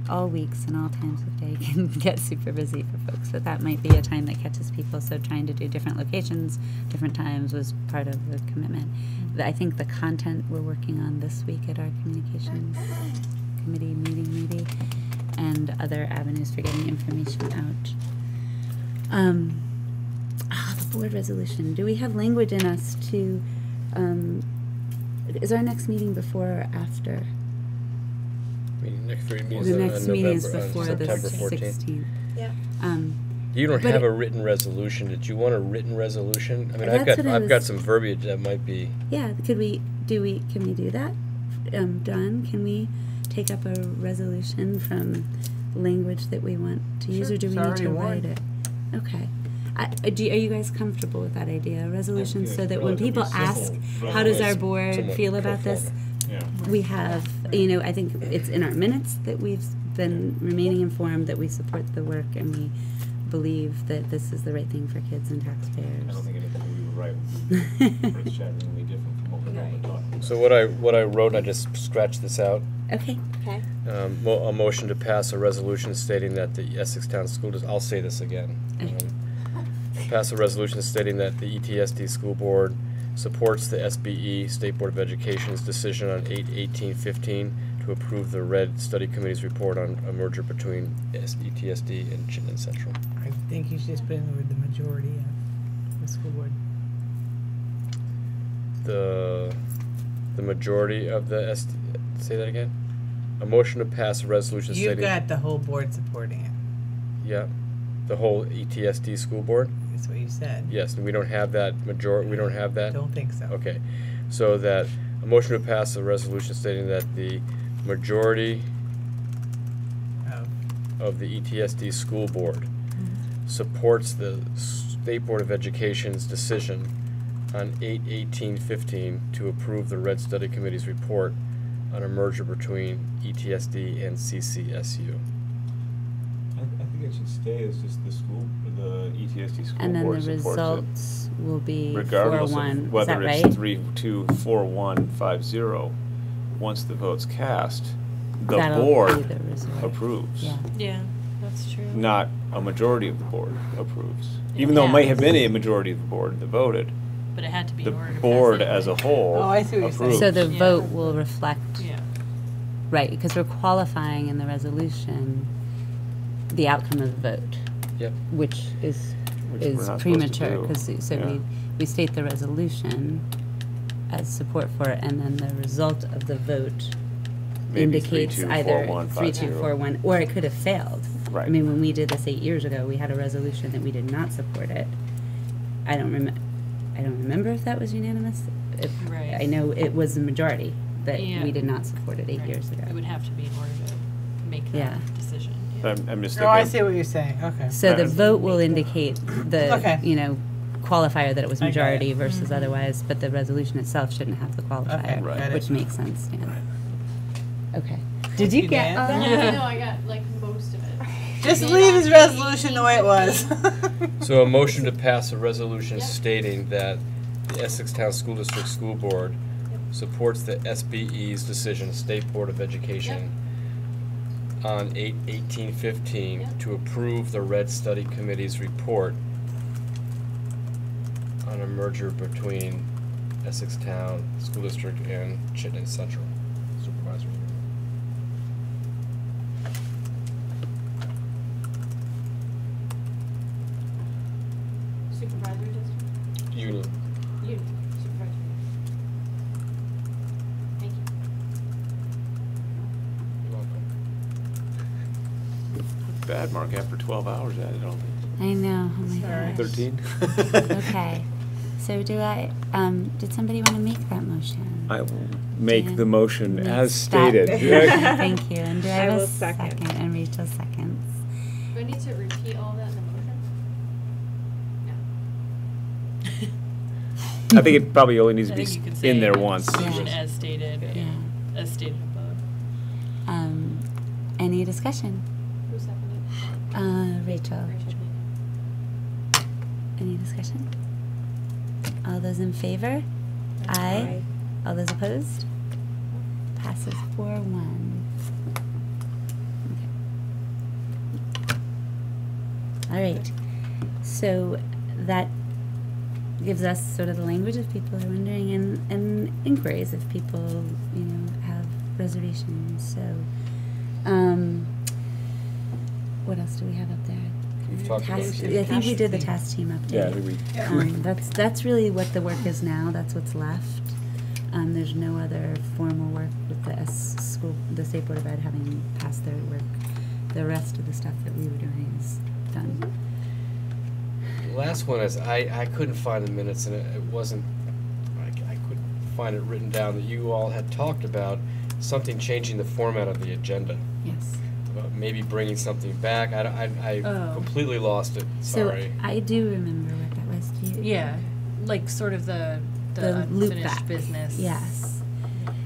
all weeks and all times of day can get super busy for folks, but that might be a time that catches people. So trying to do different locations, different times was part of the commitment. I think the content we're working on this week at our communications committee meeting maybe, and other avenues for getting information out. The board resolution. Do we have language in us to, is our next meeting before or after? Next three meetings The on next meeting is November, before the September 14th. 16th. Yeah. You don't But have it- a written resolution. Did you want a written resolution? I mean, That's what I I've got was- some verbiage that might be. Yeah, can we do that? Don, can we take up a resolution from language that we want to use, Sure, or do we it's need already to warned. write it? Okay. Are you guys comfortable with that idea? A resolution so that when people ask, how does our board Somewhat feel pro about this? forma. Yeah. We have, you know, I think it's in our minutes that we've been remaining informed that we support the work and we believe that this is the right thing for kids and taxpayers. I don't think anything we would write would be earth-shatteringly different from what we've been talking. So what I wrote, I just scratched this out. Okay. Okay. A motion to pass a resolution stating that the Essex Town School I'll say this again. Pass a resolution stating that the ETSD School Board supports the SBE, State Board of Education's decision on 8/18/15 to approve the Red Study Committee's report on a merger between ETSD and Chittenden Central. I think you should just put in the word the majority of the school board. The majority of the say that again? A motion to pass a resolution You've stating. got the whole board supporting it. Yeah, the whole ETSD school board? That's what you said. Yes, and we don't have that we don't have that? Don't think so. Okay, so that a motion to pass a resolution stating that the majority of the ETSD school board supports the State Board of Education's decision on 8/18/15 to approve the Red Study Committee's report on a merger between ETSD and CCSU. I think it should stay as just the school, the ETSD school And then board the supports it. results will be Regardless 4-1. of Is that whether right? it's 3-2, 4-1, 5-0, once the vote's cast, the That'll be board the result. approves. Yeah. Yeah, that's true. Not a majority of the board approves. Even though it might have been a majority of the board that voted, But it had to be the in order to pass board it, as a right? whole Oh, I see what you're saying. approves. So the Yeah. vote will reflect, Yeah. right, because we're qualifying in the resolution the outcome of the vote, Yep. which is Which we're not supposed to premature, do. because, so Yeah. we state the resolution as support for it, and then the result of the vote Maybe indicates 3-2, either 4-1, 3-2, 5-0. 4-1, or it could have failed. Right. I mean, when we did this 8 years ago, we had a resolution that we did not support it. I don't remember if that was unanimous. Right. I know it was the majority that Yeah. we did not support it 8 Right. years ago. It would have to be in order to make Yeah. that decision. Yeah. But I'm just Oh, I thinking, see what you're saying, okay. So the Right. vote will indicate the, Okay. qualifier that it was I got it. majority versus Mhm. otherwise, but the resolution itself shouldn't have the qualifier, Okay, Right. got it. which makes sense, yeah. Okay. Did you get all Dan? that? No, I got like most of it. Just leave his resolution the way it was. So a motion to pass a resolution Yep. stating that the Essex Town School District School Board supports the SBE's decision, State Board of Education, on 8/18/15 Yep. to approve the Red Study Committee's report on a merger between Essex Town School District and Chittenden Central Supervisory Union. Supervisory district? Union. You, supervisory. Thank you. You're welcome. bad mark after 12 hours, I don't think. I know, oh my Sorry. gosh. 13? Okay, so did somebody want to make that motion? I will make the Dan motion makes as that- stated. Thank you, and do I I have a will second. second? And Rachel seconds. Do I need to repeat all that in the motion? No. I think it probably only needs I to be think you could in say there once. motion Yeah. as stated, Yeah. as stated above. Any discussion? Who seconded? Rachel. Rachel. Any discussion? All those in favor? Aye. All those opposed? Passes 4-1. Okay. All right. So that gives us sort of the language if people are wondering and inquiries if people, have reservations. So, what else do we have up there? We've talked about Task- it. I think we did the Task task team update. Yeah, I think we. That's really what the work is now. That's what's left. There's no other formal work with the State Board of Ed having passed their work. The rest of the stuff that we were doing is done. The last one is, I couldn't find the minutes, and it wasn't, I couldn't find it written down, that you all had talked about something changing the format of the agenda, Yes. about maybe bringing something back. I Oh. completely lost it, So sorry. I do remember what that was. Do you? Yeah, like sort of the The loop unfinished back. business. Yes.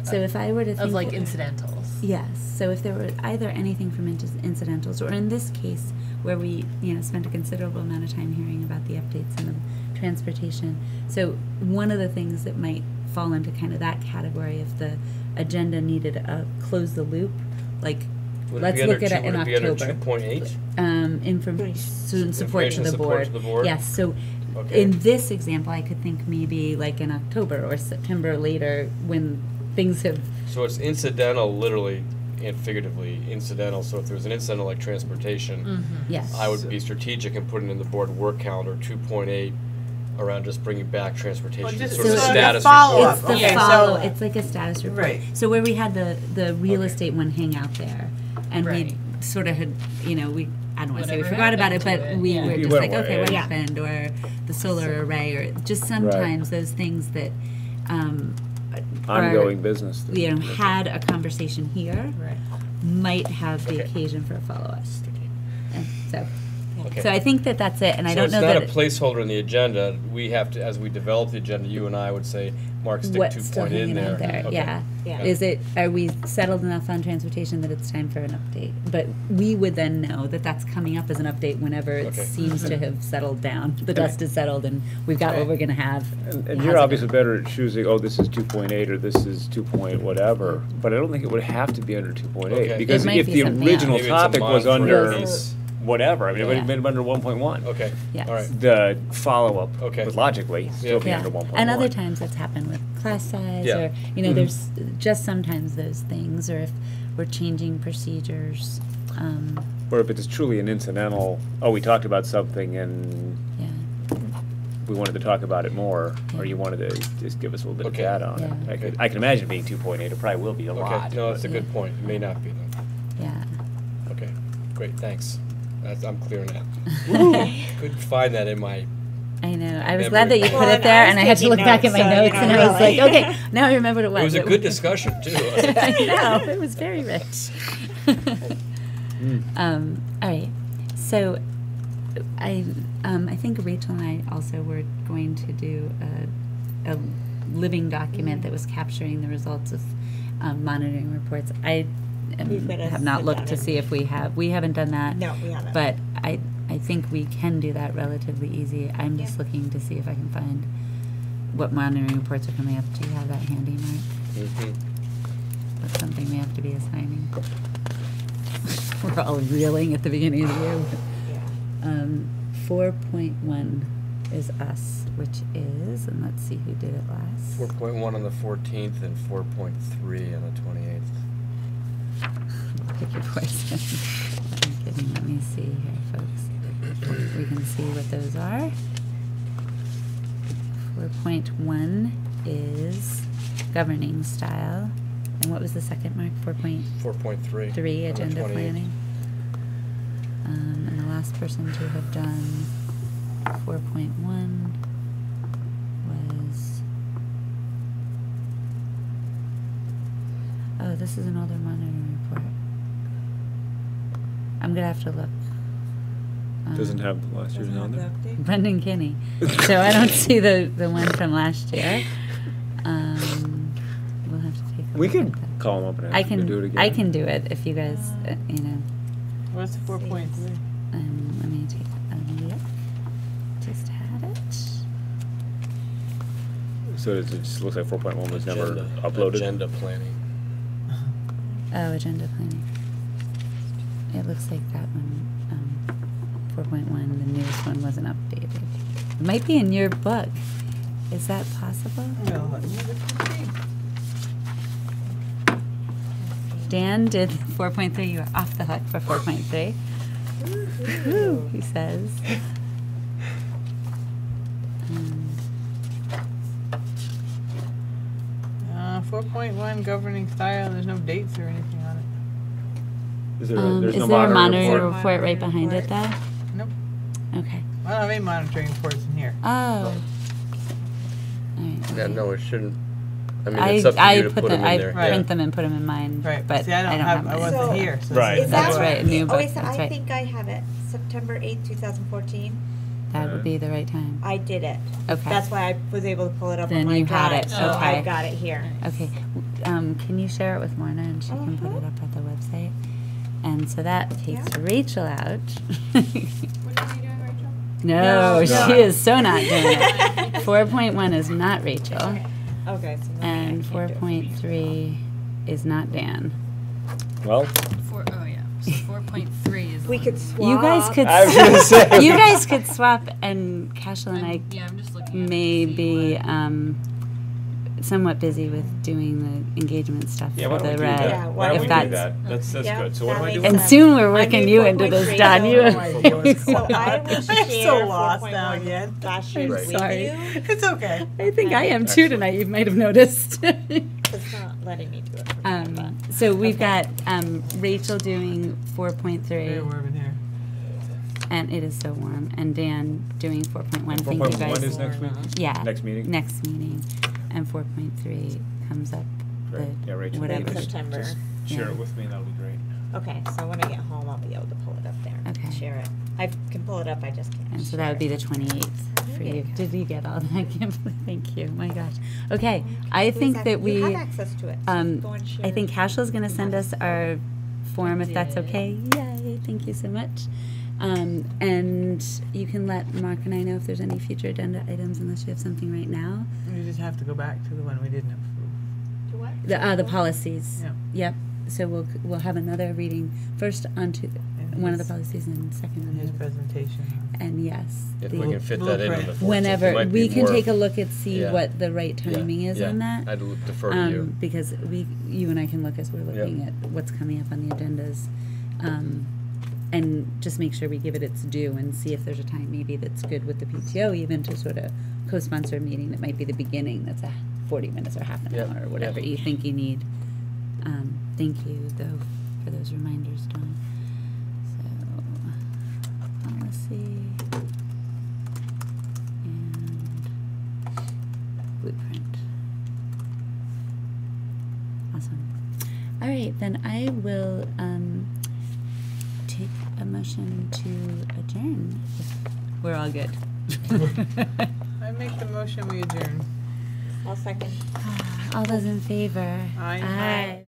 So if I were to think Of like incidentals. Yes. So if there were either anything from incidentals, or in this case, where we, spent a considerable amount of time hearing about the updates and the transportation. So one of the things that might fall into kind of that category, if the agenda needed a close the loop, like Would it let's be look under at it in Would it be under October. 2.8? Information support to Information the support board. to the board? Yes. So Okay. in this example, I could think maybe like in October or September later when things have. So it's incidental, literally and figuratively incidental, so if there's an incidental like transportation, Yes. I would be strategic and put it in the board work calendar 2.8 around just bringing back transportation, just sort of a so status follow-up. report. It's the Okay, follow. so- It's like a status report. Right. So where we had the real Okay. estate one hang out there, and Right. we sort of had, we I don't want to say we Whatever forgot about it, happened but to it, we yeah. were You just went like, away, okay, what yeah. happened, or the solar array, or just sometimes those things that Ongoing business. had a conversation here Right. might have the Okay. occasion for a follow up. Sticky. So, Yeah. Okay. So I think that that's it, and I So don't know that. it's not a placeholder in the agenda. We have to, as we develop the agenda, you and I would say, Mark, stick What's 2 still point in hanging there. out there, Okay. yeah. Yeah. Is it, are we settled enough on transportation that it's time for an update? But we would then know that that's coming up as an update whenever it Okay. seems to have settled down. The dust is settled and we've got what we're gonna have. And How's you're it obviously going? better at choosing, oh, this is 2.8 or this is 2 point whatever, but I don't think it would have to be under 2.8. Okay. Because It might if be the something original else. Maybe it's a topic was mind under freeze. whatever, I mean, it would have Yeah. been under 1.1. Okay, Yes. all right. The follow-up Okay. would logically still be Yeah, under 1.1. and other times it's happened with class size Yeah. or, you know, there's just sometimes those things, or if we're changing procedures, Or if it's truly an incidental, oh, we talked about something and yeah. we wanted to talk about it more, Yeah. or you wanted to just give us a little bit Okay. of data on it. Yeah. I can imagine being 2.8, it probably will be a lot. Okay, no, that's a Yeah. good point. It may not be though. Yeah. Okay, great, thanks. I'm clear now. Couldn't find that in my, I know. I was Memory. glad that you put Well, it and there, I was and I had to taking look back at my notes, so, you notes, know, and I was really. like, okay, now I remember what it was. it was a good discussion too. I know. It was very rich. All right. So, I think Rachel and I also were going to do a living document that was capturing the results of monitoring reports. I We've gotta have not sit looked down to and- see if we have. We haven't done that. No, we haven't. But I think we can do that relatively easy. I'm just looking to see if I can find what monitoring reports are coming up. Do you have that handy, Mark? Mhm. That's something we have to be assigning. We're all reeling at the beginning of the year. Yeah. 4.1 is us, which is, and let's see who did it last. 4.1 on the 14th and 4.3 on the 28th. Pick your poison. I'm kidding. Let me see here, folks. We can see what those are. 4.1 is governing style. And what was the second, Mark? 4.3 4.3. agenda 28th. planning. And the last person to have done 4.1 was, oh, this is an older monitoring report. I'm gonna have to look. Doesn't have last year's Doesn't on have there? the update? Brendan Kinney. So I don't see the one from last year. We'll have to take a We look could at that. call them up and I ask them to do it can again. I can do it if you guys you know. What's 4.3? Let me take a look. Just had it. So it just looks like 4.1 was never Agenda- uploaded? Agenda planning. Oh, agenda planning. It looks like that one, 4.1, the newest one wasn't updated. It might be in your book. Is that possible? No, let me look and see. Dan did 4.3. You were off the hook for 4.3. Woo, he says. 4.1 governing style, there's no dates or anything on it. Is there, Is no there a monitoring report? report right behind it, though? Nope. Okay. I don't have any monitoring reports in here. Oh. All right, Yeah, okay. no, it shouldn't. I mean, it's up to you to put them in I there. print them and put them in mine, Right, but see, I don't have, I mine. wasn't So- here, so. Right. Is That's that right, what- new oh, book, wait, so that's I right. think I have it, September 8th, 2014. That would be the right time. I did it. Okay. That's why I was able to pull it up Then on my you had drive. it, So okay. I've got it here. Okay, can you share it with Morna and she can put it up at the website? And so that takes Yeah. Rachel out. What are you doing, Rachel? No, No. she is so not doing it. 4.1 is not Rachel. Okay, so maybe I And can't do it for you. 4.3 is not Dan. Well, Oh, yeah. So 4.3 is. We the could one- swap. You guys could I was gonna say. you guys could swap, and Cashel and I Yeah, I'm just looking at may to see be what- somewhat busy with doing the engagement stuff yeah, why for don't we the do red. that? Yeah, Why don't if we do that's- that? That's Yeah, good. So what that am I makes doing? And sense. soon we're I working knew you into 4.3, this, Don. so You. I know what's So going I on. will I'm share so lost 4.1 now again. last year's Right. with Sorry. you. It's okay. I think I am too Excellent. tonight. You might have noticed. It's not letting me do it. For me, So we've Okay. got Rachel doing Very 4.3, warm in here. and it is so warm, and Dan doing 4.1. Thank you 4.1 guys. is next week? Yeah. Next meeting? Next meeting, and 4.3 comes up. Great. the Yeah, Rachel. whatever. September. Just share Yeah. it with me, that'll be great. Okay, so when I get home, I'll be able to pull it up there. Okay. Okay. share it. I can pull it up, I just can't. And so that would be the 28th for you. Did you get all that? Thank you. My gosh. Okay. I think that we. You have access to it. so go and share I think it. Cashel is going to send us our form if that's did. okay. Yay! Thank you so much. And you can let Mark and I know if there's any future agenda items, unless you have something right now. We just have to go back to the one we didn't approve. To what? The policies. Yeah. Yep. So we'll have another reading first onto And one of the his- policies and second In on his the presentation. and yes, If the- we can fit that in on the 14th. it whenever might we be can more- take a look at see Yeah. what the right Yeah, timing is yeah. on that. I'd defer to you. Because you and I can look as we're looking at what's coming up on the agendas, and just make sure we give it its due and see if there's a time maybe that's good with the PTO even to sort of co-sponsor a meeting that might be the beginning. That's a 40 minutes or half an Yep, hour or whatever yep. you think you need. Thank you though for those reminders, Dawn. So policy and blueprint. Awesome. All right, then I will take a motion to adjourn. If we're all good. I make the motion, we adjourn. I'll second. All those in favor? Aye. Aye.